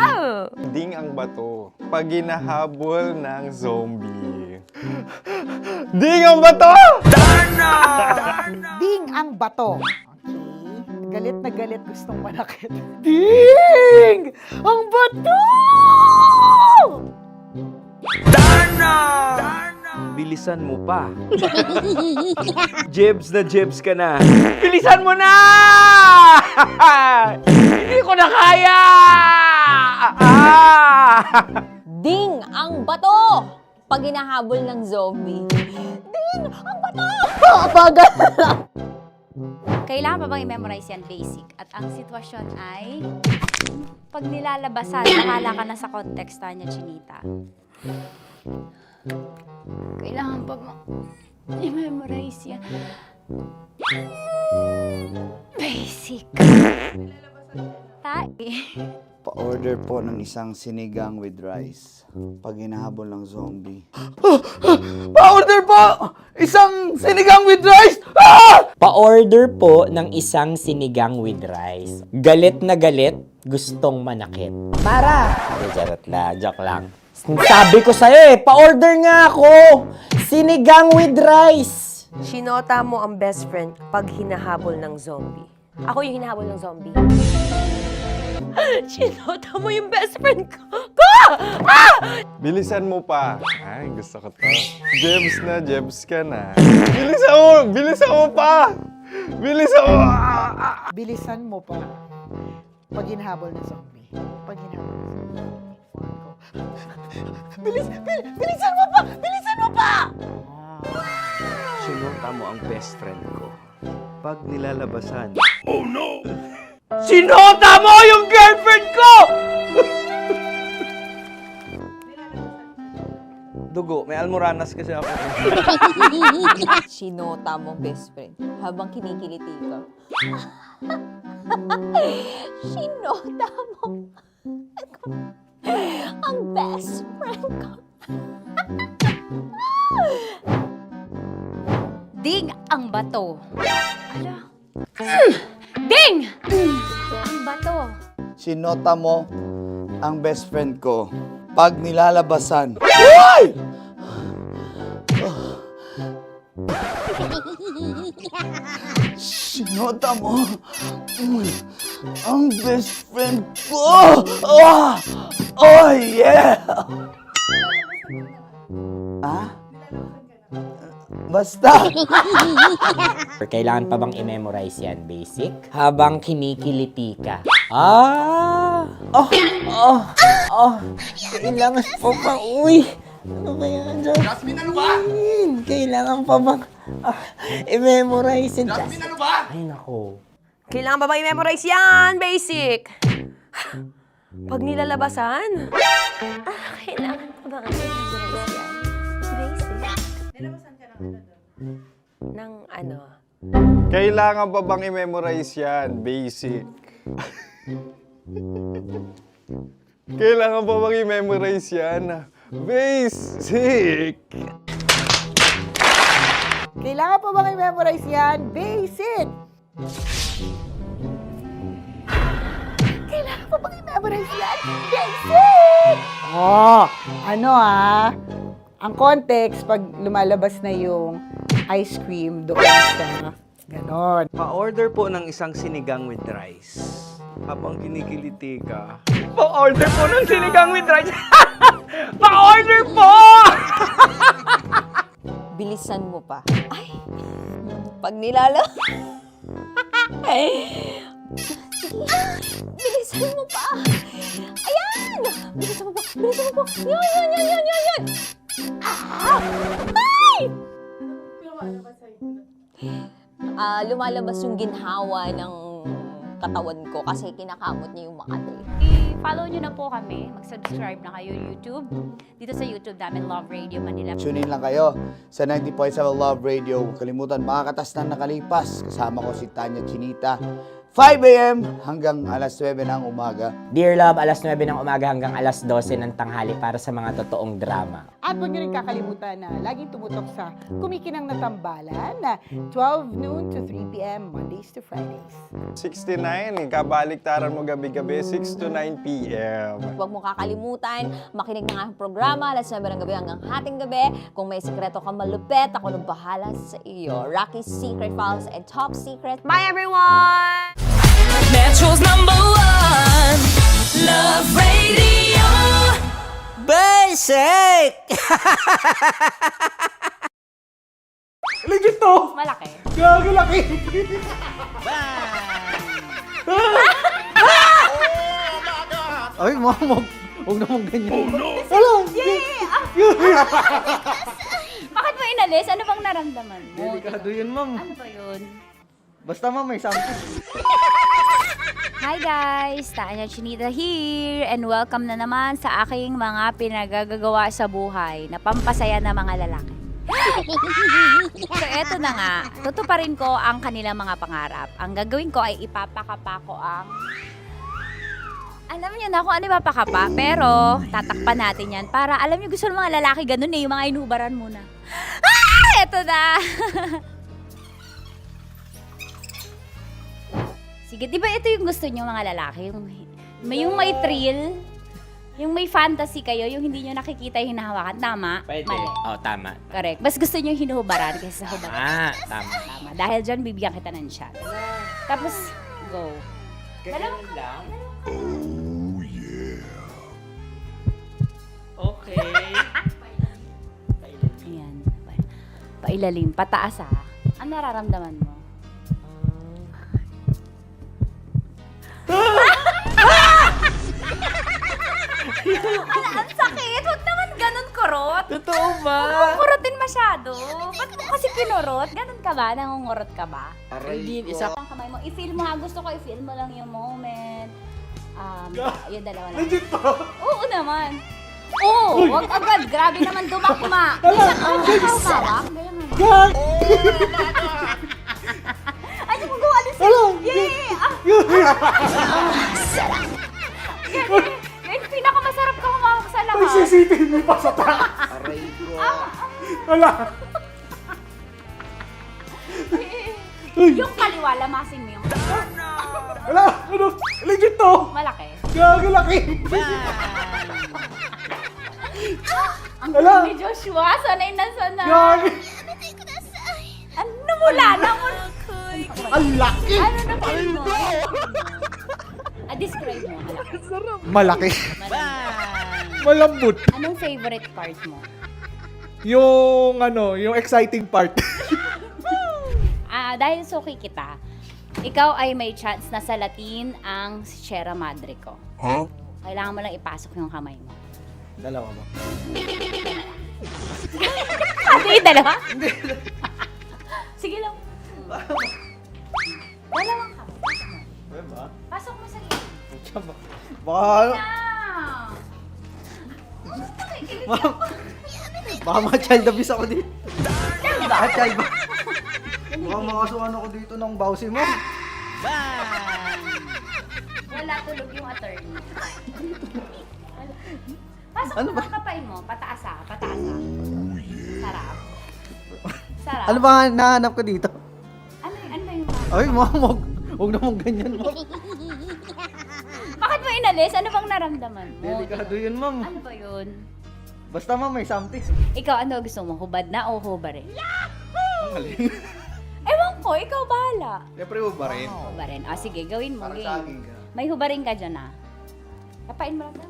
Ding ang bato. Pag hinahabol ng zombie. Ding ang bato! Ding ang bato. Okay. Galit na galit gustong manakit. Ding! Ang bato! Bilisan mo pa. Jebs na jebs ka na. Bilisan mo na! Hindi ko na kaya! Ding ang bato! Pag hinahabol ng zombie. Ding ang bato! Bagal! Kailangan pa bang i-memorize yan, basic? At ang sitwasyon ay, pag nilalabasan, nakala ka na sa konteksta niya, Chinita. Kailangan pa bang i-memorize yan? Basic. Pa-order po ng isang sinigang with rice. Pag hinahabol ng zombie. Pa-order po! Isang sinigang with rice! Pa-order po ng isang sinigang with rice. Galit na galit, gustong manakit. Para! Charot na, joke lang. Sabi ko sa'yo eh, pa-order nga ako! Sinigang with rice! Sinota mo ang best friend pag hinahabol ng zombie. Ako yung hinahabol ng zombie. Sinota mo yung best friend ko! Bilisan mo pa. Ay, gusto ko to. Jebs na, jebs ka na. Bilisan mo pa! Bilisan mo! Bilisan mo pa. Pag hinahabol ng zombie. Pag hinahabol ng zombie. Bilisan mo pa! Bilisan mo pa! Sinota mo ang best friend ko. Pag nilalabasan. Oh no! Sinota mo yung girlfriend ko! Dugo, may almoranas kasi ako. Sinota mo best friend habang kinikiliti ka. Sinota mo ang best friend ko. Ding ang bato. Ala. Ding! Ang bato. Sinota mo ang best friend ko. Pag nilalabasan. Uy! Sinota mo ang best friend ko. Oh yeah! Basta. Kailangan pa bang i-memorize yan? Basic? Habang kinikiliti ka. Kailangan pa bang, ano ba yan, Jasmine? Jasmine, ano ba? Kailangan pa bang i-memorize yan? Jasmine, ano ba? Ay, nako. Kailangan ba i-memorize yan? Basic. Pag nilalabasan? Kailangan pa ba i-memorize yan? Basic. Nilabasan ka ng ano? Kailangan pa bang i-memorize yan? Basic. Kailangan pa bang i-memorize yan? Basic. Kailangan pa bang i-memorize yan? Basic! Kailangan pa bang i-memorize yan? Basic! Ang context, pag lumalabas na yung ice cream doon sa ganon. Pa-order po ng isang sinigang with rice. Habang kinikiliti ka. Pa-order po ng sinigang with rice! Pa-order po! Bilisan mo pa. Ay! Pag nilala... Bilisan mo pa! Ayan! Bilisan mo pa! Bilisan mo pa! Yan! Ay! Lumalabas yung ginhawa ng katawan ko kasi kinakamot niya yung Makati. I-follow nyo na po kami. Mag-subscribe na kayo YouTube. Dito sa YouTube namin, Love Radio Manila. Tune in lang kayo sa 90.7 Love Radio. Huwag kalimutan, makakatas na nakalipas. Kasama ko si Tanya Chinita. 5 a.m. hanggang alas 9 ng umaga. Dear Love, alas 9 ng umaga hanggang alas 12 ng tanghali para sa mga totoong drama. At huwag nyo rin kakalimutan na laging tumutok sa Kumikinang na Tambalan na 12 noon to 3 p.m. Mondays to Fridays. 69, kabaliktaran mo gabi-gabi, 6 to 9 p.m. Huwag mo kakalimutan, makinig ng aking programa, alas 9 ng gabi hanggang hating gabi. Kung may sikreto kang malupet, ako nang bahala sa iyo. Rocky's Secret Files and Top Secret. Bye, everyone! Metro's #1 Love Radio. Basic! Legit to! Malaki. Gago laki! Ay, mamog. Huwag naman ganyan. Hello! Bakit mo inalis? Ano bang naramdaman mo? Delikado yun, ma'am. Ano ba yun? Basta, ma'am, may sample. Hi guys! Tanya Chinita here and welcome na naman sa aking mga pinagagagawa sa buhay na pampasaya ng mga lalaki. So eto na nga, tutuparin ko ang kanilang mga pangarap. Ang gagawin ko ay ipapakapa ko ang... Alam niyo na kung ano ipapakapa, pero tatakpan natin yan para alam niyo gusto ng mga lalaki ganun yung mga inubaran muna. Eto na! Sige, di ba ito yung gusto niyo mga lalaki? Yung may thrill, yung may fantasy kayo, yung hindi nyo nakikita yung hinahawakan. Tama? Pwede. Mali. Oh, tama. Correct. Mas gusto nyo yung hinuhubaran kaysa sa hubaran. Tama. Tama. Dahil dyan, bibigyan kita ng shot. Tapos, go. Ganyan lang. Okay. Ayan. Pailalim. Pataas ha. Ano nararamdaman mo? Ang sakit! Huwag naman ganun kurot! Totoo ba? Huwag mong kurotin masyado. Ba't mo kasi pinurot? Ganun ka ba? Nangungurot ka ba? Hindi, isa. Ang kamay mo. I-feel mo ha. Gusto ko i-feel mo lang yung moment. Yung dalawa lang. Legit to! Oo naman. Oo! Huwag agad. Grabe naman dumakma. Minsan ka hawak. Ganyan mo. Ay, di mo gawa alis. Yay! Ganyan, pinakamasarap ka humawak sa lahat. May CCTV pa sa taas! Aray ko. Wala! Yung kaliwa, lamasin mo yung Wala! Ano? Legit to! malaki. Gago laki! Ang Wala. galing ni Joshua, sanay na sanay. Gago! Ano mula na mo? Ang laki! Ano na feel mo? Describe mo, malaki. Malaki. Malaki. Malambot. Anong favorite part mo? yung exciting part. Dahil suki kita, ikaw ay may chance na salatin ang Sierra Madre ko. Huh? Kailangan mo lang ipasok yung kamay mo. Dalawa ba? Hindi, dalawa? Sige lang. Dalawang kamay. Diba? Pasok mo sa gilid. Baka, baka ma-child abuse ako dito. Baka child ba? Baka makasuhan ako dito ng bawsi mo. Wala, tulog yung attorney. Pasok mo ang kapay mo. Pataas ah. Sarap. Sarap. Ano ba nahanap ko dito? Ano ba yung Ay, huwag na mong ganyan, ma'am. Bakit mo inalis? Ano bang naramdaman mo? Delikado yun, ma'am. Ano ba yun? Basta, ma'am, may something. Ikaw, ano gusto mo? Hubad na o hubarin? Ang galing. Ewan ko, ikaw bahala. Siyempre, ba rin? Hubarin. Sige, gawin mo. Para Game. sa akin ka. May hubarin ka dyan ah. Kapain mo lang na.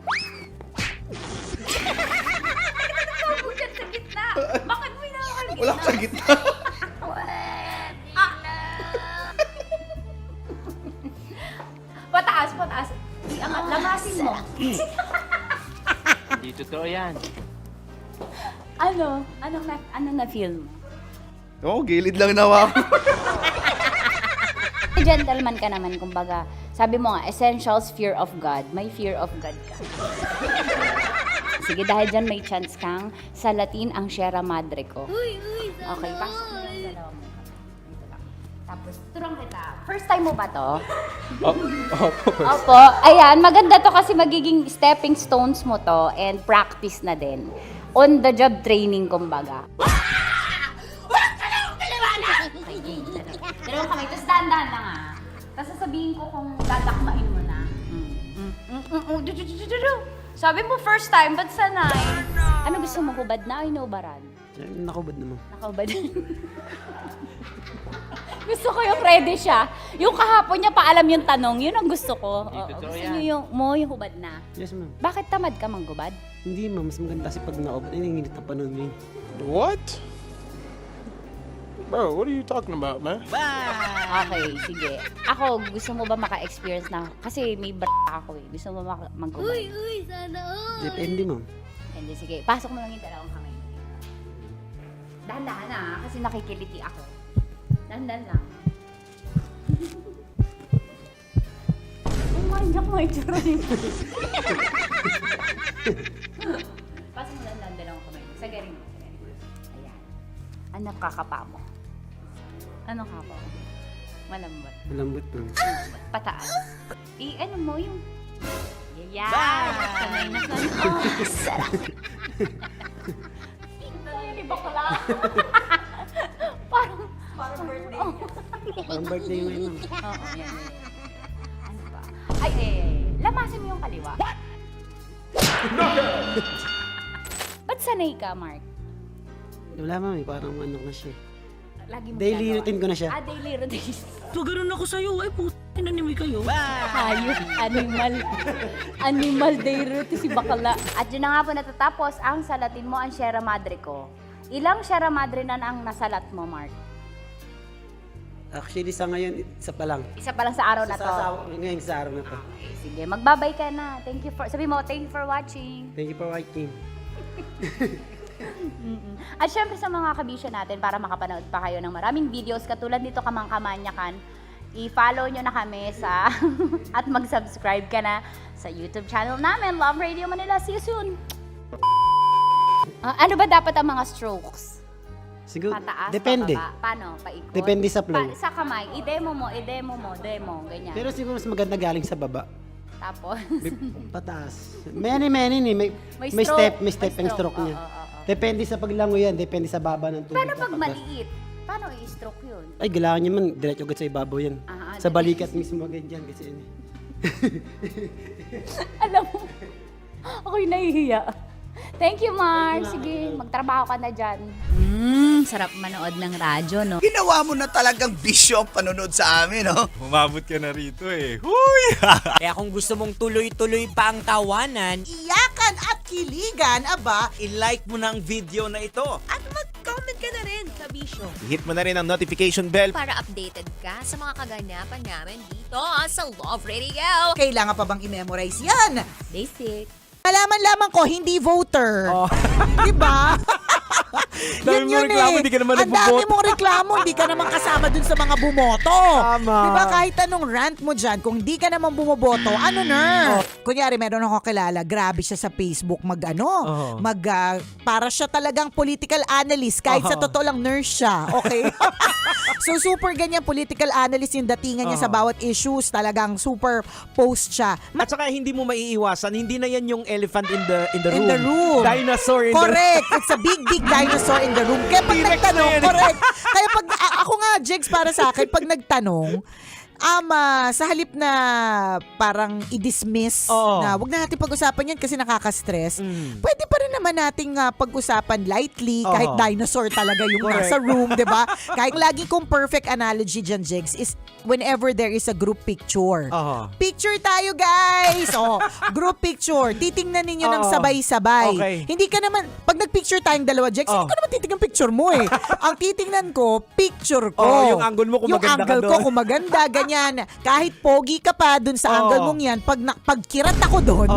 Bakit sa gitna? Bakit mo inaakal gitna? Wala sa gitna. Pataas. Iangat, lamasin mo. Hindi totoo yan. Anong na-feel mo? Oo, gilid lang nawa ako. Gentleman ka naman, kumbaga. Sabi mo nga, essentials, fear of God. May fear of God ka. Sige, dahil dyan may chance kang salatin ang Sierra Madre ko. Okay, pasok mo lang dalawa mo. Dito lang. Tapos, turang kita. First time mo ba to? Opo. Ayan, maganda to kasi magiging stepping stones mo to and practice na din. On the job training, kumbaga. Dalawang kamay. Tapos dahan-dahan lang ah. Tapos sasabihin ko kung dadakmain mo na. Sabi mo first time, ba't sanay? Ano gusto mo, hubad na o inubaran? Nakubad naman. Nakahubad. Gusto ko yung ready siya. Yung kahapon niya paalam yung tanong, yun ang gusto ko. Gusto niyo yung hubad na. Yes, ma'am. Bakit tamad ka manggubad? Hindi, ma'am. Mas maganda kasi pag naubad. Ay, nanginit na panahon mo. What? Bro, what are you talking about, man? Okay, sige. Ako, gusto mo ba maka-experience na? Kasi may ako eh. Gusto mo manggubad? sana all. Depende, ma'am. Hindi, sige. Pasok mo lang yung dalawang kamay. Dahan-dahan na, kasi nakikiliti ako. Dahan-dahan lang. Umanyak mo yung tsura niyo. Pasok mo lang dalawang kamay. Sagarin mo. Ayan. Ano kakapa mo? Ano kapa mo? Malambot. Malambot, ma'am. Pataas. Ano mo yung... Yeah! Sanay na sanay. Oh, sarap! Hindi bakla. Parang birthday. Parang birthday mo yun, ma'am. Oo, yan. Ano ba? Ay, lamasin mo yung kaliwa. Ba't sanay ka, Mark? Wala, ma'am. Parang ano na siya. Lagi mo Daily ginagawa. routine ko na siya. Daily routine. So, ganun ako sa'yo. Ay, puto, inanimay kayo. Hayop, animal day routine si bakla. At yun na nga po natatapos ang salatin mo ang Sierra Madre ko. Ilang Sierra Madre na ang nasalat mo, Mark? Actually, sa ngayon, isa pa lang. Isa pa lang sa araw na to. Ngayon sa araw na to. Okay, sige, magbabay ka na. Sabi mo, thank you for watching. Thank you for watching. At syempre sa mga kabisyo natin, para makapanood pa kayo ng maraming videos katulad nito Kamangkamanyakan, i-follow nyo na kami sa at mag-subscribe ka na sa YouTube channel namin, Love Radio Manila. See you soon! Ano ba dapat ang mga strokes? Siguro, Pataas, depende. pababa? Paano? Paikot? Depende sa flow. Sa kamay, i-demo mo, ganyan. Pero siguro mas maganda galing sa baba. Tapos? Pataas. Many ni. May stroke. stepping stroke niya. Depende sa paglango yan. Depende sa baba ng tubig. Paano pag maliit? Paano i-stroke yun? Ay, kailangan niya man. Diretso agad sa ibabaw yan. Sa balikat mismo agad yan. Kasi yun. Alam mo, ako'y nahihiya. Thank you, Mark. Sige, magtrabaho ka na dyan. Sarap manood ng radyo, no? Ginawa mo na talagang bisyo ang panonood sa amin, no? Umabot ka na rito eh. Huy! Kaya kung gusto mong tuloy-tuloy pa ang tawanan, Iyakan Iyakan at kiligan, aba, I-like mo na ang video na ito. At mag-comment ka na rin, kabisyo. Hit mo na rin ang notification bell. Para updated ka sa mga kaganapan namin dito sa Love Radio. Kailangan pa bang i-memorize yan? Basic. Malaman lamang ko, hindi voter. Diba? Dami mong reklamo, hindi ka naman Ang dami mong reklamo, hindi ka naman kasama dun sa mga bumoto. Tama. Diba kahit anong rant mo dyan, kung di ka naman bumoboto, ano na? Kunyari, meron ako kilala, grabe siya sa Facebook, para siya talagang political analyst, kahit sa totoo lang nurse siya, okay? So super ganyan, political analyst yung datingan niya sa bawat issues, talagang super post siya. At saka hindi mo maiiwasan, hindi na yan yung elephant in the room. In the room. Dinosaur in the room. Correct. It's a big dinosaur in the room. Kaya pag nagtanong, correct. Kaya pag, ako nga, Jegs, para sa akin, pag nagtanong, sa halip na parang i-dismiss na wag na natin pag-usapan yan kasi nakaka-stress, pwede pa rin naman nating pag-usapan lightly kahit dinosaur talaga yung nasa room, di ba? Kahit lagi kong perfect analogy dyan, Jegs, is whenever there is a group picture. Picture tayo, guys! Group picture. Titingnan ninyo ng sabay-sabay. Okay. Hindi ka naman, pag nag-picture tayong dalawa, Jegs, hindi ko naman titingnan picture mo eh. Ang titingnan ko, picture ko. Yung angle mo kung maganda ka Yung angle ko kung maganda, ganyan. Kahit pogi ka pa dun sa angle mong yan, pagkirat ako dun,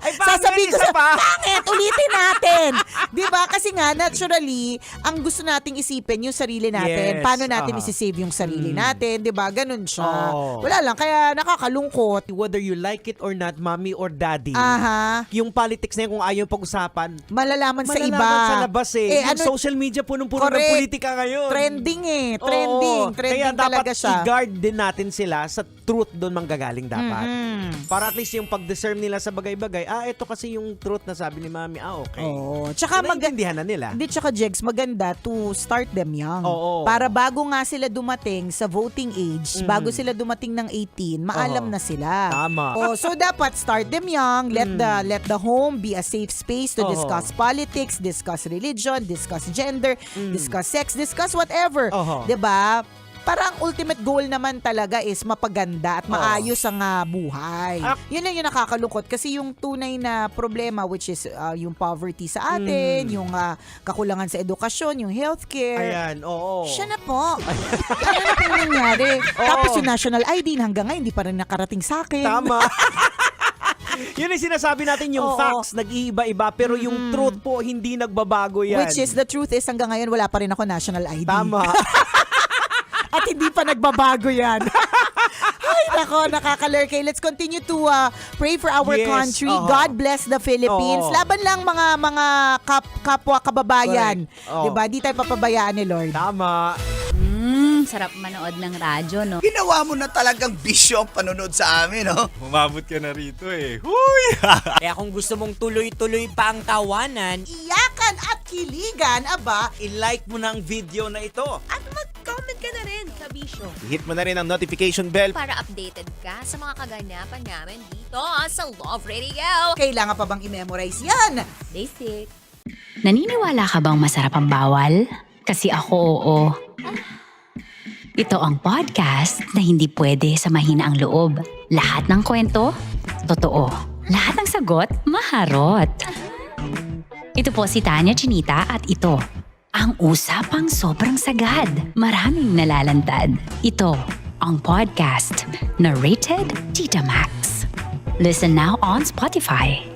sasabihin ko pangit, ulitin natin. Diba? Kasi nga, naturally, ang gusto nating isipin yung sarili natin. Yes. Paano natin isi-save yung sarili natin. Diba? Ganun siya. Wala lang, kaya nakakalungkot. Whether you like it or not, mommy or daddy, yung politics na yun, kung ayaw pag-usapan, malalaman sa iba. sa labas eh. Yung social media punong-puno ng politika ngayon. Trending eh. Trending Kaya talaga dapat siya. i-guard din natin sila sa truth doon manggagaling dapat. Para at least yung pag-discern nila sa bagay-bagay, ito kasi yung truth na sabi ni mami, okay. Tsaka maintindihan na nila. Hindi, tsaka Jegs, maganda to start them young. Para bago nga sila dumating sa voting age, bago sila dumating ng 18, maalam na sila. Tama. So dapat start them young, let the home be a safe space to discuss politics, discuss religion, discuss gender, discuss sex, discuss whatever. 'Di ba? Parang ultimate goal naman talaga is mapaganda at maayos ang buhay. Yun lang yung nakakalungkot kasi yung tunay na problema, which is yung poverty sa atin, yung kakulangan sa edukasyon, yung healthcare. Siya na po. Ano na po nangyari? Tapos yung national ID hanggang ngayon hindi pa rin nakarating sa akin. Tama. Yun yung sinasabi natin, yung facts nag-iiba-iba, pero yung truth po hindi nagbabago yan. Which is, the truth is hanggang ngayon wala pa rin ako national ID. Tama. At hindi pa nagbabago yan. Ay, nako, nakakalurkay. Let's continue to pray for our country. God bless the Philippines. Laban lang mga kapwa kababayan. Diba? Di tayo papabayaan ni Lord. Tama. Sarap manood ng radyo, no? Ginawa mo na talagang bisyo ang panonood sa amin, no? Umabot ka na rito eh. Huy! Kaya kung gusto mong tuloy-tuloy pa ang tawanan, Iyakan at kiligan, aba, I-like mo na ang video na ito. At mag-comment ka na rin, kabisyo. Hit mo na rin ang notification bell. Para updated ka sa mga kaganapan namin dito sa Love Radio. kailangan pa bang i-memorize yan? Basic. Naniniwala ka bang masarap ang bawal? Kasi ako, oo. Ito ang podcast na hindi pwede sa mahina ang loob. Lahat ng kwento, totoo. Lahat ng sagot, maharot. Ito po si Tanya Chinita at ito, ang usapang sobrang sagad. Maraming nalalantad. Ito, ang podcast na Rated Tita Max. Listen now on Spotify.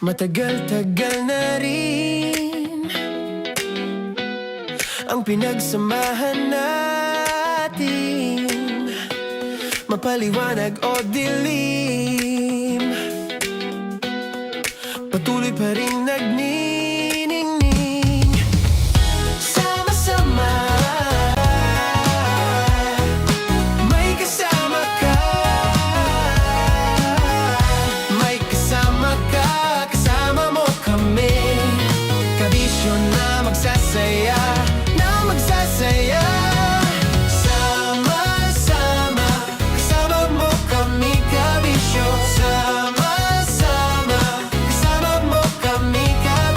Matagal-tagal na rin ang pinagsamahan natin, mapaliwanag o dilim, patuloy pa rin nagniningning. Sama-sama, may kasama ka, may kasama ka. Kasama mo kami, kabisyo na magsasaya, sama-sama. Kasama mo kami, kabisyo. Sama-sama. Kasama mo kami, kabisyo.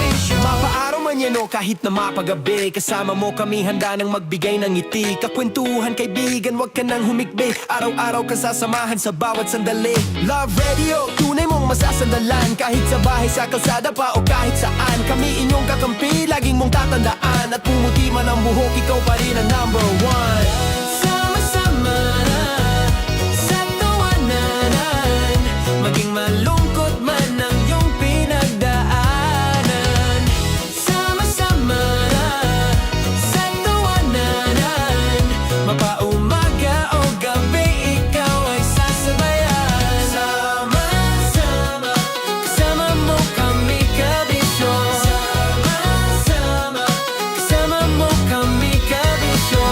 manyano kahit na mapagabi. Kasama mo kami handa nang magbigay ng ngiti. Kakwentuhan kaibigan, wag ka nang humikbi. Araw-araw kasasamahan sa bawat sandali. Love Radio, tunay mong masasandalan. Kahit sa bahay, sa kalsada pa o kahit saan. Kami inyong kakampi, laging mong tatandaan. At pumuti man ang buhok, ikaw pa rin ang number one. Sama-sama na sa tawanan, maging malungkot man ang iyong pinagdaanan. Sama-sama na sa tawanan, mapaumaga o gabi, ikaw ay sasabayan. Sama-sama, kasama mo kami kabisyo. Sama-sama, kasama mo kami kabisyo.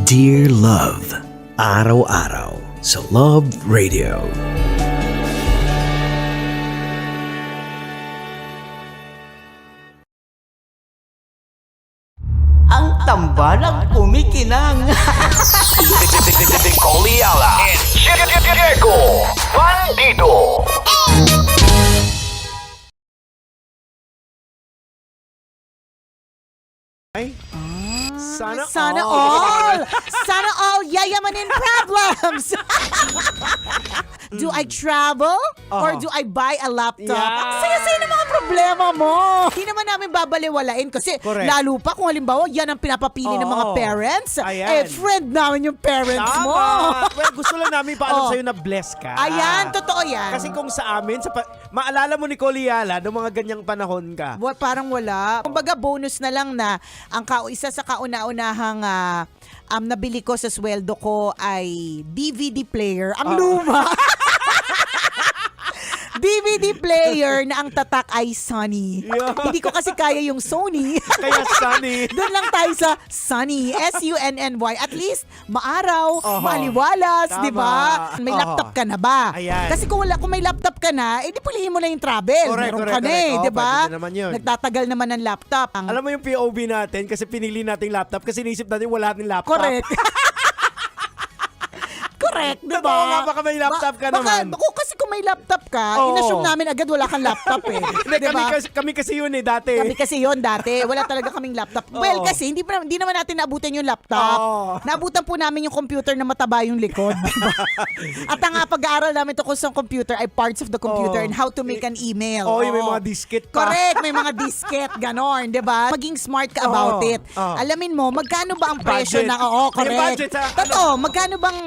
Dear Love, araw-araw sa Love Radio. Ang tambalang kumikinang. Nicole Ayala and Diego Bandido. Ay, sana all! Sana all yayamanin problems! Do I travel? Or do I buy a laptop? Yeah. Ang saya-saya ng mga problema mo! Hindi naman namin babaliwalain kasi Correct. lalo pa kung halimbawa yan ang pinapapili ng mga Oo. parents. Ayan. Friend namin yung parents mo. Well, gusto lang namin paalam Oh. sa'yo na bless ka. Ayan, totoo yan. Kasi kung sa amin, maalala mo ni Ayala, noong mga ganyang panahon ka. Parang wala. Kumbaga bonus na lang na ang isa sa kauna-unahang nabili ko sa sweldo ko ay DVD player. Ang luma. DVD player na ang tatak ay Sony. Yeah. Hindi ko kasi kaya yung Sony. Kaya Sony. Doon lang tayo sa Sunny. S-U-N-N-Y. At least, maaraw, maliwalas, Tama. di ba? May laptop ka na ba? Ayan. Kasi kung may laptop ka na, edi pulihin mo na yung travel. Correct, Meron correct, ka na correct. di ba? Pwede naman yun. Nagtatagal naman ng laptop. Alam mo yung POV natin kasi pinili nating laptop kasi naisip natin wala nating laptop. Correct. Correct, di ba? Totoo nga, baka may laptop ka naman. Kasi kung may laptop ka, Oo. inassume namin agad wala kang laptop eh. Hindi, Di ba? kami kasi yun dati. Kami kasi yun dati. Wala talaga kaming laptop. Well, kasi hindi naman natin naabutan yung laptop. Oo. Naabutan po namin yung computer na mataba yung likod. Diba? At ang pag-aaral namin tungkol sa computer ay parts of the computer Oo. and how to make an email. Oo, yung may Oo. mga disket pa. Correct, may mga disket, ganon, di ba? Maging smart ka about Oo. it. Oo. Alamin mo, magkano ba ang presyo Budget. ng, oo, May correct. budget sa, Totoo, magkano bang,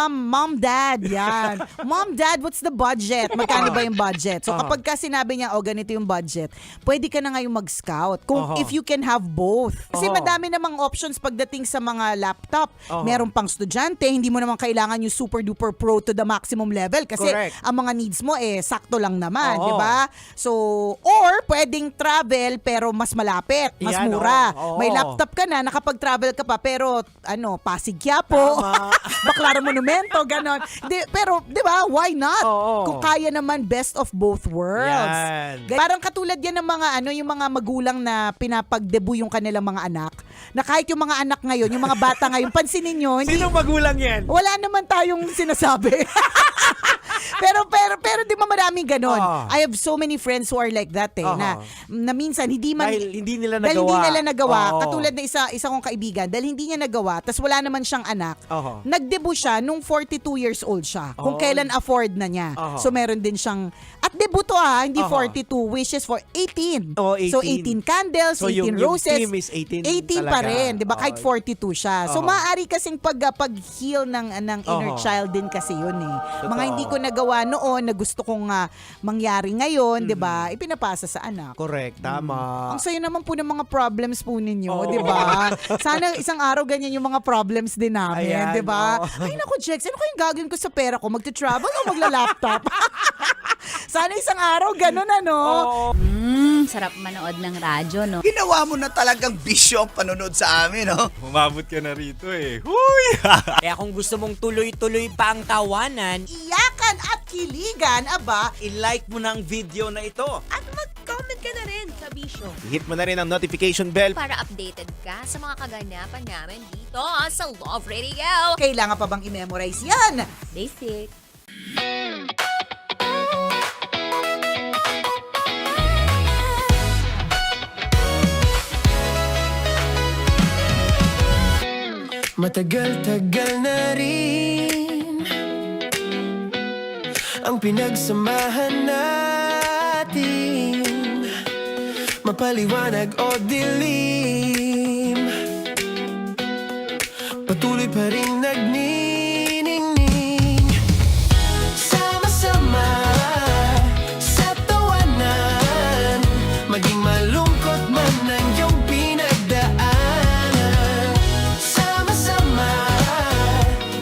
mom, dad, yan. Mom, dad, what's the budget? Magkano ba yung budget? So kapag ka sinabi niya, ganito yung budget, pwede ka na ngayong mag-scout. Kung if you can have both. Kasi madami namang options pagdating sa mga laptop. Meron pang estudyante, hindi mo naman kailangan yung super duper pro to the maximum level kasi Correct. ang mga needs mo sakto lang naman, Oo. di ba? So, or pwedeng travel pero mas malapit, mas Yan, mura. oo. May laptop ka na, nakapag-travel ka pa pero Pasig Quiapo, Baclaran Monumento, ganon. Pero, di ba, why not? Oo. Kung kaya naman best of both worlds. Yan. Parang katulad yan ng mga yung mga magulang na pinapag-debut yung kanilang mga anak. Na kahit yung mga anak ngayon, yung mga bata ngayon, pansinin nyo, Sinong magulang yan? wala naman tayong sinasabi. pero di ba maraming ganon? I have so many friends who are like that na minsan hindi man Dahil hindi nila dahil hindi nila nagawa. Oo. Katulad na isa kong kaibigan, dahil hindi niya nagawa, tas wala naman siyang anak. Oo. Nag-debut siya nung 42 years old siya. Kung Oo. kailan afford na niya. Oo. So meron din siyang at debut to hindi 42 wishes for 18. Oo, 18. So 18 candles, So, 18 yung roses. team is 18 18 pa talaga. rin, 'di ba? Kahit 42 siya. So Oo. maaari kasing pag-heal ng inner Oo. child din kasi 'yun eh. Mga Totoo. hindi ko nagawa noon na gusto kong mangyari ngayon, 'di ba? Ipinapasa sa anak. Correct, tama. Ang sayo naman po ng mga problems po ninyo, Oo. 'di ba? Sana isang araw ganyan yung mga problems din namin, Ayan, 'di ba? oo. Ay naku, Jex, ano kayong gagawin ko sa pera ko? Magta-travel o magla-laptop? Sana isang araw ganun Sarap manood ng radyo, no? Ginawa mo na talagang bisyo ang panonood sa amin, no? Umabot ka na rito eh. Huy! Kaya kung gusto mong tuloy-tuloy pa ang tawanan, Iyakan at kiligan, aba, i-like mo na ang video na ito. At mag-comment ka na rin sa Bisyo Hit mo na rin ang notification bell. para updated ka sa mga kaganapan namin dito sa Love Radio. kailangan pa bang i-memorize yan? Basic. Matagal-tagal na rin ang pinagsamahan natin, mapaliwanag o dilim, patuloy pa rin nagniningning. Sama-sama sa tawanan, maging malungkot man ang iyong pinagdaanan. Sama-sama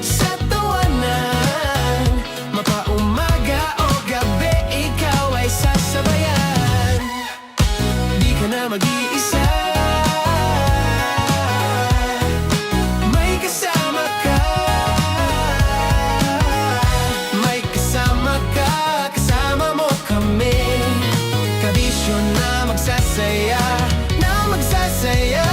sa tawanan, mapaumaga o gabi, ikaw ay sasabayan. Di ka na mag-iisa, may kasama ka. May kasama ka, kasama mo kami. Kabisyo na magsasaya, na magsasaya.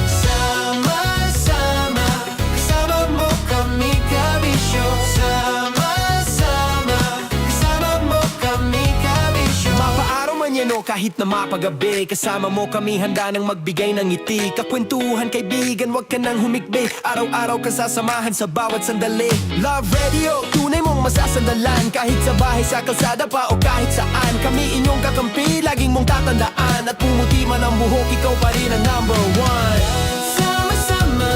Sama-sama, kasama mo kami, kabisyo. Sama-sama, kasama mo kami, kabisyo. Mapaaraw man yan o kahit na mapagabi, kasama mo kami, handa nang magbigay ng ngiti. Kakwentuhan, kaibigan, wag ka nang humikbi. Araw-araw ka sasamahan sa bawat sandali. Love Radio, tunay mong masasandalan. Kahit sa bahay, sa kalsada pa o kahit saan, kami inyong kakampi, laging mong tatandaan. At pumuti man ang buhok, ikaw pa rin ang number one. Sama-sama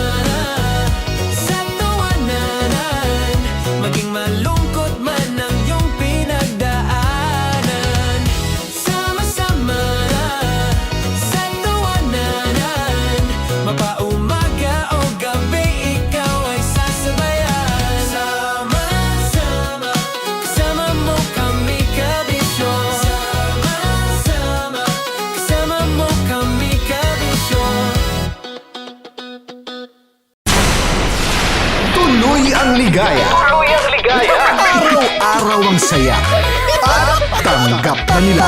sa tawanan, maging malungkot man ang iyong pinagdaanan. Sama-sama sa tawanan, mapaumaga o gabi, ikaw ay sasabayan. Sama-sama, kasama mo kami, kabisyo. Sama-sama, kasama mo kami, kabisyo. Tuloy ang ligaya. Araw-araw ang saya. At tanggap na nila.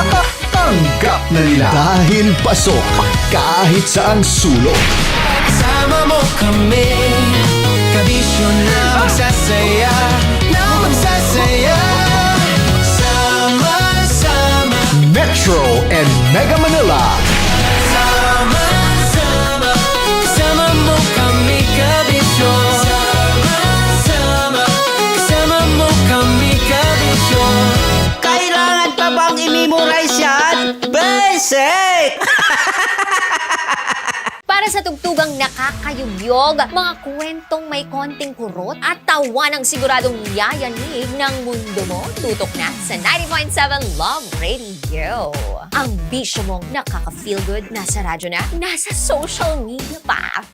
Tanggap na nila. Dahil pasok kahit saang sulok. Kasama mo kami, kabisyo na magsasaya, na magsasaya. Sama-sama, Metro and Mega Manila. sama-sama, kasama mo kami, kabisyo. Sama-sama, kasama mo kami, kabisyo. Kailangan pa bang i-memorize yan? Basic! Para sa tugtugang nakakayugyog, mga kwentong may konting kurot at tawa ng siguradong yayanig ng mundo mo, tutok na sa 90.7 Love Radio. Ang bisyo mong nakaka-feel good, nasa radyo na, nasa social media pa.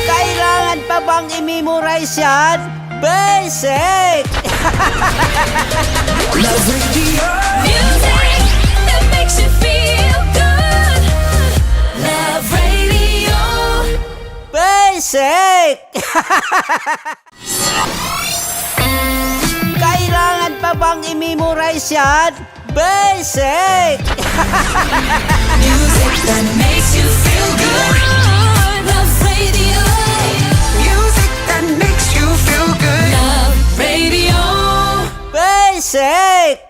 Kailangan pa bang i-memorize yan? Basic! Love Radio. Music that makes you feel good. Love Radio. Basic! Kailangan pa bang i-memorize yan? Basic! Music that makes you feel good. Love Radio. Music that makes you feel good. Love Radio. Basic!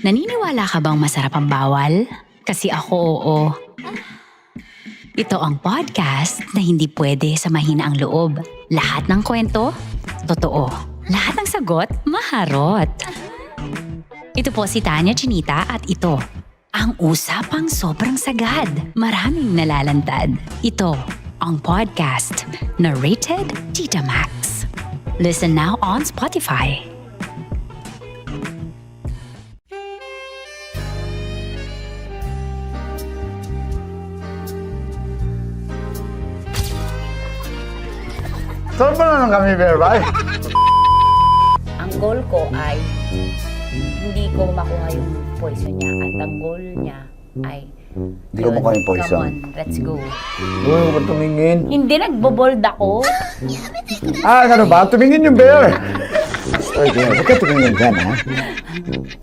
Naniniwala ka bang masarap ang bawal? Kasi ako oo. Ito ang podcast na hindi pwede sa mahina ang loob. Lahat ng kwento, totoo. Lahat ng sagot, maharot. Ito po si Tanya Chinita at ito, ang usapang sobrang sagad. Maraming nalalantad. Ito, ang podcast na rated Tita Max. Listen now on Spotify. Saan pa naman kami, Berbay? Ang goal ko ay hindi ko makuha yung poison niya at ang goal niya ay Hindi ko makuha yung poison. Come on, let's go. Uy, huwag ka tumingin. Hindi, nagbobold ako. Ano ba? Tumingin yung bear. Oy, bear, huwag ka tumingin dyan, ha?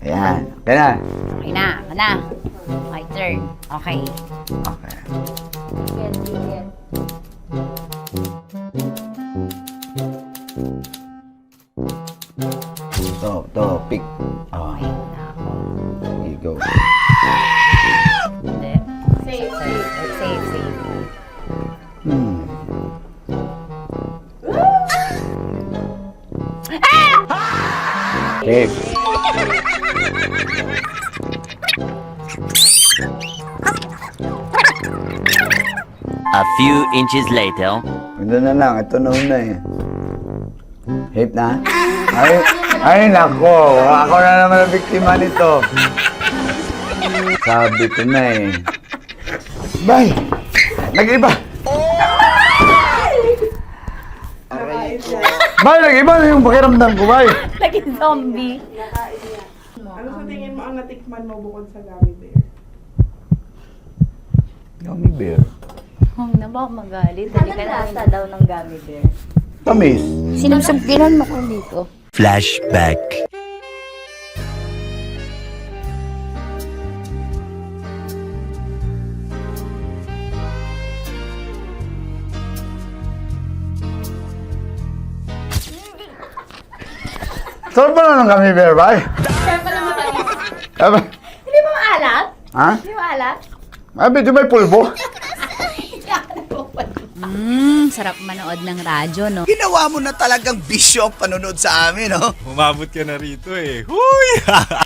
Ayan. Kaya na. Okay na, ako na. My turn. Okay. Okay. Sige. Topic. Oh. Here you go. Safe. Cake. A few inches later. Ito na lang, ito na una eh. Hate na? Ay nako, ako na naman ang biktima nito. Sabi ko na eh. Bay! Nag-iba! Bay, nag-iba na yung pakiramdam ko, bay! Naging zombie. Ano sa tingin mo ang natikman mo bukod sa gummy bear? Gummy bear? Huwag na ba magalit? Dali ka lasa daw ng gummy bear. Tamis. Sinusumpiran mo ko dito. Flashback. Saan pa na ng gummy bear, bay? Hindi mo maalat? Ha? Hindi mo maalat? Ay, medyo may pulbo. Sarap manood ng radyo, no? Ginawa mo na talagang bisyo ang panonood sa amin, no? Umabot ka na rito eh. Huy!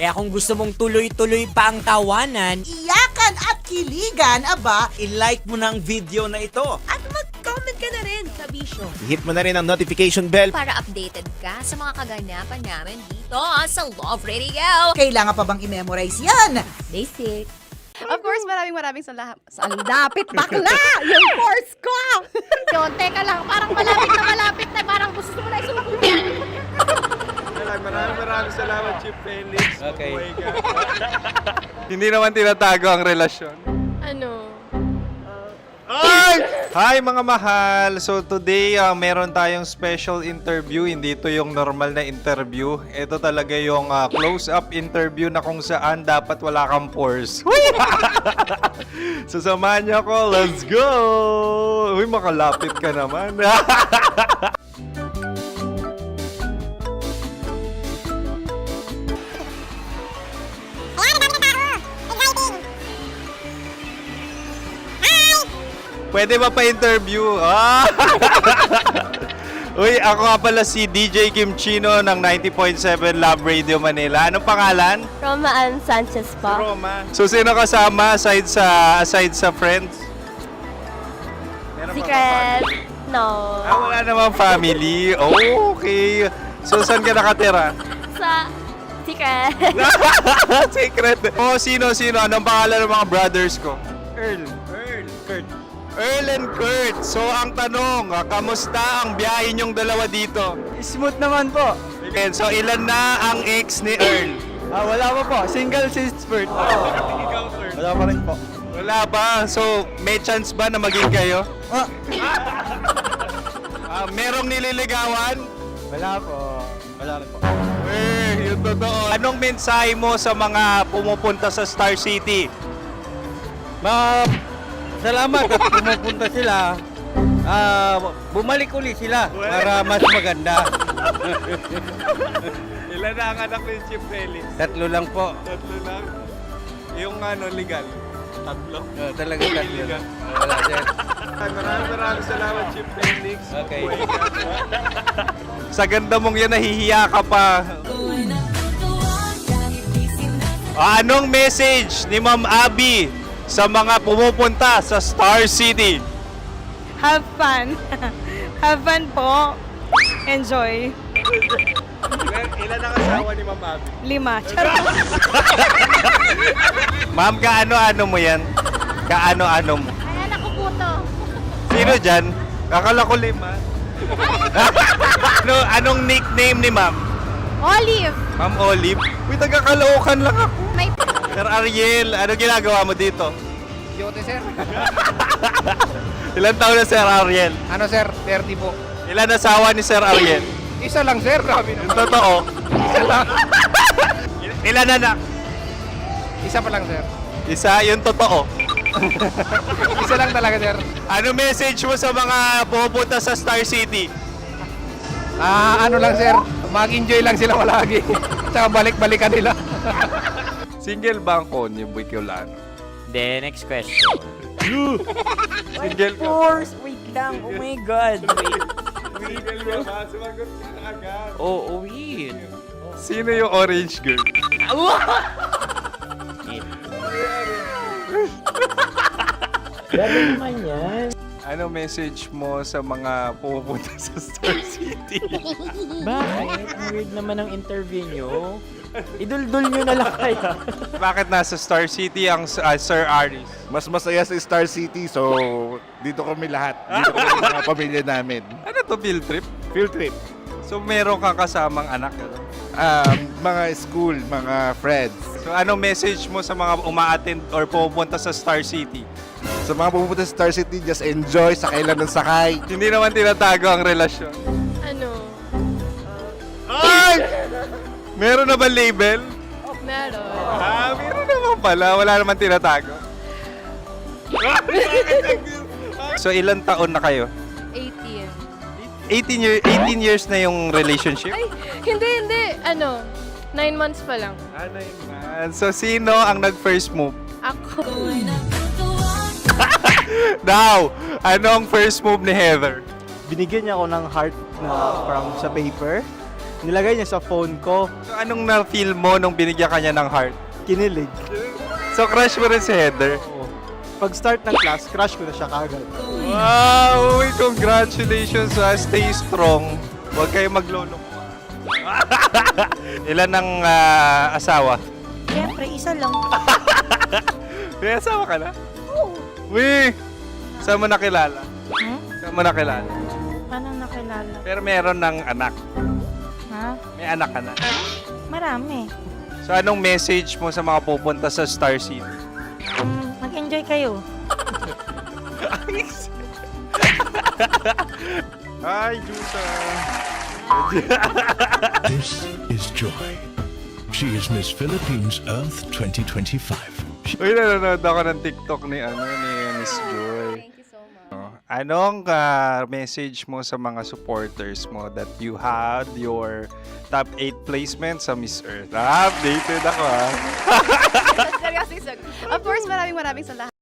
Kaya kung gusto mong tuloy-tuloy pa ang tawanan, Iyakan at kiligan, aba, i-like mo na ang video na ito. At mag-comment ka na rin sa Bisyo. Hit mo na rin ang notification bell. Para updated ka sa mga kaganapan namin dito sa Love Radio. kailangan pa bang i-memorize yan? Basic. Of course, maraming sa lapit bakla! Yung course ko! Yun, teka lang, parang malapit na, parang gusto mo na isumakulit. Maraming salamat, Chief Felix. Okay. Hindi naman tinatago ang relasyon. Ano? Ay! Hi mga mahal! So today, meron tayong special interview. Hindi ito yung normal na interview. Ito talaga yung close-up interview na kung saan dapat wala kang pores. So samahan niyo ako. Let's go! Uy, makalapit ka naman. Pwede ba pa-interview? Ah! Uy, ako nga pala si DJ Kim Chino ng 90.7 Love Radio Manila. Anong pangalan? Roma Ann Sanchez po. Roma. So, sino kasama aside sa friends? Meron ba Secret. No. wala namang family. Oh, okay. So, saan ka nakatira? Sa Secret. Secret. Oh, sino? Anong pangalan ng mga brothers ko? Earl, Kurt. Earl and Kurt. So, ang tanong, kamusta ang biyahe niyong dalawa dito? Smooth naman po. Okay, so, ilan na ang ex ni Earl? Wala pa po. Single since birth. Ikaw, Kurt. Wala pa rin po. Wala pa. So, may chance ba na maging kayo? Merong nililigawan? Wala po. Wala rin po. Yung totoo. Anong mensahe mo sa mga pumupunta sa Star City? Salamat at pumupunta sila. Bumalik uli sila para mas maganda. Ilan na ang anak ni Chief Felix? 3 lang po. 3 lang? Yung legal? 3? Talaga 3 lang. Wala sir. Maraming salamat, Chief Felix. Okay. Sa ganda mong yan, nahihiya ka pa. Anong message ni Ma'am Abby sa mga pumupunta sa Star City? Have fun. Have fun po. Enjoy. Ilan ang asawa ni Ma'am Abby? 5. Charot. Ma'am, kaano-ano mo yan? Kaano-ano mo? Ay, anak ko po to. Sino dyan? Kakala ko 5. Anong nickname ni Ma'am? Olive. Ma'am Olive? Uy, taga-Caloocan lang ako. May Sir Ariel, ano ginagawa mo dito? Yote sir. Ilan taon na Sir Ariel? Ano sir? 30 po. Ilan asawa ni Sir Ariel? Isa lang sir. Grabe Yung totoo. Isa lang. Ilan anak? Isa pa lang sir. Isa, yung totoo. Isa lang talaga sir. Ano message mo sa mga pupunta sa Star City? Ano lang sir. Mag-enjoy lang sila palagi. Tsaka balik-balikan nila. Single ba ang Konyo Bicolano? Then, next question. Single ka? Of course, wait lang. Oh my God. Wait. Sumagot ka agad. Oo, win. Sino yung orange girl? Grabe naman yan. Ano message mo sa mga pumupunta sa Star City? Bakit? Ang weird naman ang interview nyo. Idul-dul nyo na lang kaya. Bakit nasa Star City ang Sir Aris? Mas masaya sa Star City, so dito kami lahat. Dito kami mga pamilya namin. Ano to, field trip? Field trip. So meron kang kasamang anak? Ano? Mga school, mga friends. So anong message mo sa mga uma-attend or pupunta sa Star City? Sa mga pupunta sa Star City, just enjoy, sakay lang ng sakay. Hindi naman tinatago ang relasyon. Ano? Ay! Meron na ba label? Meron. Meron naman pala. Wala naman tinatago. So ilan taon na kayo? 18. 18 years na yung relationship? Ay, hindi. 9 months pa lang. 9 months. So sino ang nag-first move? Ako. Now, ano ang first move ni Heather? Binigyan niya ako ng heart na from sa paper. Nilagay niya sa phone ko. So anong na-feel mo nung binigyan ka niya ng heart? Kinilig. So crush mo rin si Heather? Pag-start ng class, crush ko na siya kagad. Wow! Uy, congratulations! Stay strong. Huwag kayo maglolo. Ilan ang asawa? Siyempre, isa lang. May asawa ka na? Oo. Uy! Saan mo nakilala? Saan mo nakilala? Paano nakilala? Pero meron ng anak. Ha? May anak ka na. Marami. So anong message mo sa mga pupunta sa Star City? Mag-enjoy kayo. Hi, Juta! This is Joy. She is Miss Philippines Earth 2025. Uy, nanonood ako ng TikTok ni Miss Joy. Thank you so much. Anong message mo sa mga supporters mo that you had your top 8 placement sa Miss Earth? Updated ako Seryoso, of course, maraming sa lahat.